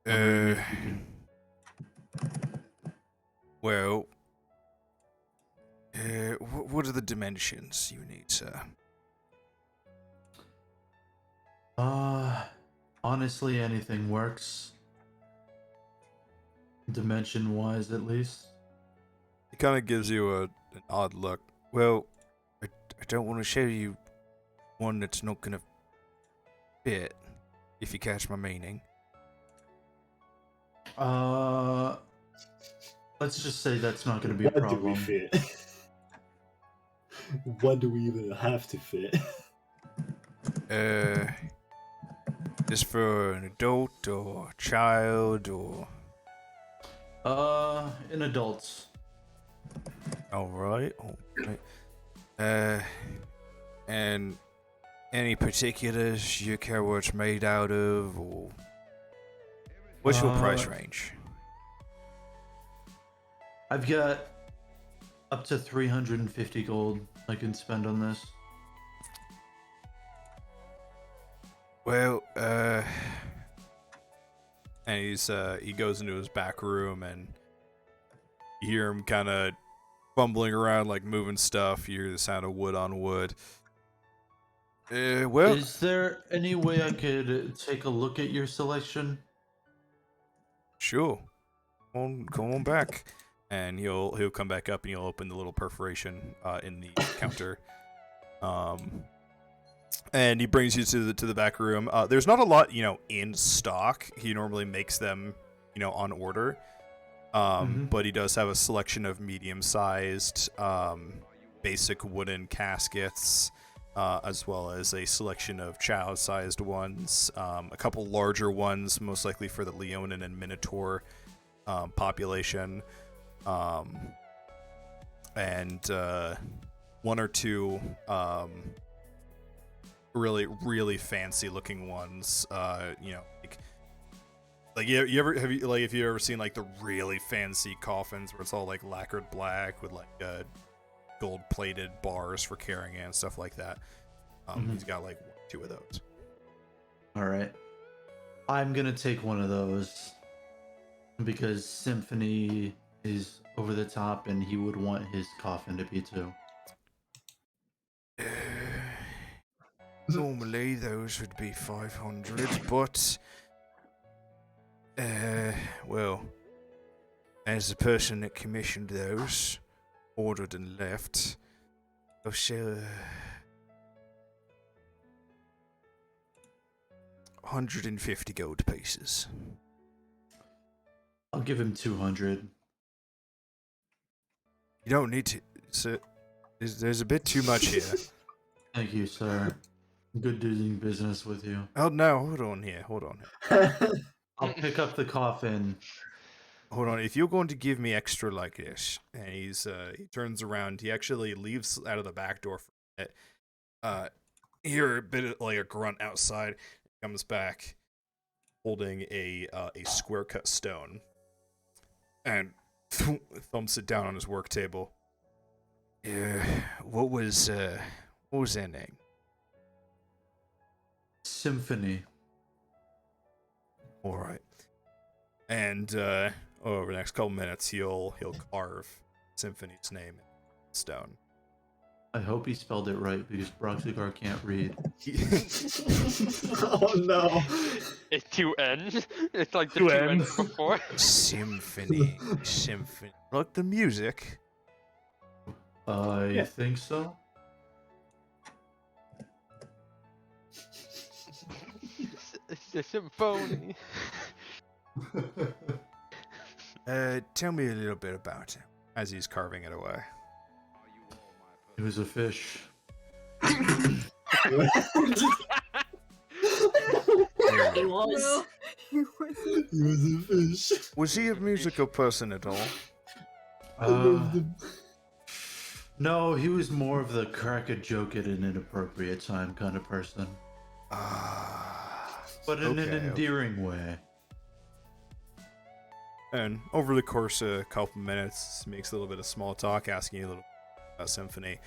D: Wondering if you could-
A: Well, what are the dimensions you need, sir?
D: Honestly, anything works. Dimension-wise, at least.
A: It kind of gives you an odd look. Well, I don't want to show you one that's not gonna fit, if you catch my meaning.
D: Let's just say that's not going to be a
F: What do we
D: problem.
F: fit? What do we even have to fit?
A: Is for an adult or a child or...
D: In adults.
A: All right. And any particulars you care what it's made out of, or what's your price range?
D: I've got up to 350 gold I can spend on this.
A: Well, and he goes into his back room, and you hear him kind of fumbling around, like moving stuff. You hear the sound of wood on wood. Well,
D: Is there any way I could take a look at your selection?
A: sure. Come on back, and he'll come back up, and he'll open the little perforation in the counter. And he brings you to the back room. There's not a lot, in stock. He normally makes them, on order. But he does have a selection of medium-sized, basic wooden caskets, as well as a selection of child-sized ones, a couple larger ones, most likely for the Leonin and Minotaur population, and one or two really, really fancy-looking ones. Like you ever have you ever seen like the really fancy coffins where it's all like lacquered black with like gold-plated bars for carrying it and stuff like that? He's got like 1 or 2 of those.
D: All right. I'm gonna take one of those because Symphony is over the top, and he would want his coffin to be too.
A: Normally those would be 500, but well, as the person that commissioned those, ordered and left, I'll sell 150 gold pieces.
D: I'll give him 200.
A: You don't need to, sir. There's a bit too much here.
D: Thank you, sir. Good doing business with you.
A: Oh no, hold on here.
D: I'll pick up the coffin.
A: Hold on, if you're going to give me extra like this, and he turns around, he actually leaves out of the back door for a minute. Hear a bit of like a grunt outside, comes back holding a square cut stone, and thumps it down on his work table. What was their name?
D: Symphony.
A: All right. And over the next couple minutes, he'll carve Symphony's name in stone.
D: I hope he spelled it right because Broxigar can't read.
F: Oh no.
B: It's 2 N's. It's like the
G: 2
B: 2
G: N's.
B: N's before.
A: Symphony. Like the music.
D: I think so.
B: It's a symphony.
A: Tell me a little bit about him as he's carving it away.
D: He was a fish.
I: He was.
D: He was a fish.
A: Was he a musical person at all?
D: No, he was more of the crack a joke at an inappropriate time kind of person. But in an endearing way.
A: And over the course of a couple minutes, makes a little bit of small talk, asking you a little about Symphony.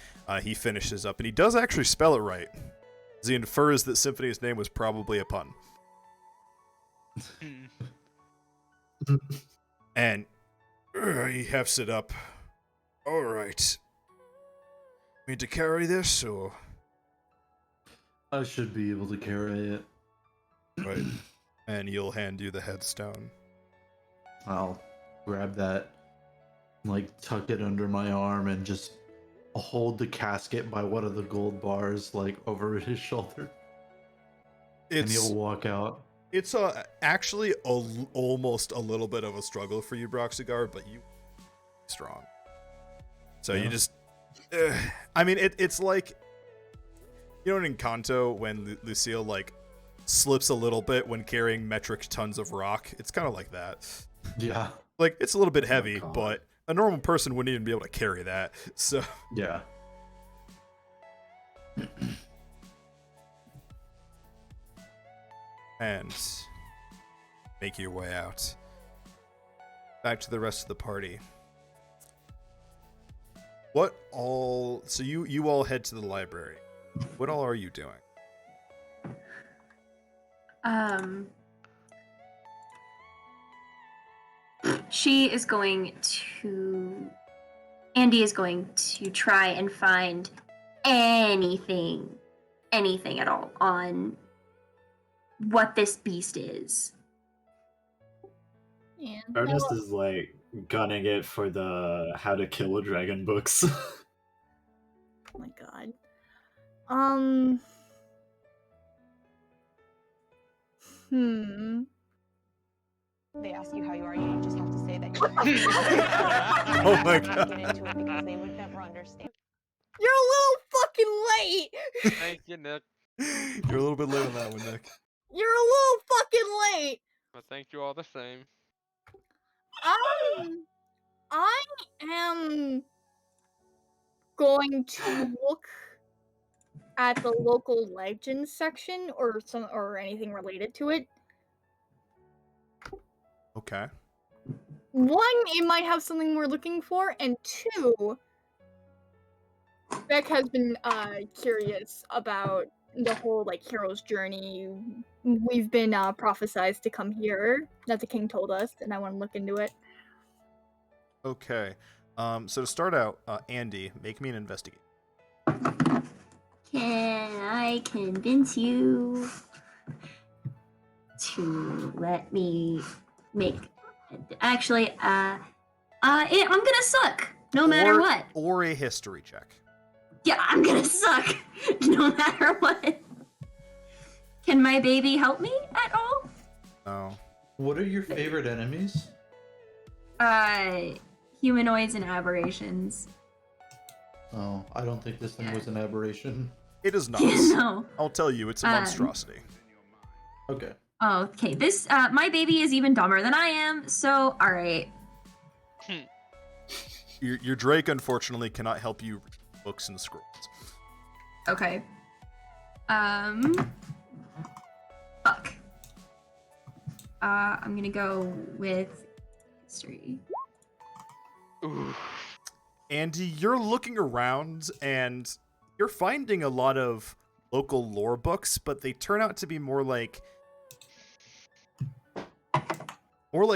A: He finishes up, and he does actually spell it right. He infers that Symphony's name was probably a pun. And he hefts it up. All right. Need to carry this, or?
D: I should be able to carry it.
A: Right. And he'll hand you the headstone.
D: I'll grab that, like tuck it under my arm, and just hold the casket by one of the gold bars, like over his shoulder. And he'll walk out.
A: It's actually almost a little bit of a struggle for you, Broxigar, but you strong. So you just, I mean, it's like, you know, in Encanto when Lucille like slips a little bit when carrying metric tons of rock. It's kind of like that.
D: Yeah.
A: Like, it's a little bit heavy,
F: God.
A: but a normal person wouldn't even be able to carry that. So,
D: Yeah.
A: and make your way out. Back to the rest of the party. What all... So you all head to the library. What all are you doing?
C: She is going to... Andy is going to try and find anything at all on what this beast is.
E: Yeah.
F: Ernest is like gunning it for the How to Kill a Dragon books.
E: Oh my god.
J: They ask you how you are, you just have to say that you're
A: Oh my
J: Get
A: god.
J: into it because they would never understand.
E: You're a little fucking late!
B: Thank you, Nick.
A: You're a little bit late on that one, Nick.
E: You're a little fucking late!
B: But thank you all the same.
E: I am going to look at the local legends section or anything related to it.
A: Okay.
E: One, it might have something we're looking for, and two, Beck has been curious about the whole like hero's journey. We've been prophesized to come here that the king told us, and I want to look into it.
A: Okay. So to start out, Andy, make me an investigate.
C: Can I convince you to let me make... Actually, I'm gonna suck, no matter what.
A: Or a history check.
C: Yeah, I'm gonna suck, no matter what. Can my baby help me at all?
A: Oh.
D: What are your favorite enemies?
C: Humanoids and aberrations.
D: Oh, I don't think this thing was an aberration.
A: It is not.
C: No.
A: I'll tell you, it's a monstrosity.
D: Okay.
C: Okay, this, my baby is even dumber than I am, so, alright.
A: Your Drake, unfortunately, cannot help you read books and scrolls.
C: Okay. Fuck. I'm gonna go with history.
B: Ooh.
A: Andy, you're looking around and you're finding a lot of local lore books, but they turn out to be more like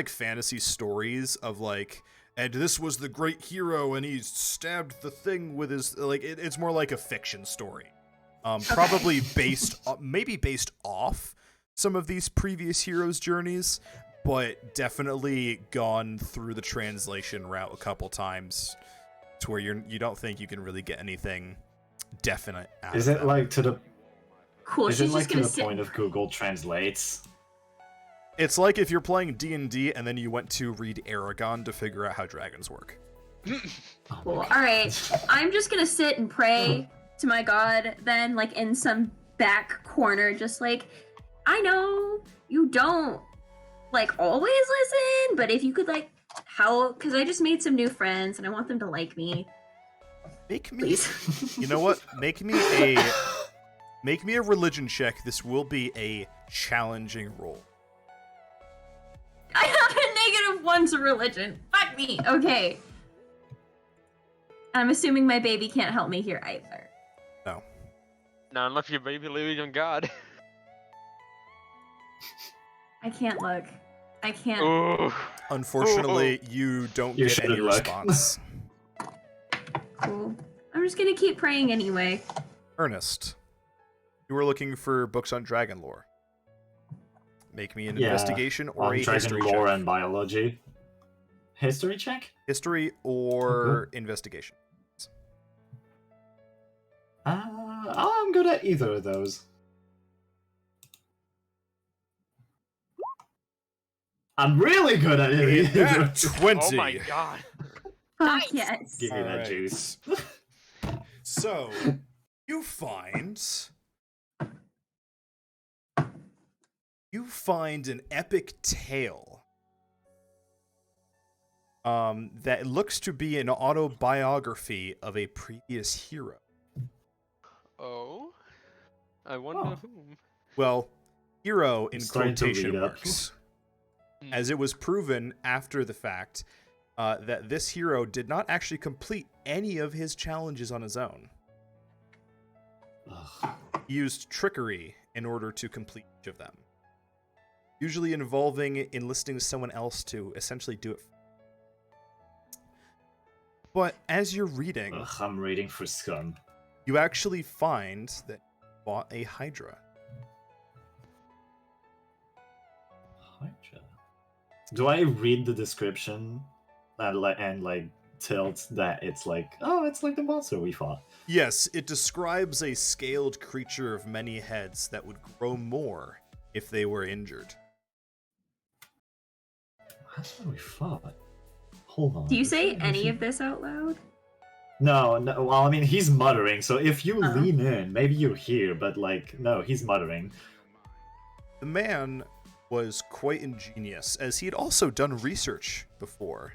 A: fantasy stories of like, and this was the great hero and he stabbed the thing with his, like, it's more like a fiction story. Probably maybe based off some of these previous heroes' journeys, but definitely gone through the translation route a couple times to where you don't think you can really get anything definite out
F: Is
A: of
F: it
A: them.
F: like to the...
C: Cool,
F: Is
C: she's
F: it like
C: just
F: to
C: gonna
F: the
C: sit...
F: point of Google Translates?
A: It's like if you're playing D&D and then you went to read Aragon to figure out how dragons work.
C: Cool. Alright, I'm just gonna sit and pray to my god then, like, in some back corner, just like, I know you don't, like, always listen, but if you could, like, help, because I just made some new friends and I want them to like me.
A: Make me...
C: Please.
A: You know what? Make me a religion check. This will be a challenging roll.
C: I have a -1 to religion. Fuck me. Okay. I'm assuming my baby can't help me here either.
A: No.
B: No, unless your baby believes in God.
C: I can't look. I can't.
B: Ooh.
A: Unfortunately, you don't
F: You
A: get any
F: shouldn't look.
A: response.
C: Cool. I'm just gonna keep praying anyway.
A: Ernest, you were looking for books on dragon lore. Make me an
F: Yeah,
A: investigation or
F: on
A: a
F: dragon
A: history
F: lore
A: check.
F: and biology. History check?
A: History or investigation.
F: I'm good at either of those. I'm really good at it.
A: Nat 20.
B: Oh my god.
C: Fuck yes.
F: Give me that
A: Alright.
F: juice.
A: So, you find an epic tale that looks to be an autobiography of a previous hero.
B: Oh? I wonder
F: Oh.
B: whom.
A: Well, hero in
F: Starting to
A: quotation
F: read up.
A: marks, as it was proven after the fact that this hero did not actually complete any of his challenges on his own.
F: Ugh.
A: He used trickery in order to complete each of them, usually involving enlisting someone else to essentially do it. But as you're reading,
F: Ugh, I'm reading for scum.
A: you actually find that he bought a Hydra.
F: Hydra. Do I read the description and like tilt that it's like, oh, it's like the monster we fought?
A: Yes, it describes a scaled creature of many heads that would grow more if they were injured.
F: That's what we fought. Hold on.
C: Do you
F: is
C: say
F: that
C: any
F: anything-
C: of this out loud?
F: No. Well, I mean, he's muttering, so if you
C: Uh-huh.
F: lean in, maybe you hear, but like, no, he's muttering.
A: The man was quite ingenious, as he had also done research before,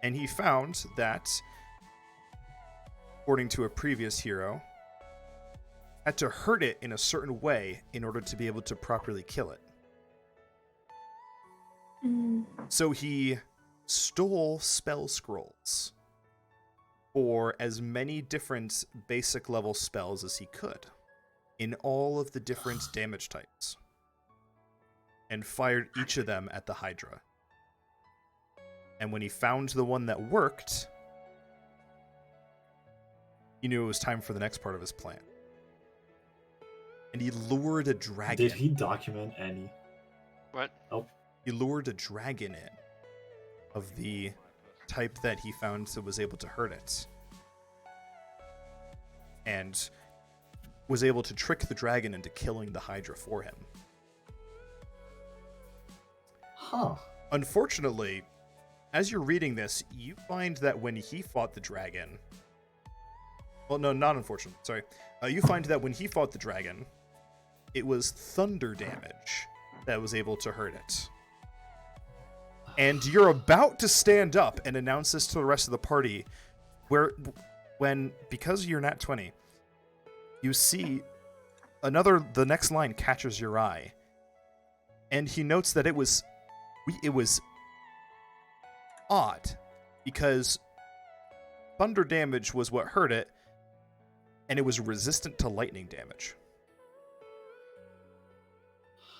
A: and he found that, according to a previous hero, had to hurt it in a certain way in order to be able to properly kill it. So he stole spell scrolls for as many different basic level spells as he could in all of the different damage types, and fired each of them at the Hydra. And when he found the one that worked, he knew it was time for the next part of his plan. And he lured a dragon.
F: Did he document any?
B: What?
A: He lured a dragon in of the type that he found that was able to hurt it. And was able to trick the dragon into killing the Hydra for him.
F: Huh.
A: Unfortunately, as you're reading this, you find that when he fought the dragon... Well, no, not unfortunately, sorry. You find that when he fought the dragon, it was thunder damage that was able to hurt it. And you're about to stand up and announce this to the rest of the party, when, because you're nat 20, you see the next line catches your eye. And he notes that it was odd, because thunder damage was what hurt it, and it was resistant to lightning damage.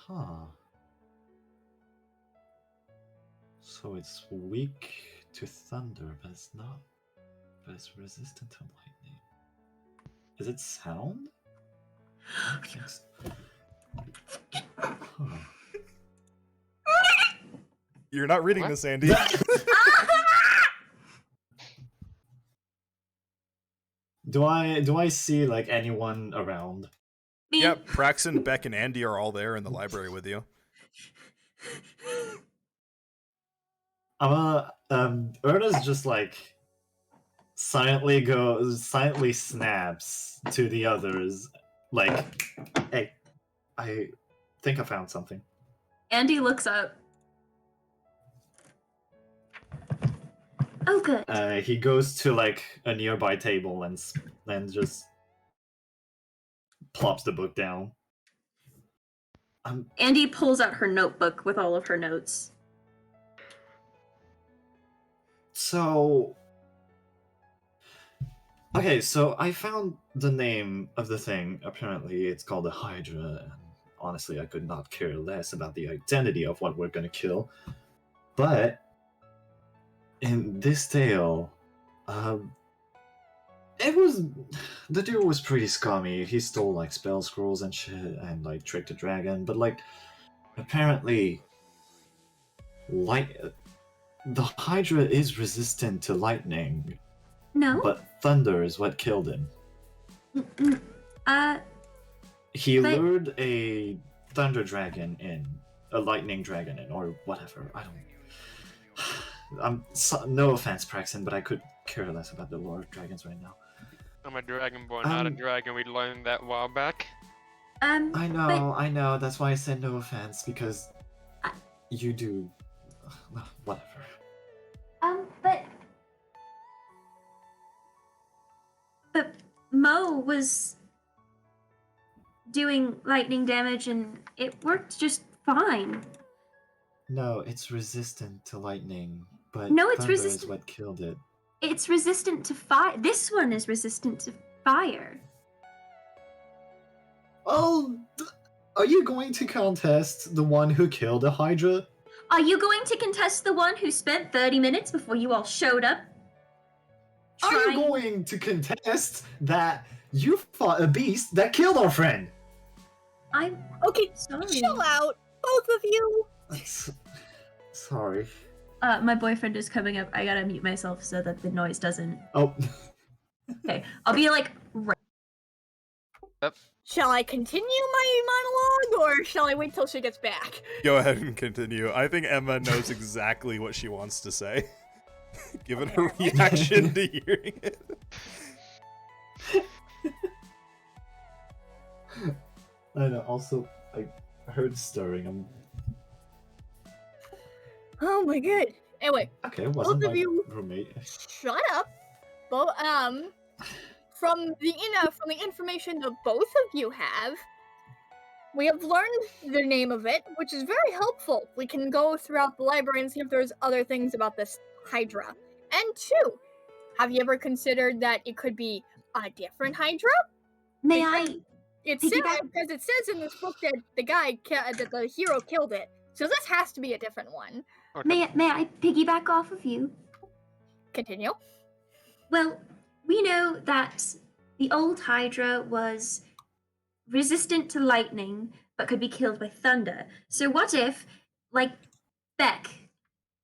F: Huh. So it's weak to thunder, but it's not. But it's resistant to lightning. Is it sound? I don't think so. Huh.
A: You're not reading
B: What?
A: this, Andy.
F: Do I see like anyone around?
C: Me.
A: Yep, Praxon, Beck, and Andy are all there in the library with you.
F: Erna's just like silently snaps to the others, like, hey, I think I found something.
C: Andy looks up. Oh, good.
F: He goes to like a nearby table and just plops the book down.
C: Andy pulls out her notebook with all of her notes.
F: So, okay, so I found the name of the thing. Apparently, it's called a Hydra, and honestly, I could not care less about the identity of what we're gonna kill. But in this tale, the dude was pretty scummy. He stole like spell scrolls and shit, and like tricked a dragon. But like, apparently, the Hydra is resistant to lightning,
C: No?
F: but thunder is what killed him. He
C: But-
F: lured a thunder dragon in, a lightning dragon in, or whatever. I don't. No offense, Praxon, but I could care less about the lore of dragons right now.
B: I'm a dragonborn, not a dragon. We learned that a while back.
F: I know. That's why I said no offense, because
C: I-
F: you do. Whatever.
C: But MMO was doing lightning damage and it worked just fine.
F: No, it's resistant to lightning, but
C: No, it's
F: thunder is
C: resistant-
F: what killed it.
C: It's resistant to fire. This one is resistant to fire.
F: Oh, are you going to contest the one who killed the Hydra?
C: Are you going to contest the one who spent 30 minutes before you all showed up?
F: Are you
C: Trying-
F: going to contest that you fought a beast that killed our friend?
C: I'm
E: Okay,
C: sorry.
E: chill out, both of you.
F: Sorry.
C: My boyfriend is coming up. I gotta mute myself so that the noise doesn't.
F: Oh.
C: Okay, I'll be like. Right.
E: Shall I continue my monologue, or shall I wait till she gets back?
A: Go ahead and continue. I think Emma knows exactly what she wants to say, given her reaction to hearing it.
F: I know. Also, I heard stirring.
E: Oh my god. Anyway,
F: Okay, it wasn't
E: both of
F: my
E: you
F: roommate.
E: shut up. But from the information that both of you have, we have learned the name of it, which is very helpful. We can go throughout the library and see if there's other things about this Hydra. And two, have you ever considered that it could be a different Hydra?
C: May I?
E: It
C: Piggyback-
E: says, because it says in this book that that the hero killed it. So this has to be a different one.
C: May I piggyback off of you?
E: Continue.
C: Well, we know that the old Hydra was resistant to lightning, but could be killed by thunder. So what if, like, Beck,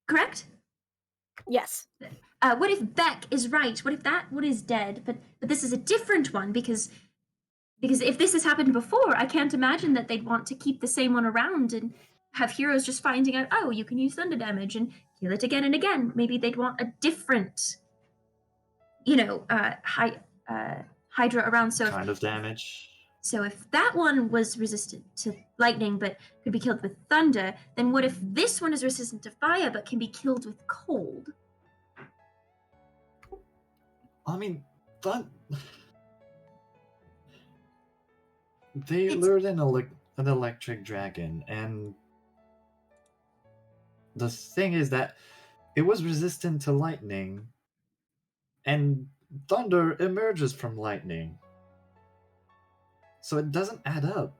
C: correct?
E: Yes.
C: What if Beck is right? What if that one is dead, but this is a different one because if this has happened before, I can't imagine that they'd want to keep the same one around and have heroes just finding out, oh, you can use thunder damage and kill it again and again. Maybe they'd want a different, Hydra around. So
F: Kind of damage.
C: So if that one was resistant to lightning but could be killed with thunder, then what if this one is resistant to fire but can be killed with cold?
F: I mean, they
C: It's-
F: lured in an electric dragon, and the thing is that it was resistant to lightning, and thunder emerges from lightning. So it doesn't add up.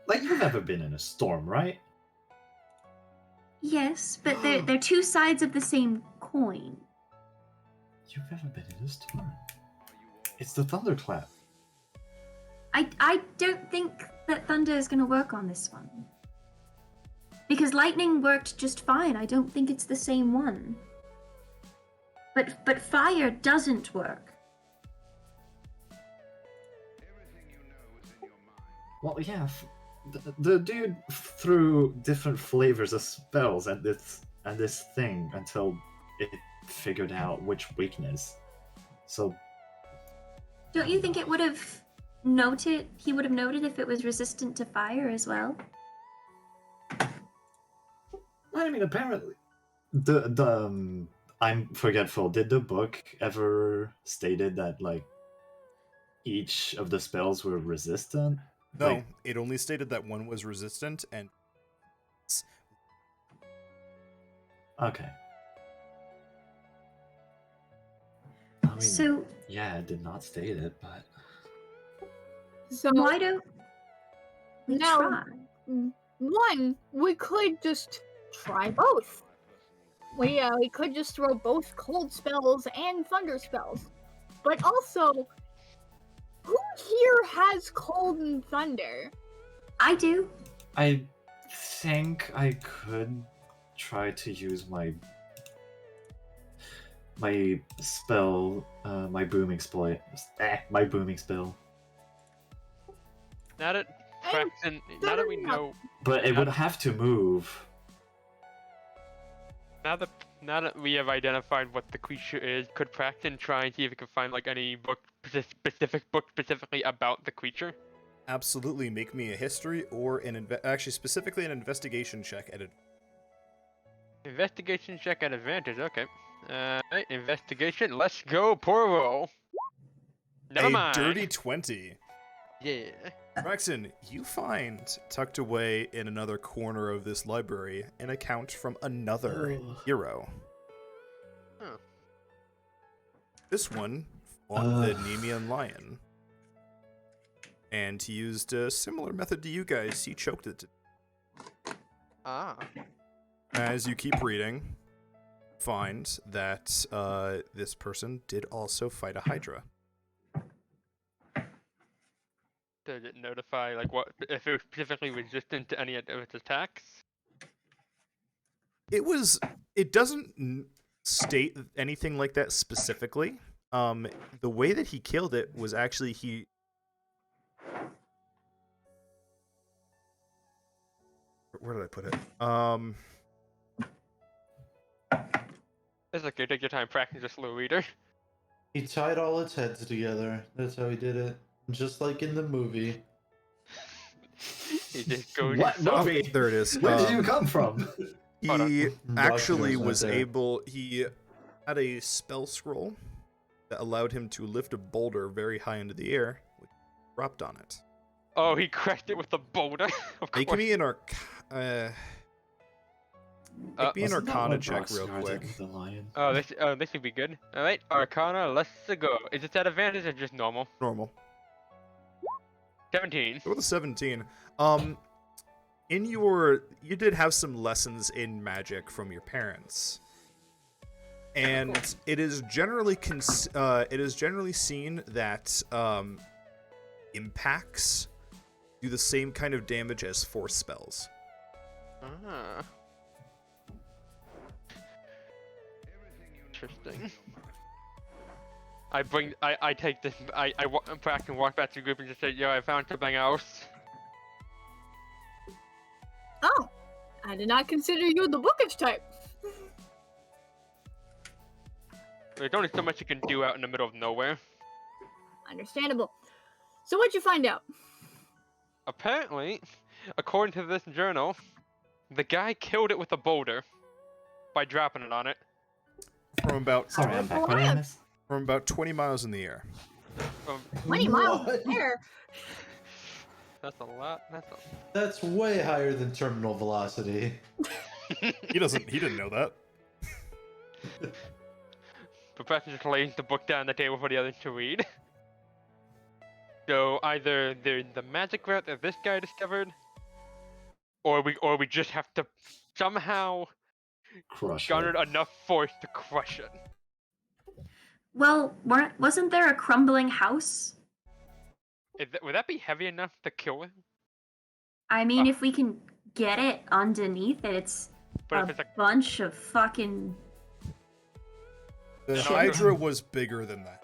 F: Like, you've ever been in a storm, right?
C: Yes, but they're two sides of the same coin.
F: You've ever been in a storm. It's the thunderclap.
C: I don't think that thunder is going to work on this one. Because lightning worked just fine. I don't think it's the same one. But fire doesn't work.
F: Well, yeah, the dude threw different flavors of spells at this thing until it figured out which weakness. So,
C: Don't you think it would have noted? He would have noted if it was resistant to fire as well.
F: I mean, apparently, I'm forgetful. Did the book ever stated that, like, each of the spells were resistant?
A: No,
F: Like,
A: it only stated that one was resistant and
F: okay. I mean,
C: So
F: yeah, it did not state it, but
E: So
C: why don't we
E: Now-
C: try?
E: one, we could just try both. We could just throw both cold spells and thunder spells. But also, who here has cold and thunder?
C: I do.
F: I think I could try to use my spell, my booming exploit. My booming spell.
B: Now that Praxton, now that we know,
F: But it would have to move.
B: now that we have identified what the creature is, could Praxton try and see if he can find like any specific book specifically about the creature?
A: absolutely make me a history or actually specifically an investigation check at it.
B: Investigation check at advantage. Okay. Right, investigation. Let's go. Poor roll. Never
A: a
B: mind.
A: dirty 20.
B: Yeah.
A: Braxton, you find tucked away in another corner of this library an account from another hero.
B: Huh.
A: This one on the Nemean Lion. And he used a similar method to you guys. He choked it.
B: Ah.
A: As you keep reading, find that this person did also fight a Hydra.
B: Does it notify like what if it was specifically resistant to any of its attacks?
A: It doesn't state anything like that specifically. The way that he killed it was actually where did I put it?
B: It's okay, take your time, practice a slow reader.
D: He tied all its heads together. That's how he did it. Just like in the movie.
B: He just goes.
F: What movie?
A: There it is.
F: Where did you come from?
A: He actually
D: Rockner's
A: was
D: not there.
A: able. He had a spell scroll that allowed him to lift a boulder very high into the air, which dropped on it.
B: Oh, he crashed it with a boulder. Of
A: Make
B: course.
A: me an make me an
F: Wasn't that
A: Arcana
F: what
A: check real
F: Broxgar did
A: quick.
F: with the lion?
B: Oh, this should be good. All right, Arcana, let's go. Is it at advantage or just normal?
A: Normal.
B: 17.
A: With a 17. You did have some lessons in magic from your parents. And it is generally seen that impacts do the same kind of damage as force spells.
B: Ah. Interesting. I take this. I walk back and walk back to the group and just say, "Yo, I found something else."
E: Oh, I did not consider you the bookish type.
B: There's only so much you can do out in the middle of nowhere.
E: Understandable. So what'd you find out?
B: Apparently, according to this journal, the guy killed it with a boulder by dropping it on it.
A: From about
F: Sorry, I'm back. What did I miss?
A: from about 20 miles in the air.
E: 20 miles
D: What?
E: there.
B: That's a lot.
D: That's way higher than terminal velocity.
A: He didn't know that.
B: Professor just lays the book down on the table for the others to read. So either there's the magic route that this guy discovered, or we just have to somehow
F: Crush
B: garner
F: it.
B: enough force to crush it.
C: Well, wasn't there a crumbling house?
B: Would that be heavy enough to kill it?
C: I mean, if we can get it underneath it, it's
B: But
C: a
B: if it's a
C: bunch of fucking...
A: The
B: No,
A: Hydra was bigger than that.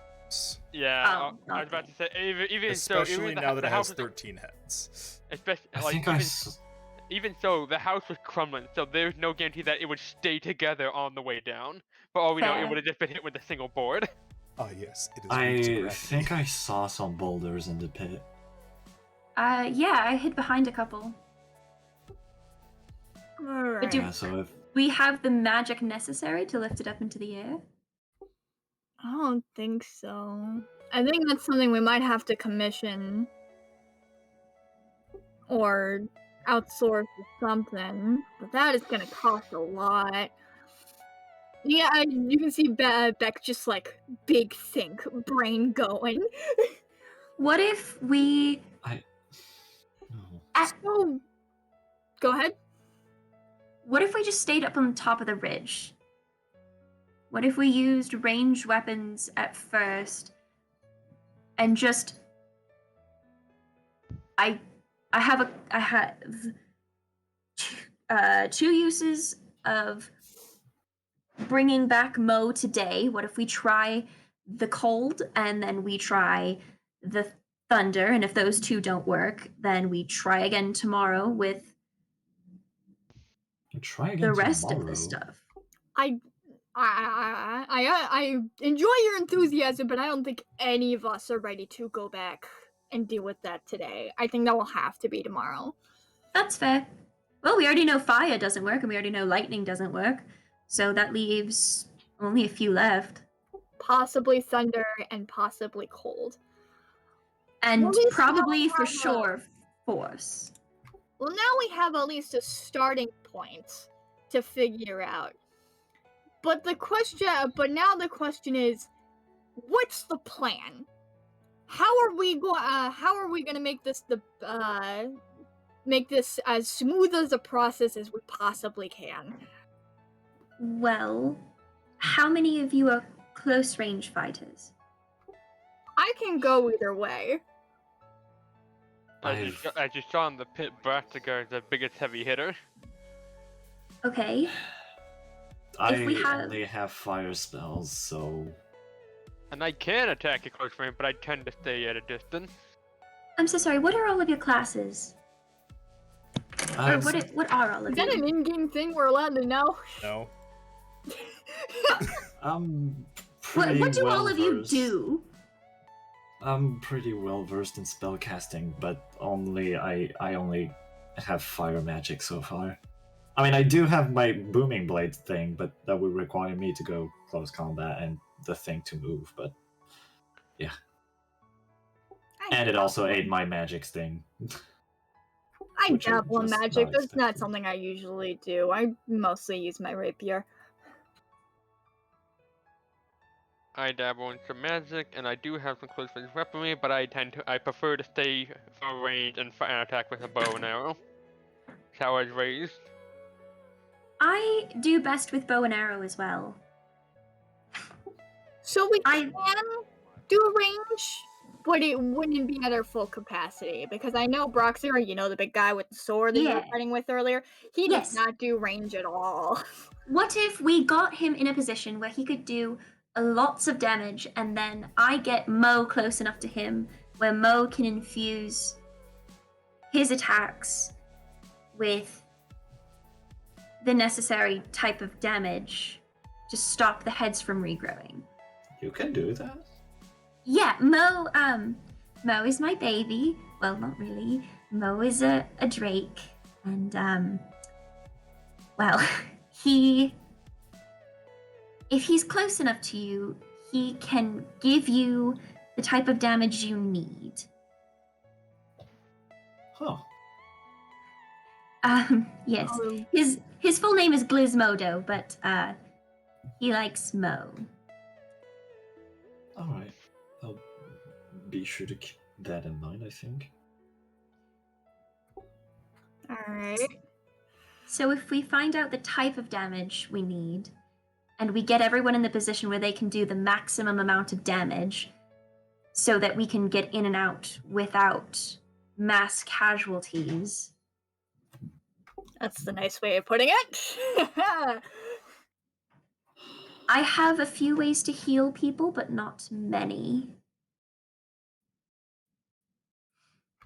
B: yeah,
C: Oh,
B: I was about to say even
A: Especially
B: so, even
A: now that
B: the
A: it
B: house
A: has
B: was-
A: 13 heads.
B: especially
F: I
B: like
F: think
B: even so, the house was crumbling, so there's no guarantee that it would stay together on the way down. For all we know, it
C: Fair.
B: would have just been hit with a single board.
A: Ah, yes, it is. weak to
F: I
A: gravity.
F: think I saw some boulders in the pit.
C: Yeah, I hid behind a couple.
E: Alright.
C: do-
F: Yeah, so if
C: We have the magic necessary to lift it up into the air.
E: I don't think so. I think that's something we might have to commission. Or outsource or something. But that is gonna cost a lot. Yeah, you can see Beck just like big think, brain going.
C: What if we...
F: no.
E: So, go ahead.
C: What if we just stayed up on top of the ridge? What if we used ranged weapons at first and just... I have two uses of bringing back Mo today. What if we try the cold and then we try the thunder, and if those two don't work, then we try again tomorrow with
F: Try again
C: the rest of
F: tomorrow.
C: the stuff.
E: I enjoy your enthusiasm, but I don't think any of us are ready to go back and deal with that today. I think that will have to be tomorrow.
C: That's fair. Well, we already know fire doesn't work, and we already know lightning doesn't work. So that leaves only a few left.
E: Possibly thunder and possibly cold.
C: And
E: Well, we
C: probably
E: still
C: for
E: have a-
C: sure force.
E: Well, now we have at least a starting point to figure out. But now the question is, what's the plan? How are we gonna make this as smooth as a process as we possibly can?
C: Well, how many of you are close range fighters?
E: I can go either way.
B: As you saw in the pit, Brastigar is the biggest heavy hitter.
C: Okay.
F: I
C: we have-
F: only have fire spells, so
B: And I can attack at close range, but I tend to stay at a distance.
C: I'm so sorry. What are all of your classes? Or what are all
E: Is
C: of
E: that
C: you?
E: an in-game thing we're allowed to know?
A: No.
F: I'm
C: What
F: pretty
C: do all of you
F: well-versed.
C: do?
F: I'm pretty well versed in spellcasting, but I only have fire magic so far. I mean, I do have my booming blade thing, but that would require me to go close combat and the thing to move. But yeah, and it also ate my magic sting.
E: I
F: which I'm
E: dabble in
F: just
E: magic.
F: not
E: That's not
F: expecting.
E: something I usually do. I mostly use my rapier.
B: I dabble in some magic, and I do have some close range weaponry, but I prefer to stay far range and attack with a bow and arrow. That's how I was raised.
C: I do best with bow and arrow as well.
E: So we
C: I-
E: can do range, but it wouldn't be at our full capacity because I know Broxer, the big guy with the sword that you were
C: Yeah.
E: fighting with earlier, he
C: Yes.
E: does not do range at all.
C: What if we got him in a position where he could do lots of damage, and then I get Mo close enough to him where Mo can infuse his attacks with the necessary type of damage to stop the heads from regrowing.
F: You can do that.
C: Yeah, Mo is my baby. Well, not really. Mo is a drake, and well, if he's close enough to you, he can give you the type of damage you need.
F: Huh.
C: Yes.
E: Um,
C: His full name is Gizmodo, but he likes Mo.
F: All right. I'll be sure to keep that in mind. I think.
E: Alright.
C: So if we find out the type of damage we need, and we get everyone in the position where they can do the maximum amount of damage, so that we can get in and out without mass casualties.
E: That's the nice way of putting it.
C: I have a few ways to heal people, but not many.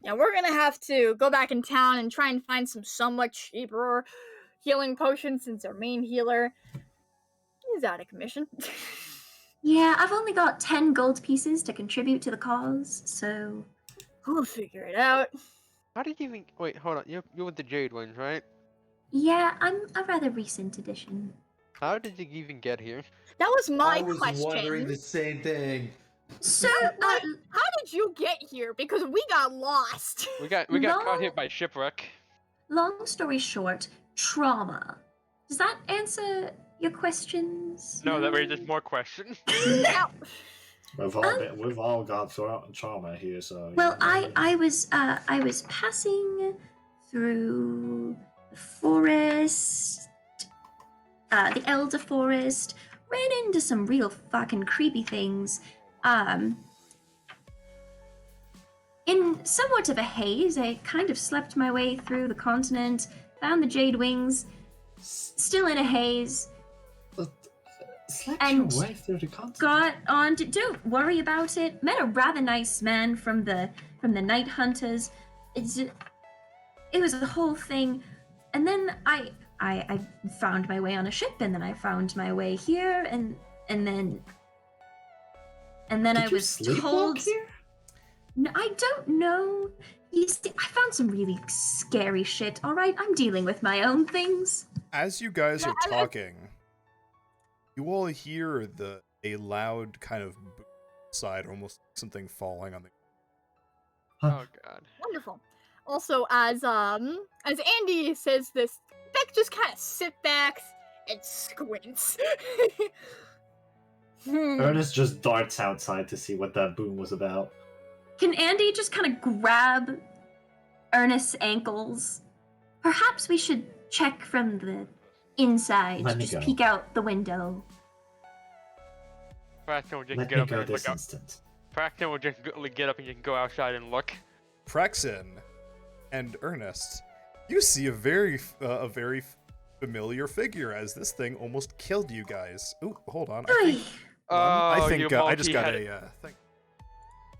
E: Yeah, we're gonna have to go back in town and try and find some somewhat cheaper healing potions since our main healer is out of commission.
C: Yeah, I've only got 10 gold pieces to contribute to the cause, so...
E: We'll figure it out.
B: How did you even? Wait, hold on. You're with the Jade ones, right?
C: Yeah, I'm a rather recent addition.
B: How did you even get here?
E: That was my
D: I was
E: question.
D: wondering the same thing.
C: So,
E: How did you get here? Because we got lost.
B: We got caught
C: No.
B: hit by shipwreck.
C: long story short, trauma. Does that answer your questions?
B: No, that raises more questions.
E: Now,
F: We've all got trauma here, so.
C: Well, I was passing through the forest, the Elder Forest, ran into some real fucking creepy things. In somewhat of a haze, I kind of slept my way through the continent, found the Jade Wings, still in a haze,
F: Slept
C: and
F: your way through the continent.
C: got on to, don't worry about it, met a rather nice man from the Night Hunters. It was a whole thing, and then I found my way on a ship, and then I found my way here, and then
F: Did
C: I
F: you
C: was
F: sleepwalk
C: told
F: here?
C: I don't know. You see, I found some really scary shit, alright? I'm dealing with my own things.
A: As you guys are talking, you all hear a loud kind of boom side, almost like something falling on the.
B: Oh god.
E: Wonderful. Also, as Andy says this, Beck just kind of sit back and squints.
F: Ernest just darts outside to see what that boom was about.
C: Can Andy just kind of grab Ernest's ankles? Perhaps we should check from the inside.
F: Let me
C: Just
F: go.
C: peek out the window.
B: Praxton will just
F: Let
B: get
F: me
B: up
F: go
B: and
F: this
B: look out.
F: instant.
B: Praxton will just get up and you can go outside and look.
A: Praxin and Ernest, you see a very familiar figure as this thing almost killed you guys. Ooh, hold on. I think I just got a thing.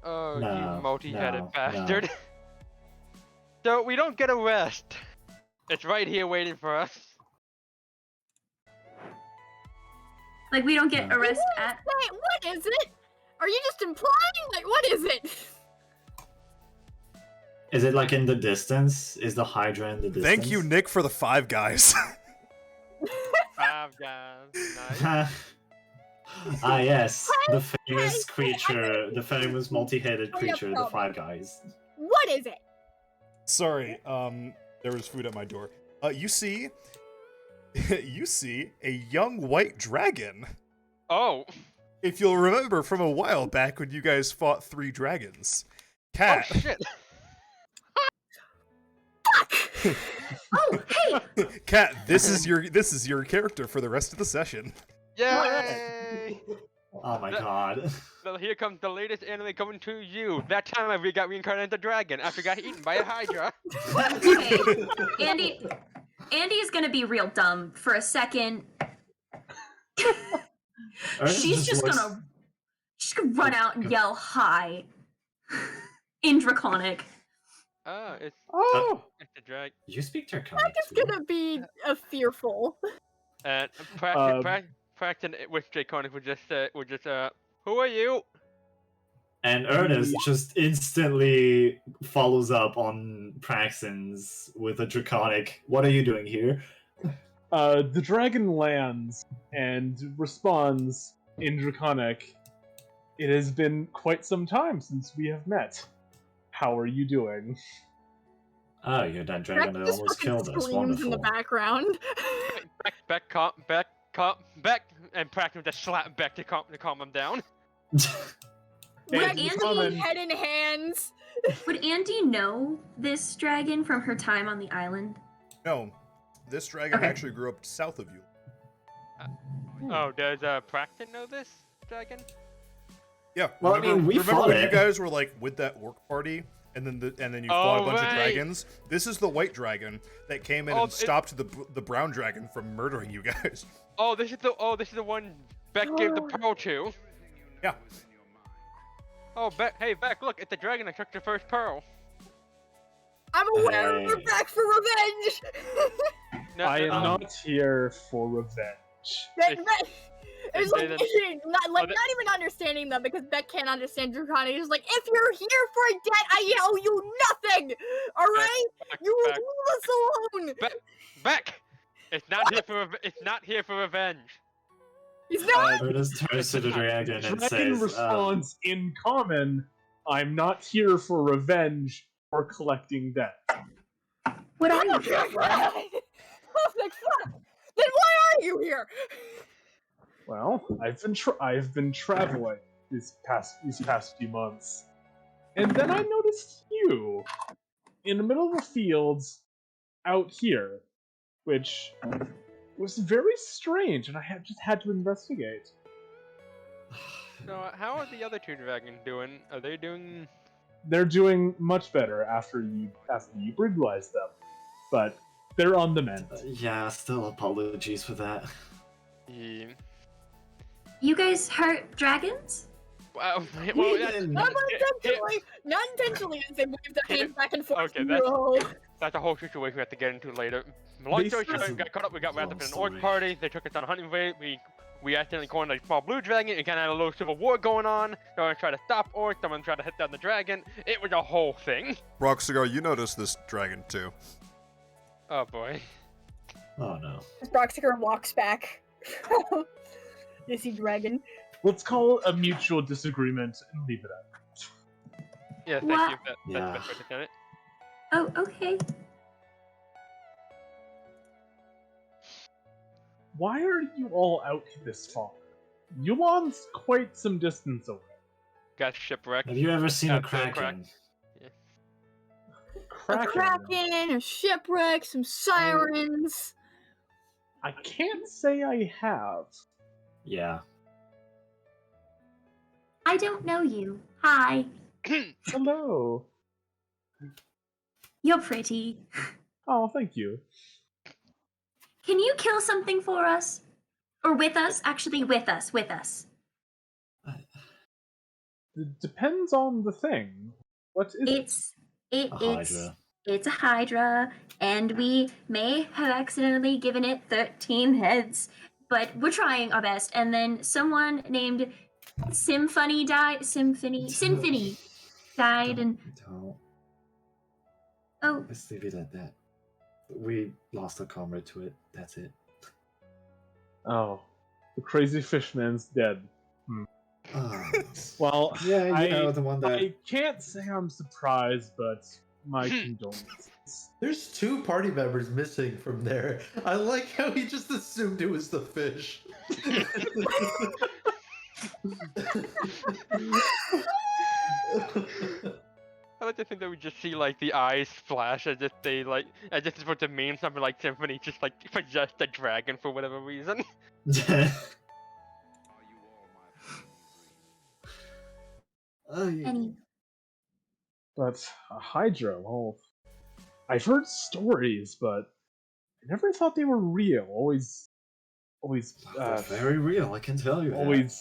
B: Oh,
F: No,
B: you multi-headed
F: no,
B: bastard. So we don't get a rest. It's right here waiting for us.
C: Like, we don't get arrested at.
E: Wait, what is it? Are you just implying? Like, what is it?
F: Is it like in the distance? Is the Hydra in the distance?
A: Thank you, Nick, for the 5 guys.
B: 5 guys. Nice.
F: Ah, yes, the famous creature, the famous multi-headed creature, the Five Guys.
E: What is it?
A: Sorry, there was food at my door. You see a young white dragon.
B: Oh.
A: If you'll remember from a while back when you guys fought 3 dragons. Cat.
B: Oh shit.
C: Oh, hey!
A: Cat, this is your character for the rest of the session.
B: Yay!
F: Oh my god.
B: So here comes the latest anime coming to you. That time we got reincarnated the dragon after got eaten by a Hydra.
C: Okay, Andy is gonna be real dumb for a second. She's just gonna run out and yell hi in Draconic.
B: It's the drag.
F: You speak Draconic
E: Beck is
F: too?
E: gonna be fearful.
B: And Praxton with Draconic would just who are you?
F: And Ernest just instantly follows up on Praxton's with a Draconic. What are you doing here?
G: The dragon lands and responds in Draconic. It has been quite some time since we have met. How are you doing?
F: Oh, you're that dragon that
E: Beck just
F: almost
E: fucking
F: killed us.
E: screams in the
F: Wonderful.
E: background.
B: Beck, and Praxton just slap Beck to calm him down.
C: Would
G: Hey,
C: Andy,
G: Common.
E: Head in hands.
C: would Andy know this dragon from her time on the island?
A: No, this dragon
C: Okay.
A: actually grew up south of you.
B: Oh, does Praxton know this dragon?
A: Yeah.
F: Well, I
A: remember,
F: mean, we
A: remember
F: fought
A: when
F: it.
A: you guys were like with that orc party, and then you fought a bunch of
B: right.
A: dragons? This is the white dragon that came in
B: Oh,
A: and stopped the brown dragon from murdering you guys.
B: Oh, this is the one Beck gave the pearl to.
A: Yeah.
B: Oh, Beck, look, it's the dragon that took your first pearl.
E: I'm aware
F: Hey.
E: we're back for revenge.
B: No,
G: I am
B: no,
G: not here for revenge.
E: It's like not even understanding them because Beck can't understand Draconic. It's like, if you're here for a debt, I owe you nothing. All right, you will
B: Beck,
E: leave us alone.
B: Beck, it's not here for revenge.
E: He's not.
F: Ernest turns to the dragon and
G: Dragon
F: says,
G: responds in common, I'm not here for revenge or collecting debt.
C: What are
E: I'm
C: you?
E: not here for that. I was like, fuck. Then why are you here?
G: Well, I've been traveling these past few months, and then I noticed you in the middle of the fields out here, which was very strange, and I just had to investigate.
B: So, how are the other 2 dragons doing? Are they doing?
G: They're doing much better after you brutalized them, but they're on the mend.
F: yeah, still apologies for that.
B: Yeah.
C: You guys hurt dragons?
B: Well,
F: We
B: that's,
F: didn't.
E: Not intentionally, as they wave their hands back and forth.
B: Okay, that's-
E: No.
B: that's a whole situation we have to get into later. Long story short, we got caught up. We got wrapped up in an orc
F: Sorry.
B: party. They took us on a hunting raid. We we accidentally cornered a small blue dragon. It kind of had a little civil war going on. Someone tried to stop Orc. Someone tried to hit down the dragon. It was a whole thing.
A: Roxigar, you noticed this dragon too.
B: Oh boy.
F: Oh no.
E: Broxiger walks back. You see dragon.
G: Let's call it a mutual disagreement and leave it at that.
B: Yeah, thank
C: What?
B: you. That's the
F: Yeah.
B: best way to say it.
C: Oh, okay.
G: Why are you all out this far? Yulan's quite some distance away.
B: Got shipwrecked.
F: Have you ever seen a
B: After the crack.
F: kraken?
E: A
G: Kraken.
E: kraken, a shipwreck, some sirens.
G: I can't say I have.
F: Yeah.
C: I don't know you. Hi.
G: Hello.
C: You're pretty.
G: Oh, thank you.
C: Can you kill something for us? Or with us? Actually, with us. With us.
G: It depends on the thing. What is
C: It's
F: A hydra.
C: it's a hydra, and we may have accidentally given it 13 heads, but we're trying our best. And then someone named Symphony Symphony died, and
F: Don't.
C: oh,
F: Let's leave it at that. We lost a comrade to it. That's it.
G: Oh, the crazy fishman's dead.
F: Ah.
G: Well,
F: Yeah, you
G: I-
F: know, the one that.
G: I can't say I'm surprised, but my condolences.
D: There's 2 party members missing from there. I like how he just assumed it was the fish.
B: I like to think that we just see like the eyes flash as if they like as if it's supposed to mean something like Symphony just like possessed a dragon for whatever reason.
C: any.
G: But a Hydra, well, I've heard stories, but I never thought they were real. Always,
F: They're very real, I can tell you. that.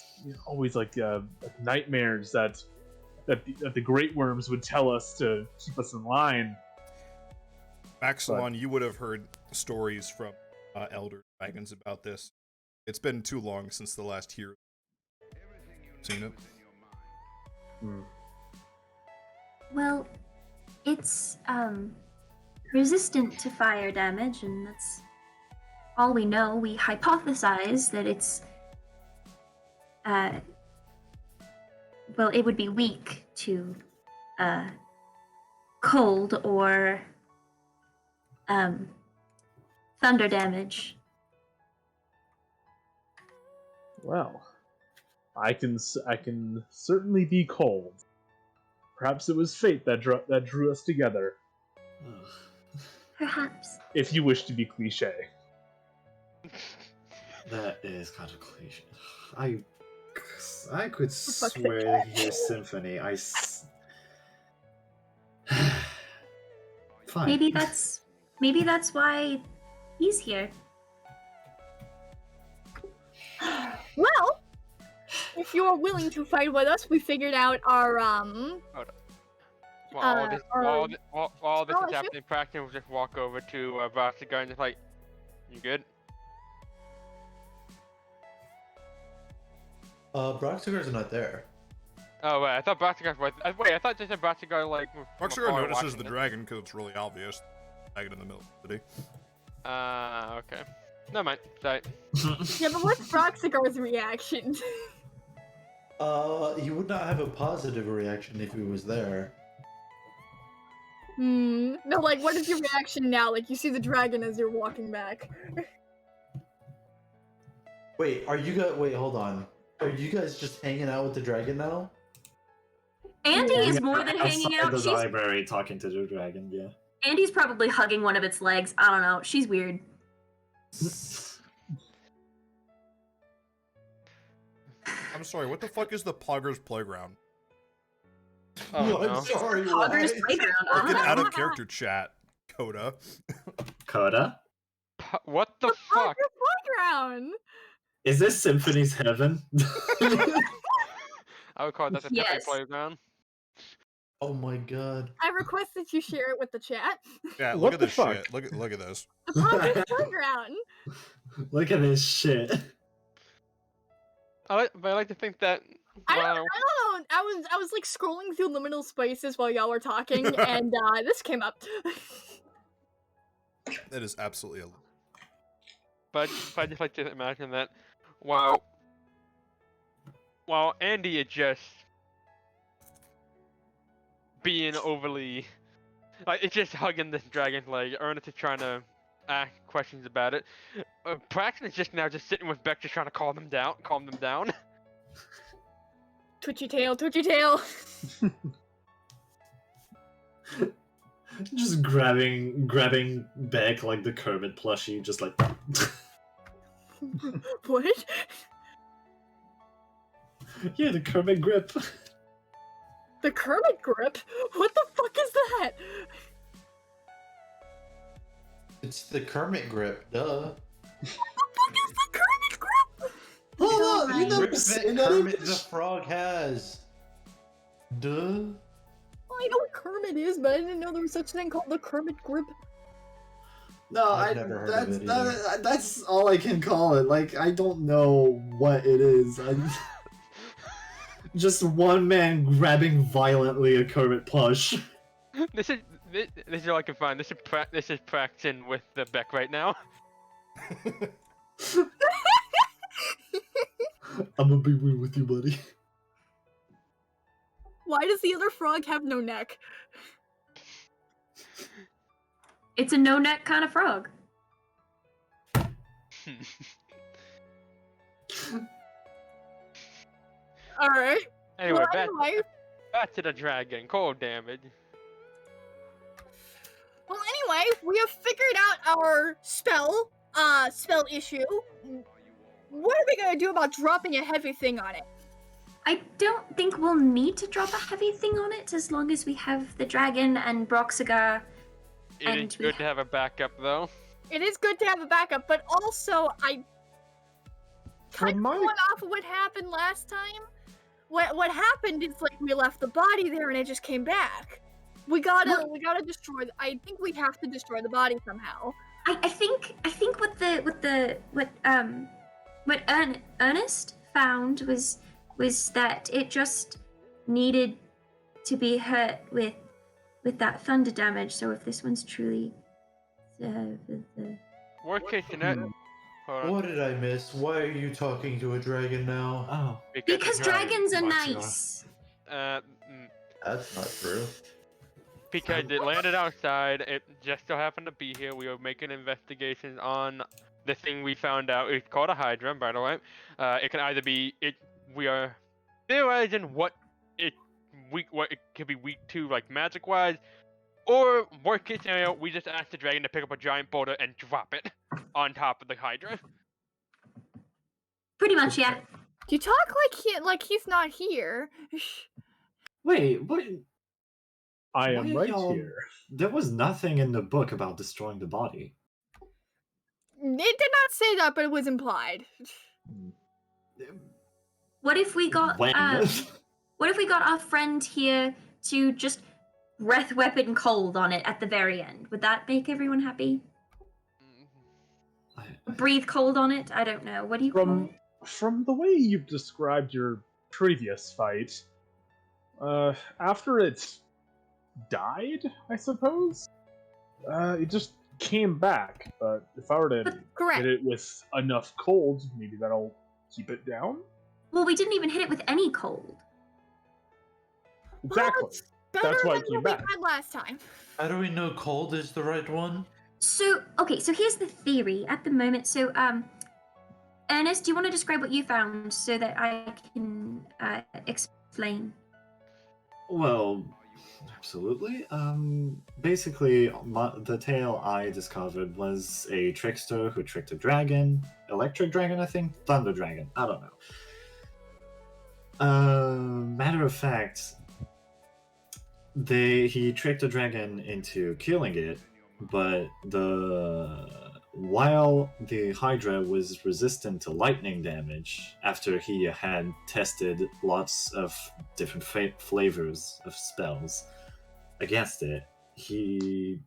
G: always like nightmares that the great worms would tell us to keep us in line.
A: Maximon, you would have heard stories from Elder Dragons about this. It's been too long since the last year. Seen it?
C: Well, it's resistant to fire damage, and that's all we know. We hypothesize that it's well, it would be weak to cold or thunder damage.
G: Well, I can certainly be cold. Perhaps it was fate that drew us together.
C: Perhaps.
G: If you wish to be cliche.
F: That is kind of cliche. I could swear to hear Symphony. Fine.
C: Maybe that's why he's here.
E: Well, if you are willing to fight with us, we figured out our
B: While all this,
E: or-
B: while this is
E: scholarship?
B: happening, Praxton will just walk over to Brastigar and just like, you good?
D: Broxigar's not there.
B: Oh wait, I thought Brastigar was. Wait, I thought they said Brastigar like. was from
A: Roxigar
B: afar
A: notices the
B: watching it.
A: dragon because it's really obvious. Dragon in the middle of the city.
B: Okay. Never mind. Sorry.
E: yeah, but what's Broxigar's reaction?
D: He would not have a positive reaction if he was there.
E: No, like, what is your reaction now? Like, you see the dragon as you're walking back.
D: Wait, wait, hold on. Are you guys just hanging out with the dragon now?
C: Andy
E: Yeah.
C: is more than hanging
F: Outside
C: out.
F: the
C: She's
F: library talking to the dragon, yeah.
C: Andy's probably hugging one of its legs. I don't know. She's weird.
A: I'm sorry, what the fuck is the Poggers Playground?
B: Oh
D: I'm
B: no.
D: sorry,
C: Poggers
D: what?
C: Playground.
A: Like an
C: Uh-huh.
A: out of character chat, Coda.
F: Coda?
B: What the fuck?
E: Your playground!
F: Is this Symphony's heaven?
B: I would call that a temporary
C: Yes.
B: playground.
D: Oh my god.
E: I request that you share it with the chat.
A: Yeah,
G: What
A: look at
G: the
A: this
G: fuck?
A: shit. Look at this.
E: The Poggers playground.
F: Look at this shit.
B: But I like to think that.
E: I don't
B: Wow.
E: know. I was like scrolling through liminal spaces while y'all were talking, and this came up.
A: That is absolutely a.
B: But I just like to imagine that while Andy is just being overly like it's just hugging this dragon's leg, Ernest is trying to ask questions about it. Praxton is just now just sitting with Beck, just trying to calm them down.
E: Twitchy tail, twitchy tail.
F: Just grabbing Beck like the Kermit plushie, just like.
E: What?
F: Yeah, the Kermit grip.
E: The Kermit grip? What the fuck is that?
D: It's the Kermit grip, duh.
E: What the fuck is the Kermit grip?
F: Hold on, you never
D: Grip
F: seen
D: that
F: that?
D: Kermit the Frog has. Duh.
E: I know what Kermit is, but I didn't know there was such a thing called the Kermit grip.
F: No,
D: I've never heard of it either.
F: that's all I can call it. Like, I don't know what it is. Just one man grabbing violently a Kermit plush.
B: This is all I can find. This is Praxton with the Beck right now.
F: I'm gonna be real with you, buddy.
E: Why does the other frog have no neck?
C: It's a no-neck kind of frog.
E: Alright.
B: Anyway,
E: Well,
B: back to the dragon. Cold damage.
E: Well, anyway, we have figured out our spell issue. What are we gonna do about dropping a heavy thing on it?
C: I don't think we'll need to drop a heavy thing on it as long as we have the dragon and Broxigar.
B: It
C: And
B: is
C: we
B: good to have a backup, though.
E: It is good to have a backup, but also I kind of
G: my-
E: going off of what happened last time. What happened is like we left the body there and it just came back. We gotta destroy. I think we have to destroy the body somehow.
C: I think what Ernest found was that it just needed to be hurt with that thunder damage. So if this one's truly the
B: Worst case scenario. Hold on.
D: What did I miss? Why are you talking to a dragon now?
F: Oh.
C: because
B: the
C: dragons are
F: Broxigar.
C: nice.
D: That's not true.
B: Because it landed outside, it just so happened to be here. We were making investigations on the thing we found out. It's called a Hydra, by the way. It can either be we are theorizing what it could be weak to, like magic wise, or worst case scenario, we just asked the dragon to pick up a giant boulder and drop it on top of the Hydra.
C: Pretty much, yeah.
E: You talk like he's not here.
F: Wait, what?
G: I
F: Why
G: am
F: are
G: right
F: y'all-
G: here.
F: There was nothing in the book about destroying the body.
E: It did not say that, but it was implied.
C: What if we got
F: When?
C: what if we got our friend here to just breath weapon cold on it at the very end? Would that make everyone happy? Breathe cold on it? I don't know. What do you call it?
G: From the way you've described your previous fight, after it died, I suppose, it just came back. But if I were to
E: Correct.
G: hit it with enough cold, maybe that'll keep it down.
C: Well, we didn't even hit it with any cold.
G: Exactly.
E: Better
G: That's why
E: than
G: it came
E: what we
G: back.
E: had last time.
D: How do we know cold is the right one?
C: So, okay, so here's the theory at the moment. So, Ernest, do you want to describe what you found so that I can explain?
F: Well, absolutely. Basically, the tale I discovered was a trickster who tricked a dragon, electric dragon, I think, thunder dragon. I don't know. Matter of fact, he tricked a dragon into killing it, but while the Hydra was resistant to lightning damage after he had tested lots of different flavors of spells against it, he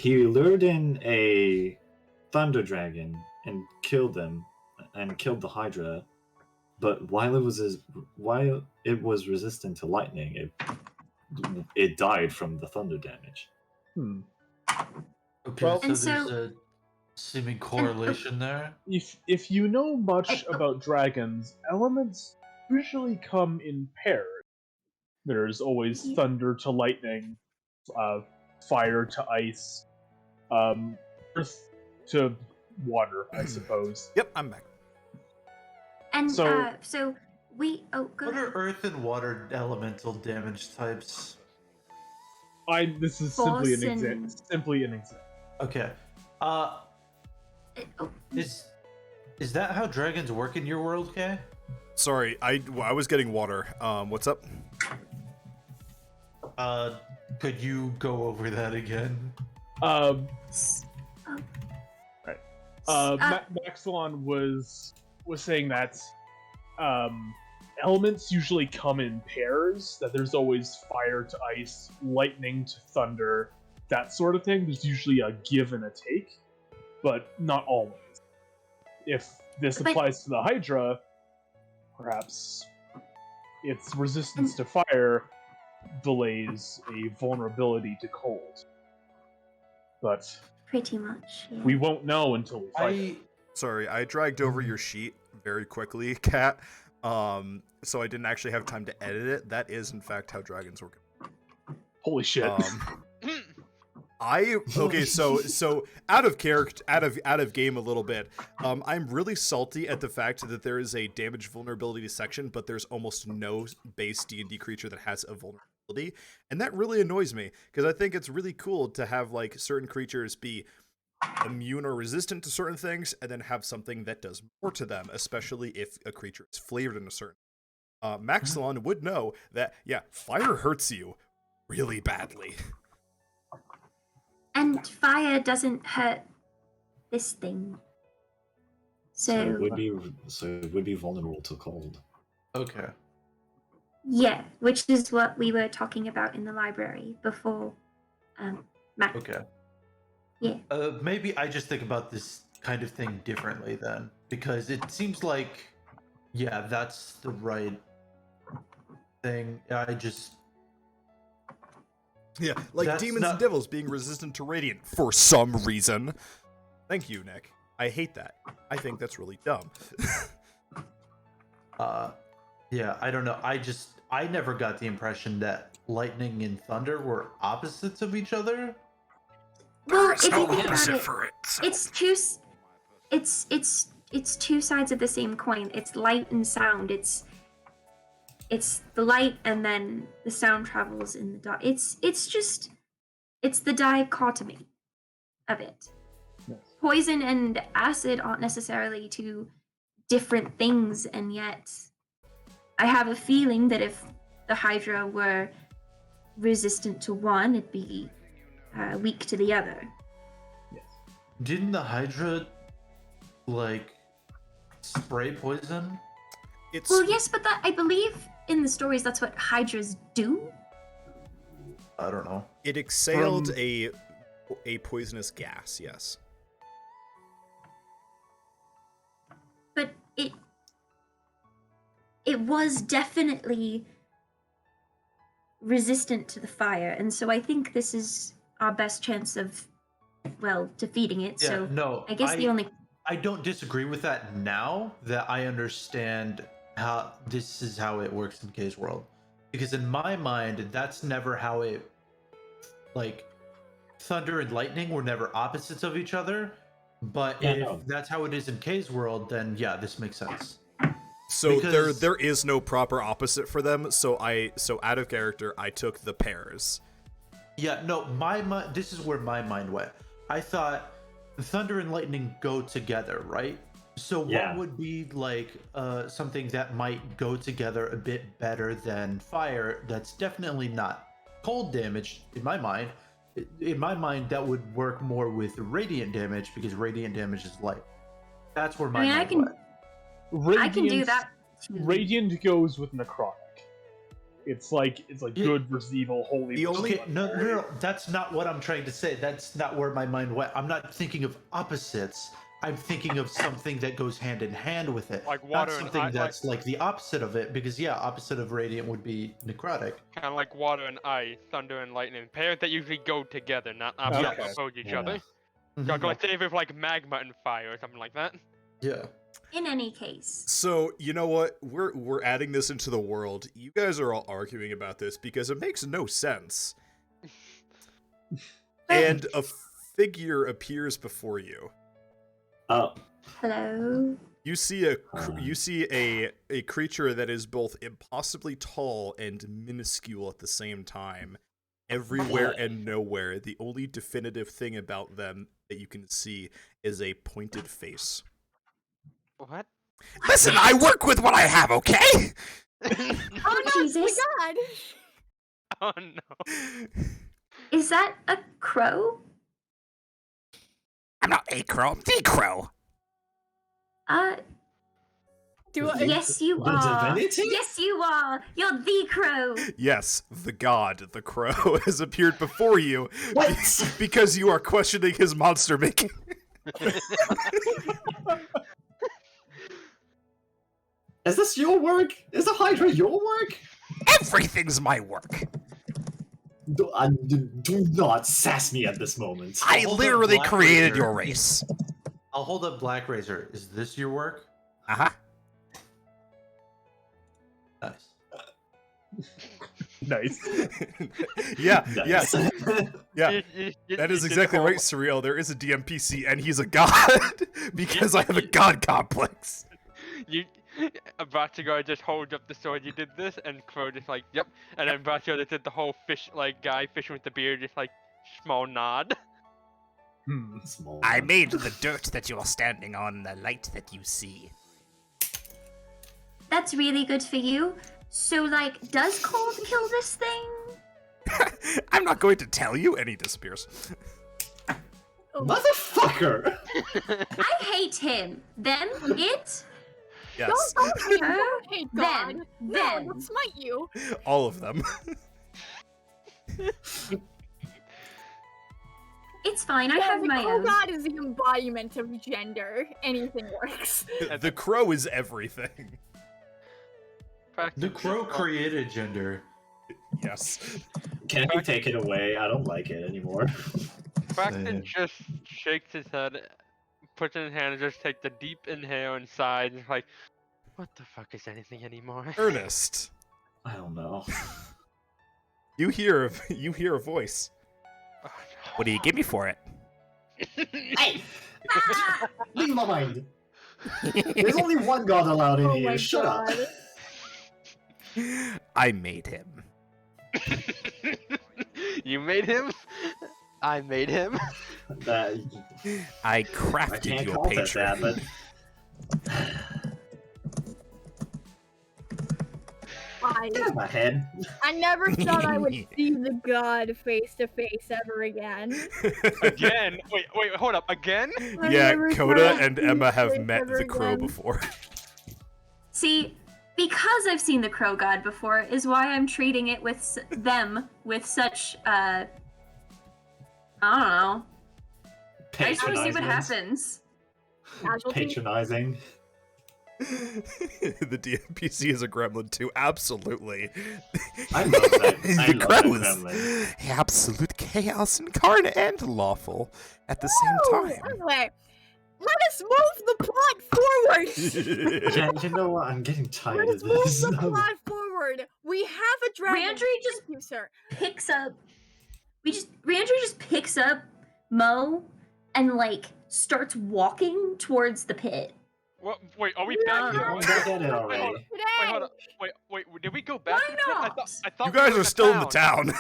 F: lured in a thunder dragon and killed them and killed the Hydra, but while it was resistant to lightning, it died from the thunder damage.
G: Hmm.
D: Okay,
G: Well-
D: so
C: And
D: there's
C: so-
D: a seeming correlation there.
G: If you know much
C: I-
G: about dragons, elements usually come in pairs. There's always
C: Yeah.
G: thunder to lightning, fire to ice, earth to water, I suppose.
A: Yep, I'm back.
C: And
G: So-
C: so we. Oh, go
D: What
C: ahead.
D: are earth and water elemental damage types?
G: This is simply an
C: Force
G: example.
C: and-
G: Simply an example.
D: Okay.
C: Oh,
D: Is that how dragons work in your world, Kay?
A: Sorry, I was getting water. What's up?
D: Could you go over that again?
C: s-
G: Right.
C: uh,
G: Maxilon was saying that elements usually come in pairs. That there's always fire to ice, lightning to thunder, that sort of thing. There's usually a give and a take, but not always. If this
C: But-
G: applies to the Hydra, perhaps its resistance to fire delays a vulnerability to cold. But
C: pretty much. Yeah.
G: we won't know until we fight it.
A: Sorry, I dragged over your sheet very quickly, Kat. So I didn't actually have time to edit it. That is, in fact, how dragons work.
G: Holy shit.
A: So out of character, out of game a little bit. I'm really salty at the fact that there is a damage vulnerability section, but there's almost no base D&D creature that has a vulnerability, and that really annoys me because I think it's really cool to have like certain creatures be immune or resistant to certain things, and then have something that does more to them, especially if a creature is flavored in a certain. Maxilon would know that fire hurts you really badly.
C: And fire doesn't hurt this thing.
F: So
C: So,
F: it would be vulnerable to cold.
D: Okay.
C: yeah, which is what we were talking about in the library before. Mac.
D: Okay.
C: Yeah.
D: Maybe I just think about this kind of thing differently then, because it seems like, that's the right thing.
A: Yeah, like
D: That's
A: demons
D: not-
A: and devils being resistant to radiant for some reason. Thank you, Nick. I hate that. I think that's really dumb.
D: I don't know. I never got the impression that lightning and thunder were opposites of each other.
C: Well, if you think about it,
A: for it.
C: it's two. It's two sides of the same coin. It's light and sound. It's the light and then the sound travels in the dark. It's the dichotomy of it.
G: Yes.
C: Poison and acid aren't necessarily two different things, and yet I have a feeling that if the Hydra were resistant to one, it'd be weak to the other.
G: Yes.
D: Didn't the Hydra spray poison?
A: It's
C: Well, yes, but that I believe in the stories that's what Hydras do.
D: I don't know.
A: it exhaled
G: From-
A: a poisonous gas. Yes.
C: But it was definitely resistant to the fire, and so I think this is our best chance of, well, defeating it.
D: Yeah,
C: So
D: no.
C: I guess the only
D: I don't disagree with that now that I understand how this is how it works in Kay's world. Because in my mind, that's never how it, thunder and lightning were never opposites of each other. But
F: Yeah,
D: if
F: no.
D: that's how it is in Kay's world, then this makes sense.
A: So
D: Because-
A: there is no proper opposite for them. So out of character, I took the pairs.
D: Yeah, no, this is where my mind went. I thought thunder and lightning go together, right? So what
F: Yeah.
D: would be something that might go together a bit better than fire? That's definitely not cold damage in my mind. In my mind, that would work more with radiant damage because radiant damage is light. That's where my
C: I mean, I
D: mind
C: can
D: went.
C: I can do that too.
G: Radiant goes with necrotic. It's like
D: Yeah.
G: good versus evil, holy.
A: The
G: versus
A: only-
D: Okay, no, that's not what I'm trying to say. That's not where my mind went. I'm not thinking of opposites. I'm thinking of something that goes hand in hand with it.
B: Like
D: Not
B: water and
D: something
B: ice,
D: that's like the opposite of it, because yeah, opposite of radiant would be necrotic.
B: kind of like water and ice, thunder and lightning. Pairs that usually go together, not
G: Okay.
B: oppose each
F: Yeah.
B: other.
D: Mhm.
B: So like say with like magma and fire or something like that.
D: Yeah.
C: In any case.
A: So, you know what? We're adding this into the world. You guys are all arguing about this because it makes no sense. And a figure appears before you.
F: Oh,
C: Hello.
A: You see a creature that is both impossibly tall and minuscule at the same time. Everywhere and nowhere. The only definitive thing about them that you can see is a pointed face.
B: What?
A: Listen, I work with what I have, okay?
C: Oh, Jesus.
E: God.
B: Oh no.
C: Is that a crow?
A: I'm not a crow, I'm the crow.
C: Yes, you
F: The
C: are.
F: divinity?
C: Yes, you are. You're the crow.
A: Yes, the god, the crow, has appeared before you
F: What?
A: because you are questioning his monster making.
F: Is this your work? Is the Hydra your work?
A: Everything's my work.
F: Do not sass me at this moment.
A: I
D: Hold up,
A: literally
D: Black
A: created
D: Razor.
A: your race.
D: I'll hold up Black Razor. Is this your work?
A: Uh-huh.
D: Nice.
G: Nice.
A: Yeah, yeah,
F: Nice.
A: yeah. That is exactly right, Surreal. There is a DMPC, and he's a god because I have a god complex.
B: You, Batigar just holds up the sword. You did this, and Crow just like, yep. And then Batigar just did the whole fish, like guy fishing with the beard, just like small nod.
F: Small
A: I
F: one.
A: made the dirt that you are standing on, the light that you see.
C: That's really good for you. So, like, does cold kill this thing?
A: I'm not going to tell you, and he disappears.
F: Motherfucker!
C: I hate him. Them, it,
A: Yes,
C: her,
E: Hey, God.
C: them,
E: No,
C: them.
E: they'll smite you.
A: all of them.
C: It's fine. I
E: Yeah,
C: have
E: the
C: my
E: Crow
C: own.
E: God is the embodiment of gender. Anything works.
A: The crow is everything.
D: The crow created gender.
A: Yes.
F: Can you take it away? I don't like it anymore.
B: Braxton just shakes his head, puts it in his hand, and just takes the deep inhale inside, and is like, what the fuck is anything anymore?
A: Ernest,
F: I don't know.
A: you hear a voice.
B: Oh,
A: What do you give me for it?
F: Hey! Leave my mind. There's only one god allowed in
E: Oh
F: here.
E: my
F: Shut
E: God.
F: up.
A: I made him.
B: You made him? I made him?
F: That,
A: I
F: I
A: crafted
F: can't
A: your
F: call it
A: patron.
F: that, but get out of my head.
E: I never thought I would see the god face to face ever again.
B: Again? Wait, hold up. Again?
E: I
A: Yeah,
E: never
A: Coda
E: thought I'd
A: and
E: see
A: Emma
E: his
A: have
E: face
A: met
E: ever
A: the crow
E: again.
A: before.
C: See, because I've seen the crow god before, is why I'm treating it with them with such I don't know. I just want to see what happens.
E: Casualty.
F: Patronizing.
A: The DMPC is a gremlin too. Absolutely.
F: I love that. I
A: The
F: love
A: crow
F: that
A: is
F: gremlin.
A: absolute chaos incarnate and lawful at the same time.
E: Anyway, let us move the plot forward.
F: Yeah, you know what? I'm getting
E: Let
F: tired
E: us
F: of
E: move
F: this.
E: the plot forward. We have a dragon.
C: Randry just
E: Thank you, sir.
C: picks up. Randry just picks up Mo and like starts walking towards the pit.
B: What? Wait, are we
E: We
B: back
E: are
B: here?
F: I'm
B: Wait,
F: back at it
B: hold
F: already.
B: on. Wait, hold on. Wait, did we go back
C: Why
B: to the pit?
C: not?
B: I thought
A: You
B: we
A: guys
B: were
A: are still in the town.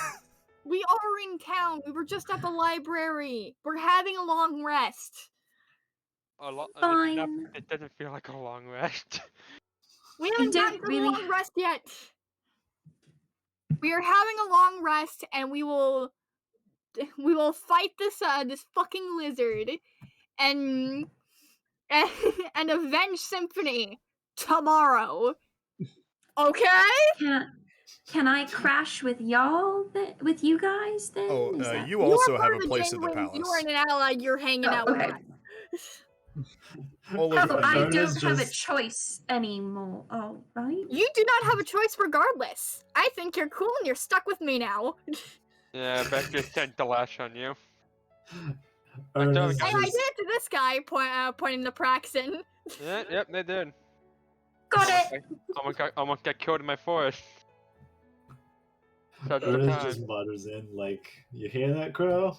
E: We are in town. We were just at the library. We're having a long rest.
C: Fine.
B: It doesn't feel like a long rest.
E: We haven't
C: don't
E: gotten to
C: really-
E: the long rest yet. We are having a long rest, and we will fight this this fucking lizard, and avenge Symphony tomorrow. Okay?
C: Can I crash with y'all? With you guys then?
A: Oh,
C: Is that-
A: you also
E: are
A: have
E: part
A: a
E: of
A: place at the
E: Penguins,
A: palace.
E: You are an ally. You're hanging
C: Oh,
E: out with
C: okay.
E: us.
A: All over
C: But
A: the
C: I
A: map.
C: don't have a choice anymore. Oh, right?
E: You do not have a choice regardless. I think you're cool and you're stuck with me now.
B: Yeah, Beck just sent the lash on you.
F: Ernest
E: Hey, I did
F: just-
E: it to this guy, pointing to Praxton.
B: Yeah, yep, they did.
C: Got it.
B: Almost got killed in my forest. Such a
F: Ernest
B: time.
F: just mutters in like, "You hear that, Crow?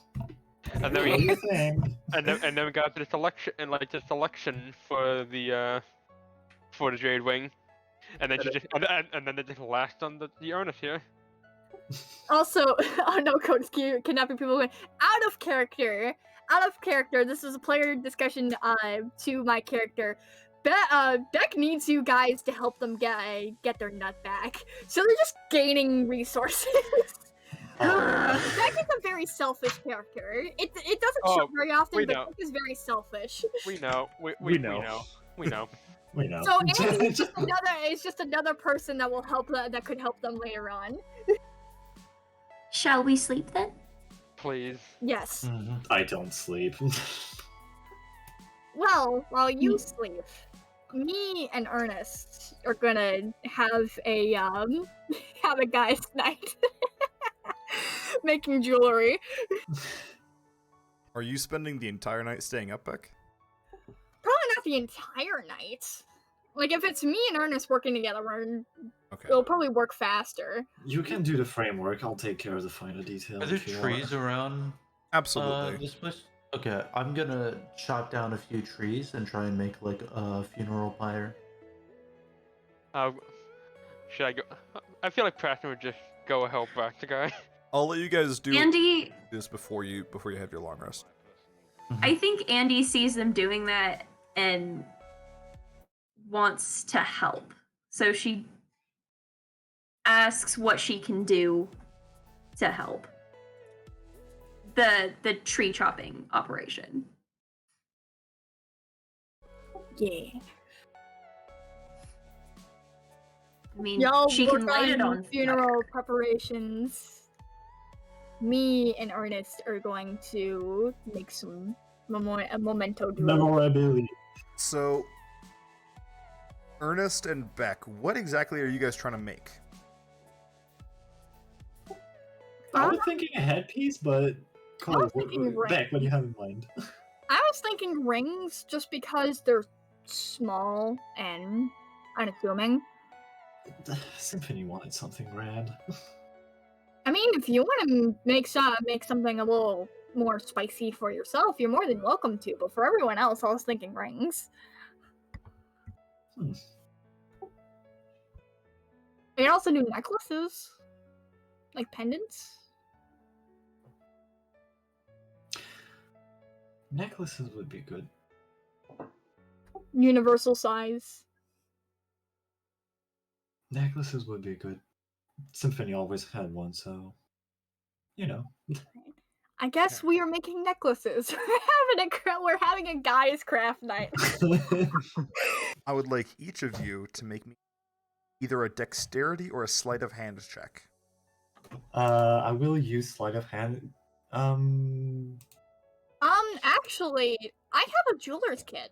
B: And
F: What
B: then
F: do
B: we
F: you think?"
B: and then we got the selection for the Jade Wing, and then she just and then they just lashed on the Ernest here.
E: Also, oh no, Code's kidnapping people. Out of character. This is a player discussion to my character. Beck needs you guys to help them get their nut back. So they're just gaining resources. Beck is a very selfish character. It doesn't show very often,
B: we
E: but
B: know.
E: Beck is very selfish.
B: We know.
G: We know.
B: We know.
F: We know.
E: So Andy is just another person that will help that could help them later on.
C: Shall we sleep then?
B: Please.
E: Yes.
F: I don't sleep.
E: Well, while you sleep, me and Ernest are gonna have a guys' night making jewelry.
A: Are you spending the entire night staying up, Beck?
E: Probably not the entire night. Like if it's me and Ernest working together,
A: Okay.
E: it'll probably work faster.
F: You can do the framework. I'll take care of the finer details.
D: Are there
F: if you
D: trees
F: want.
D: around
A: Absolutely.
D: this place? Okay, I'm gonna chop down a few trees and try and make like a funeral pyre.
B: Should I go? I feel like Praxton would just go help back the guy.
A: I'll let you guys do
C: Andy,
A: this before you have your long rest.
C: I think Andy sees them doing that and wants to help. So she asks what she can do to help. The tree chopping operation.
E: Yeah.
C: I mean,
E: Y'all
C: she
E: work
C: can light it on
E: funeral preparations. Me and Ernest are going to make some memento duo.
F: Memorabilia.
A: So, Ernest and Beck, what exactly are you guys trying to make?
F: I was thinking a headpiece, but Cole,
E: was thinking
F: Beck, what do you have in mind?
E: I was thinking rings just because they're small and unassuming.
F: Symphony wanted something grand.
E: I mean, if you want to make something a little more spicy for yourself, you're more than welcome to. But for everyone else, I was thinking rings.
F: Hmm.
E: You can also do necklaces, like pendants.
F: Necklaces would be good.
E: Universal size.
F: Necklaces would be good. Symphony always had one, so you know.
E: I guess we are making necklaces. We're having a guys' craft night.
A: I would like each of you to make me either a dexterity or a sleight of hand check.
F: I will use sleight of hand.
E: Actually, I have a jeweler's kit.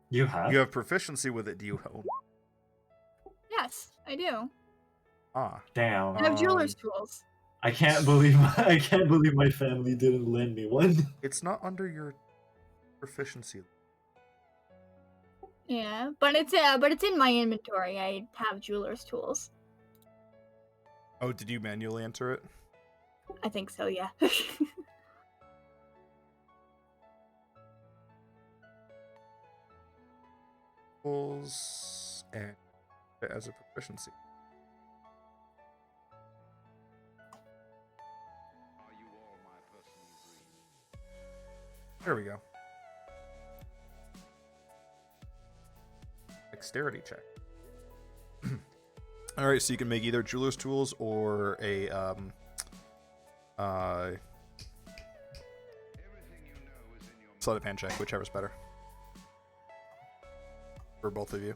F: You have?
A: You have proficiency with it, do you own?
E: Yes, I do.
A: Ah.
F: Damn.
E: I have jeweler's tools.
F: I can't believe my family didn't lend me one.
A: It's not under your proficiency.
E: Yeah, but it's in my inventory. I have jeweler's tools.
A: Oh, did you manually enter it?
E: I think so, yeah.
A: Tools and as a proficiency. There we go. Dexterity check. All right, so you can make either jeweler's tools or a sleight of hand check, whichever's better for both of you.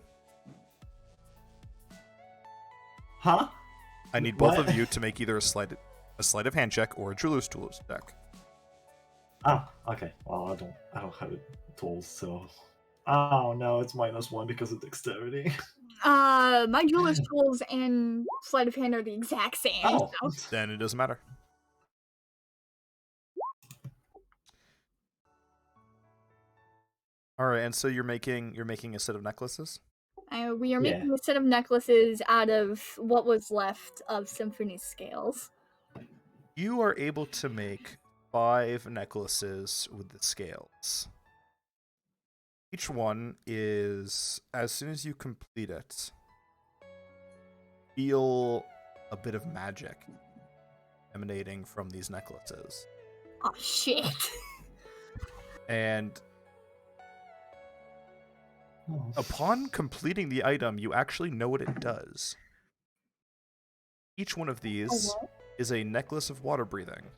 F: Huh?
A: I need both
F: What?
A: of you to make either a sleight of hand check or a jeweler's tools deck.
F: Ah, okay. Well, I don't have tools, so. Oh no, it's -1 because of dexterity.
E: My jeweler's tools and sleight of hand are the exact same.
F: Oh.
E: So.
A: Then it doesn't matter. All right, and so you're making a set of necklaces.
E: We are
F: Yeah.
E: making a set of necklaces out of what was left of Symphony's scales.
A: You are able to make 5 necklaces with the scales. Each one is, as soon as you complete it, feel a bit of magic emanating from these necklaces.
E: Oh shit.
A: And upon completing the item, you actually know what it does. Each one of these is a necklace of water breathing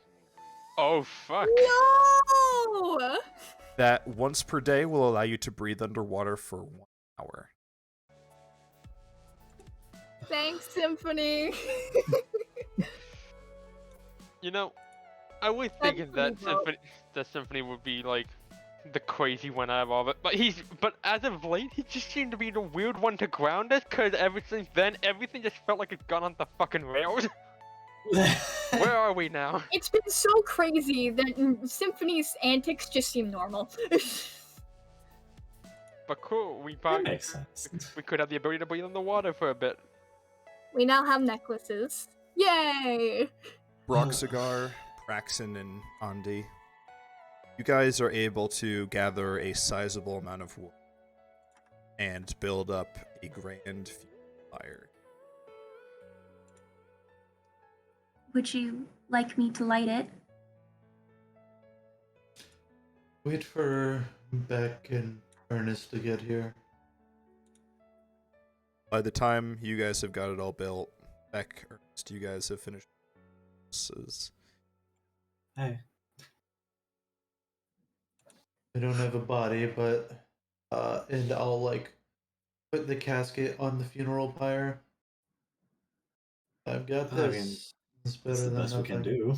B: Oh fuck.
E: No!
A: that once per day will allow you to breathe underwater for 1 hour.
E: Thanks, Symphony.
B: You know, I was
E: That's
B: thinking that
E: pretty dope.
B: Symphony would be like the crazy one out of all of it, but as of late, he just seemed to be the weird one to ground us, cause ever since then, everything just felt like it's gone on the fucking rails. Where are we now?
E: It's been so crazy that Symphony's antics just seem normal.
B: But cool, we
F: That
B: probably
F: makes sense.
B: we could have the ability to breathe in the water for a bit.
E: We now have necklaces. Yay!
A: Broxigar, Praxin, and Andi, you guys are able to gather a sizable amount of wood and build up a grand fire.
C: Would you like me to light it?
D: Wait for Beck and Ernest to get here.
A: By the time you guys have got it all built, Beck, Ernest, you guys have finished.
F: Hey.
D: I don't have a body, but and I'll like put the casket on the funeral pyre. I've got
F: I
D: this.
F: mean,
D: It's better
F: That's the
D: than
F: best we can
D: nothing.
F: do.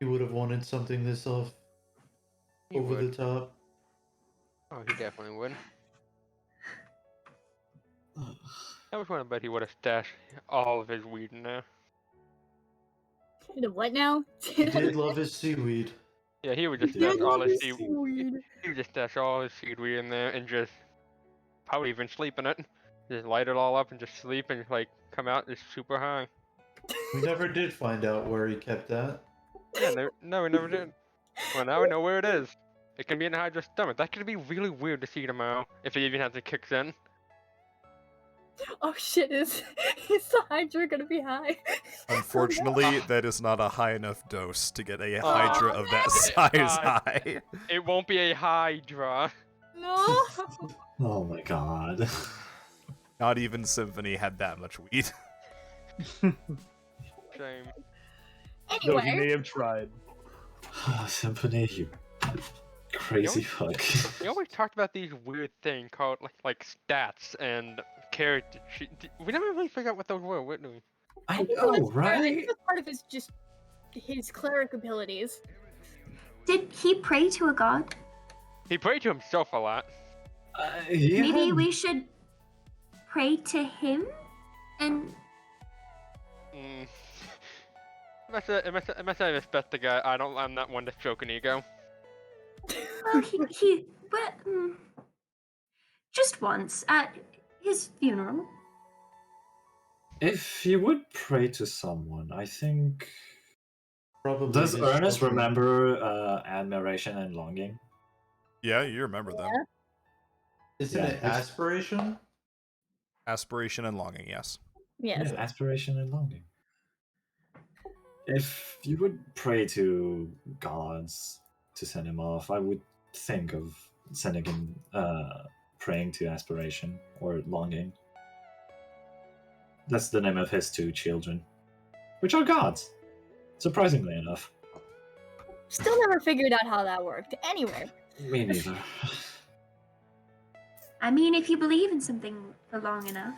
D: You would have wanted something this off
B: He
D: over
B: would.
D: the top.
B: Oh, he definitely would. I was want to bet he would have stashed all of his weed in there.
E: What now?
D: He did love his seaweed.
B: Yeah, he would just
F: Yeah,
B: stash all his
F: love his
B: seaweed. He would just stash all his seaweed in there and just probably even sleep in it. Just light it all up and just sleep and like come out just super high.
D: We never did find out where he kept that.
B: Yeah, no, we never did. Well, now we know where it is. It can be in Hydra's stomach. That could be really weird to see tomorrow if it even hasn't kicked in.
E: Oh shit, is the Hydra gonna be high?
A: Unfortunately, that is not a high enough dose to get a Hydra of that size high.
B: It won't be a Hydra.
E: No!
F: Oh my god.
A: Not even Symphony had that much weed.
B: Shame.
G: Though he
E: Anyway,
G: may have tried.
F: Symphony, you crazy fuck.
B: We always talked about these weird things called like stats and character sheet. We never really figured out what those were, did we?
F: I
E: think
F: know,
E: that's part of it.
F: right?
E: That's part of his just his cleric abilities.
C: Did he pray to a god?
B: He prayed to himself a lot.
C: Maybe we should pray to him? And
B: Mm. Unless I respect the guy, I'm not one to stroke an ego.
C: well, but just once at his funeral.
F: If you would pray to someone, I think.
D: Probably.
F: Does
D: his
F: Ernest
D: children.
F: remember admiration and longing?
A: Yeah, you remember them.
D: Isn't
F: Yeah,
D: it
F: it's-
D: aspiration?
A: Aspiration and longing, yes.
E: Yes.
F: Yeah, aspiration and longing. If you would pray to gods to send him off, I would think of sending him praying to aspiration or longing. That's the name of his 2 children, which are gods, surprisingly enough.
E: Still never figured out how that worked. Anyway.
F: Me neither.
C: I mean, if you believe in something for long enough.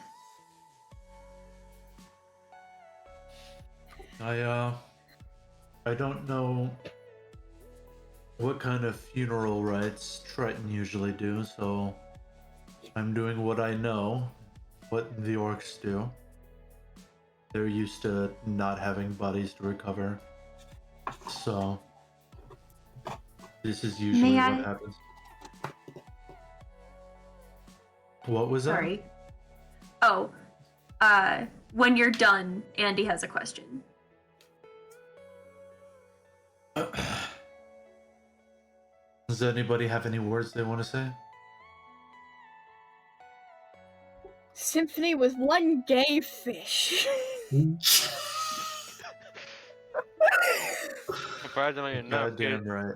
D: I don't know what kind of funeral rites Triton usually do, so I'm doing what I know, what the orcs do. They're used to not having bodies to recover, so this is usually what happens. What was that?
C: Sorry. Oh, when you're done, Andy has a question.
D: Does anybody have any words they want to say?
E: Symphony was one gay fish.
B: Surprisingly enough,
D: Goddamn right.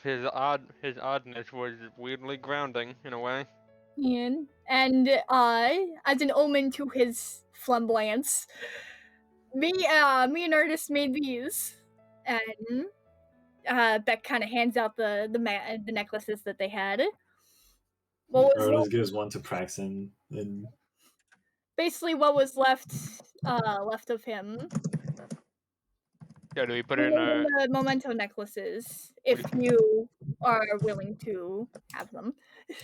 B: his oddness was weirdly grounding in a way.
E: And as an omen to his flamboyance, me and Artist made these, and Beck kind of hands out the necklaces that they had. What was
F: Ernest gives one to Praxton, and
E: basically what was left of him.
B: Yeah, do we put it in a...
E: the memento necklaces if you are willing to have them.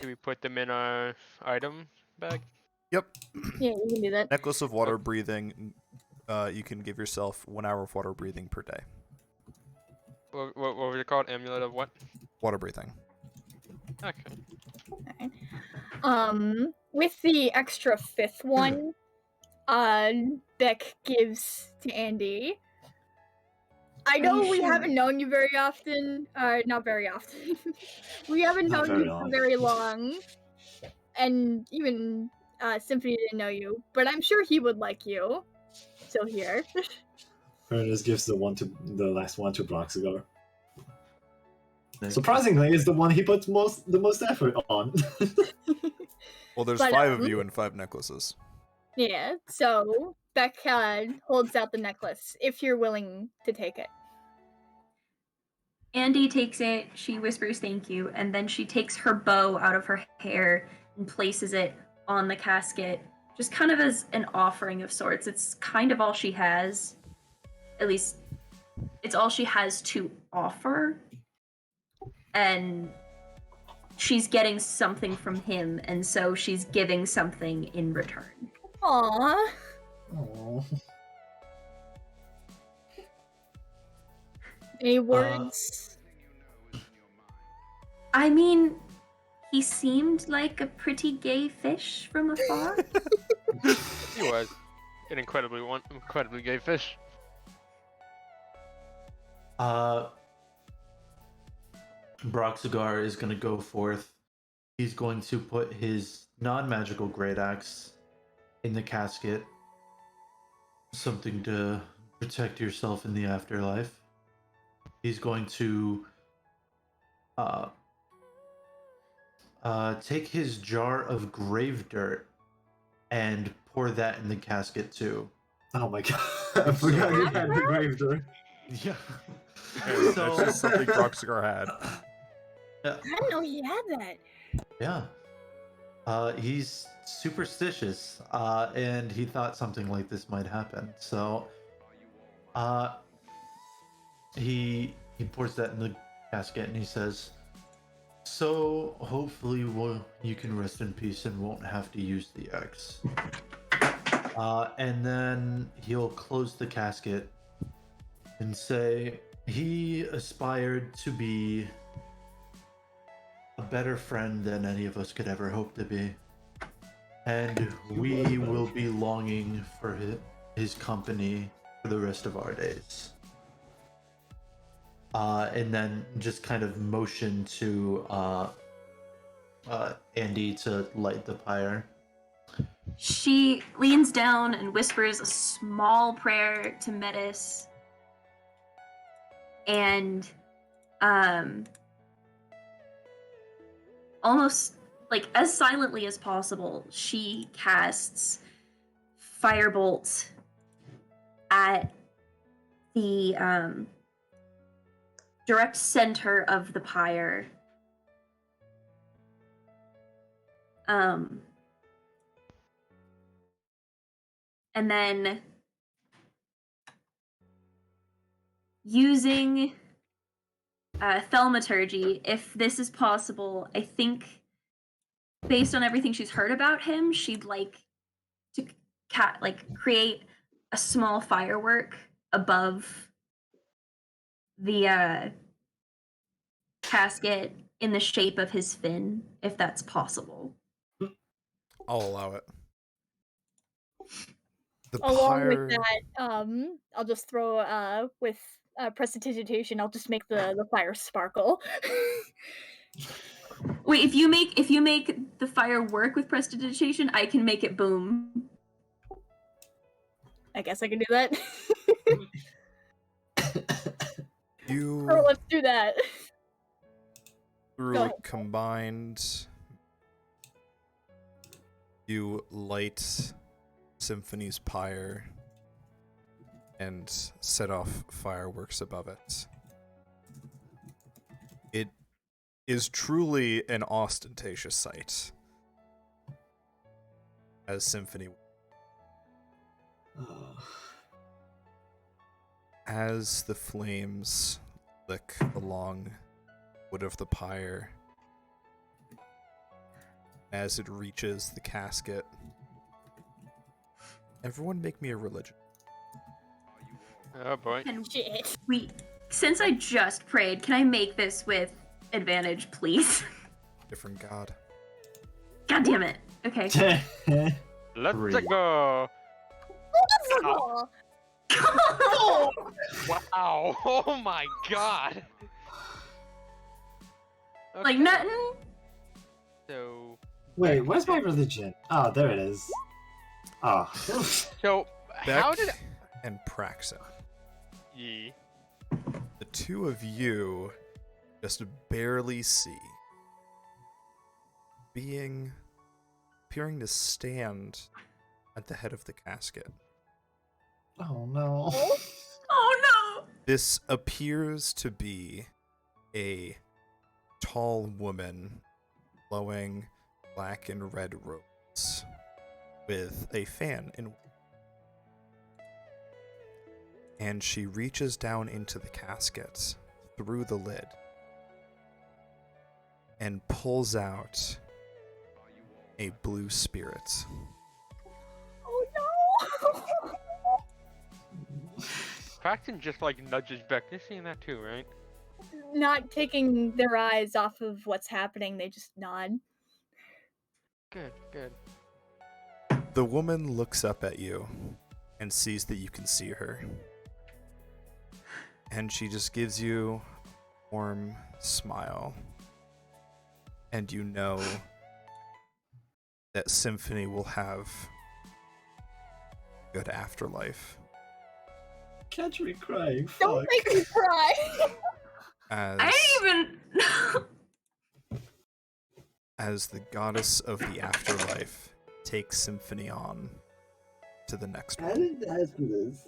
B: Do we put them in our item bag?
A: Yep.
E: Yeah, you can do that.
A: Necklace of water breathing. You can give yourself 1 hour of water breathing per day.
B: What was it called? Amulet of what?
A: Water breathing.
B: Okay.
E: With the extra 5th one, Beck gives to Andy. I know we haven't known you very often. Not very often. We haven't known you for very long. And even Symphony didn't know you. But I'm sure he would like you. So here.
F: Ernest gives the last one to Broxigar. Surprisingly, it's the one he puts the most effort on.
A: Well, there's
E: But,
A: 5 of you and 5 necklaces.
E: Yeah, so Beck holds out the necklace if you're willing to take it.
C: Andy takes it, she whispers thank you, and then she takes her bow out of her hair and places it on the casket, just kind of as an offering of sorts. It's kind of all she has. At least, it's all she has to offer. And she's getting something from him, and so she's giving something in return.
E: Aww.
F: Aww.
E: Any words?
C: I mean, he seemed like a pretty gay fish from afar.
B: He was an incredibly gay fish.
D: Broxigar is going to go forth. He's going to put his non-magical great axe in the casket. Something to protect yourself in the afterlife. He's going to take his jar of grave dirt and pour that in the casket too.
F: Oh my god, I forgot you had the grave dirt.
D: Yeah.
A: That's just something Broxigar had.
D: Yeah.
E: I didn't know he had that.
D: Yeah. He's superstitious, and he thought something like this might happen. So, he pours that in the casket and he says, "So hopefully, you can rest in peace and won't have to use the axe." And then he'll close the casket and say, "He aspired to be a better friend than any of us could ever hope to be. And we will be longing for his company for the rest of our days." And then just kind of motion to Andy to light the pyre.
C: She leans down and whispers a small prayer to Metis. And almost like as silently as possible, she casts Firebolt at the direct center of the pyre. And then using thaumaturgy, if this is possible. I think, based on everything she's heard about him, she'd like to create a small firework above the casket in the shape of his fin, if that's possible.
A: I'll allow it. The
E: Along
A: pyre...
E: with that, I'll just throw with prestidigitation, I'll just make the fire sparkle.
C: Wait, if you make the fire work with prestidigitation, I can make it boom.
E: I guess I can do that.
A: You...
E: Or let's do that.
A: Through
E: Go
A: a
E: ahead.
A: combined... You light Symphony's pyre and set off fireworks above it. It is truly an ostentatious sight, as Symphony. As the flames lick along wood of the pyre, as it reaches the casket, everyone make me a religion.
B: Oh boy.
C: And
E: Shit.
C: since I just prayed, can I make this with advantage, please?
A: Different god.
C: God damn it. Okay.
B: Let's
D: Three.
B: go.
E: Oh.
B: Wow. Oh my god.
C: Like
B: Okay,
C: nothing.
B: So,
F: Wait, where's my religion? Oh, there it is. Oh.
B: so how
A: Beck
B: did
A: and Praxa,
B: ye?
A: the two of you just barely see appearing to stand at the head of the casket.
F: Oh no.
C: Oh no.
A: This appears to be a tall woman flowing black and red robes with a fan in, and she reaches down into the casket through the lid and pulls out a blue spirit.
E: Oh no.
B: Crackton just like nudges Beck. You're seeing that too, right?
E: Not taking their eyes off of what's happening, they just nod.
B: Good, good.
A: The woman looks up at you and sees that you can see her. And she just gives you a warm smile. And you know that Symphony will have a good afterlife.
F: Catch me crying.
E: Don't
F: Fuck.
E: make me cry.
A: As,
C: I didn't even.
A: as the goddess of the afterlife takes Symphony on to the next
F: I
A: one.
F: didn't ask for this.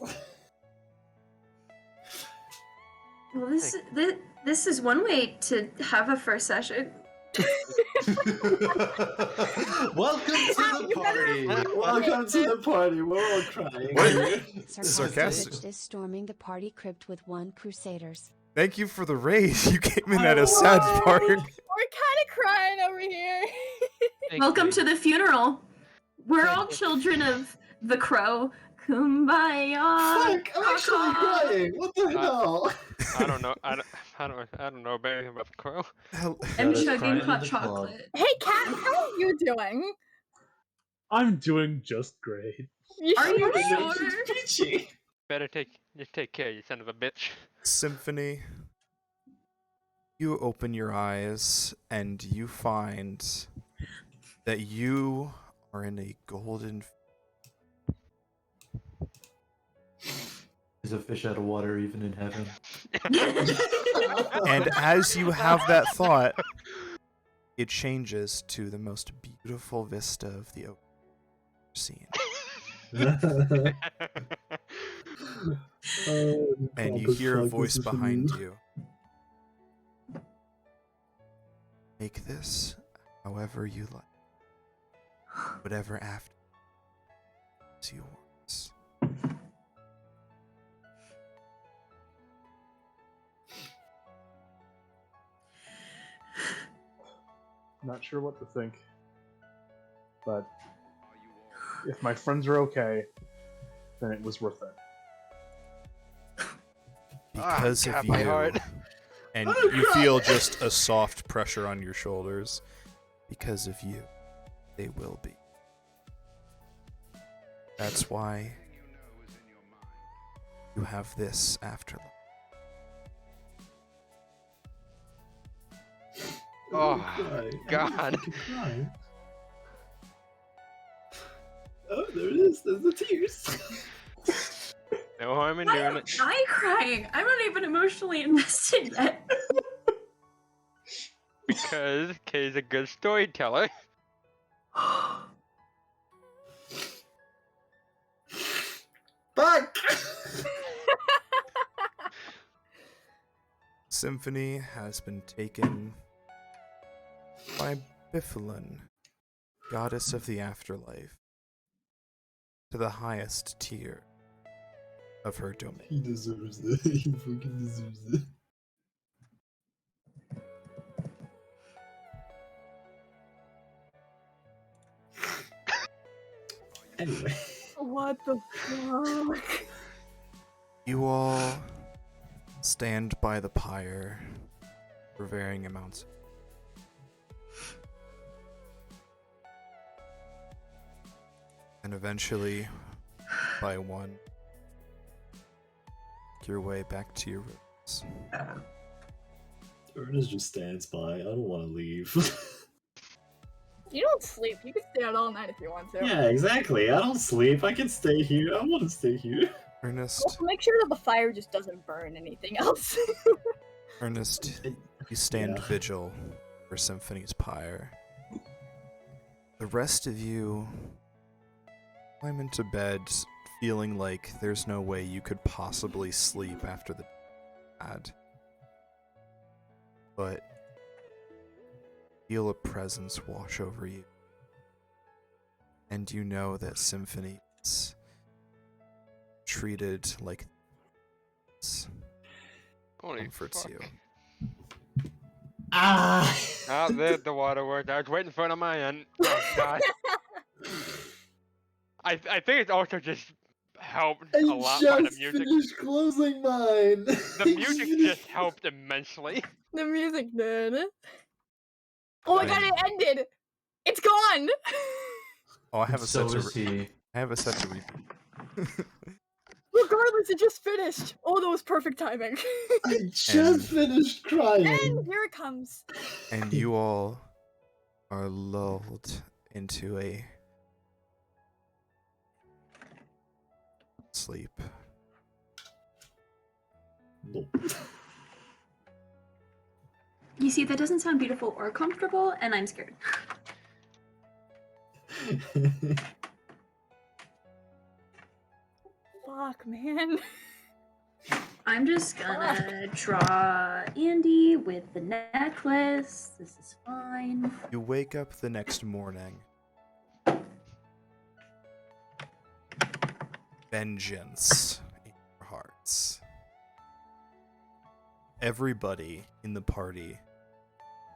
C: Well, this is one way to have a first session.
F: Welcome to the party. Welcome to the party. We're all crying.
A: What?
K: Sarcastic.
A: Sarcastic.
K: Is storming the party crypt with one Crusaders.
A: Thank you for the raid. You came in at a sad part.
E: We're kind of crying over here.
C: Welcome to the funeral. We're all children of the crow. Kumbaya.
F: Fuck, I'm actually crying. What the hell?
B: I don't know. I don't know about anything about the crow.
A: Hell,
C: I'm
D: That is
C: chugging
D: crying in
C: hot
D: the club.
C: chocolate.
E: Hey, Kat, how are you doing?
G: I'm doing just great.
C: Are you
F: It's
C: sure?
F: peachy.
B: Better just take care, you son of a bitch.
A: Symphony, you open your eyes and you find that you are in a golden.
D: Is a fish out of water even in heaven?
A: And as you have that thought, it changes to the most beautiful vista of the ocean scene. And you hear a voice behind you. Make this however you like. Whatever after is yours.
G: Not sure what to think. But if my friends are okay, then it was worth it.
A: Because
B: God,
A: of
B: my
A: you.
B: heart.
A: And you feel just a soft pressure on your shoulders. Because of you, they will be. That's why you have this afterlife.
B: Oh,
F: Cry.
B: God.
F: I'm fucking crying. Oh, there it is. There's the tears.
B: No harm in
C: Why
B: doing
C: am
B: it.
C: I crying? I'm not even emotionally invested yet.
B: Because Kay's a good storyteller.
F: Fuck!
A: Symphony has been taken by Bifilin, goddess of the afterlife, to the highest tier of her domain.
F: He deserves it. He fucking deserves it. Anyway.
E: What the fuck?
A: You all stand by the pyre for varying amounts. And eventually, by one, make your way back to your rooms.
F: Ernest just stands by. I don't want to leave.
E: You don't sleep. You can stay out all night if you want to.
F: Yeah, exactly. I don't sleep. I can stay here. I want to stay here.
A: Ernest,
E: Also, make sure that the fire just doesn't burn anything else.
A: Ernest, you stand
F: Yeah.
A: vigil for Symphony's pyre. The rest of you climb into bed feeling like there's no way you could possibly sleep after the ad. But feel a presence wash over you. And you know that Symphony is treated like this
B: Holy
A: comforts
B: fuck.
A: you.
F: Ah!
B: Oh, there's the waterworks. I was waiting for it on my end. Oh, God. I think it's also just helped a lot by the music.
F: finished closing mine.
B: The music just helped immensely.
E: The music did. Oh my god,
A: Right.
E: it ended! It's gone!
A: Oh, I have a
D: So
A: set
D: is
A: to
D: he.
A: I have a set to repeat.
E: Regardless, it just finished! Oh, that was perfect timing.
F: I
A: And-
F: just finished crying.
E: And here it comes.
A: And you all are lulled into a sleep.
F: Nope.
C: You see, that doesn't sound beautiful or comfortable, and I'm scared.
E: Fuck, man.
C: I'm just gonna draw Andy with the necklace. This is fine.
A: You wake up the next morning. Vengeance in your hearts. Everybody in the party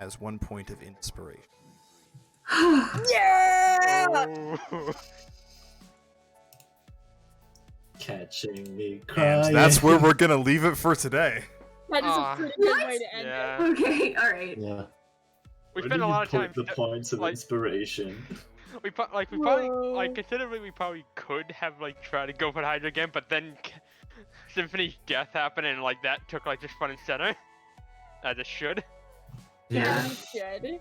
A: has 1 point of inspiration.
E: Yeah!
B: Oh.
F: Catching me crying.
A: And that's where we're gonna leave it for today.
E: That is
B: Ah.
E: a pretty good way to end it.
B: Yeah.
C: Okay, alright.
F: Yeah.
B: We
F: Where
B: spent
F: do
B: a
F: you
B: lot of time.
F: put the points of
B: like-
F: inspiration.
B: We probably
E: Whoa.
B: considering we probably could have tried to go for the Hydra again, but then Symphony's death happened and that took just front and center, as it should.
E: Yeah, you should.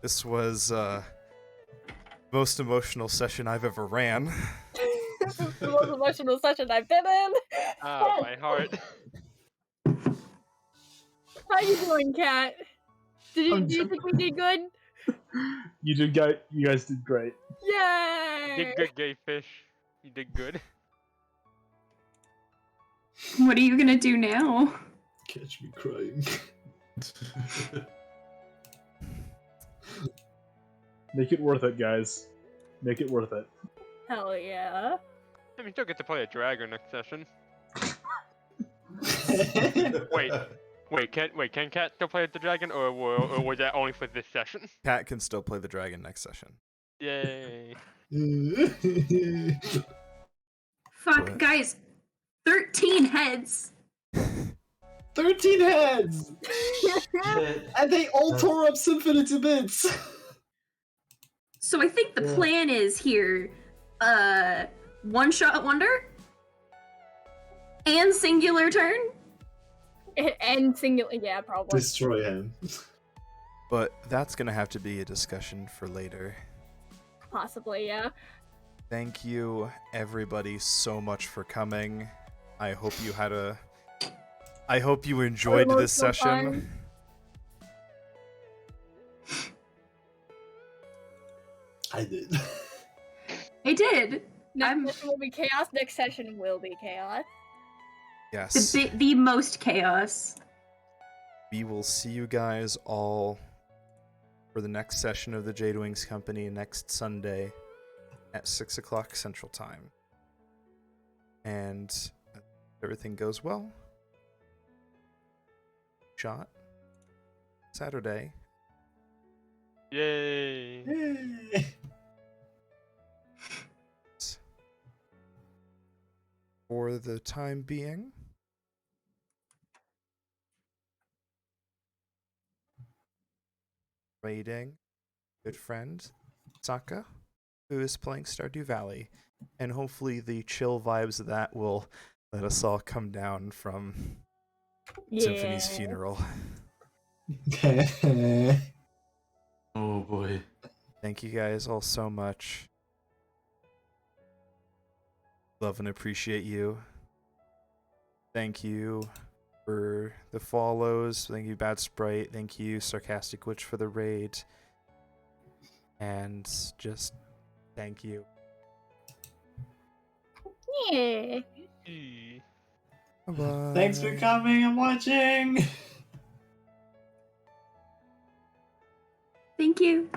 A: This was most emotional session I've ever ran.
E: The most emotional session I've been in.
B: Ah, my heart.
E: How you doing, Kat? Do you think we did good?
G: You guys did great.
E: Yay!
B: You did good, gay fish. You did good.
C: What are you gonna do now?
F: Catch me crying.
G: Make it worth it, guys. Make it worth it.
E: Hell yeah.
B: I mean, still get to play a dragon next session. Wait, Wait, can Cat still play the dragon, or was that only for this session?
A: Cat can still play the dragon next session.
B: Yay!
C: Fuck,
A: What?
C: guys. 13 heads.
F: 13 heads!
D: Shit.
F: And they all tore up Symphony to bits!
C: So I think the plan is here, one shot wonder and singular turn.
E: And singular, yeah, probably.
F: Destroy him.
A: But that's gonna have to be a discussion for later.
E: Possibly, yeah.
A: Thank you, everybody, so much for coming. I hope you had I hope you enjoyed this
E: Emotional
A: session.
F: I did.
C: I did.
E: Next session will be chaos. Next session will be chaos.
A: Yes.
C: The most chaos.
A: We will see you guys all for the next session of the Jade Wings Company next Sunday at 6 o'clock Central Time. And if everything goes well, shot Saturday.
B: Yay!
A: For the time being, raiding good friend Saka, who is playing Stardew Valley, and hopefully the chill vibes of that will let us all come down from Symphony's funeral.
D: Oh boy.
A: Thank you guys all so much. Love and appreciate you. Thank you for the follows. Thank you, Bad Sprite. Thank you, Sarcastic Witch, for the raid. And just thank you.
E: Yeah.
A: Bye-bye.
F: Thanks for coming and watching!
C: Thank you.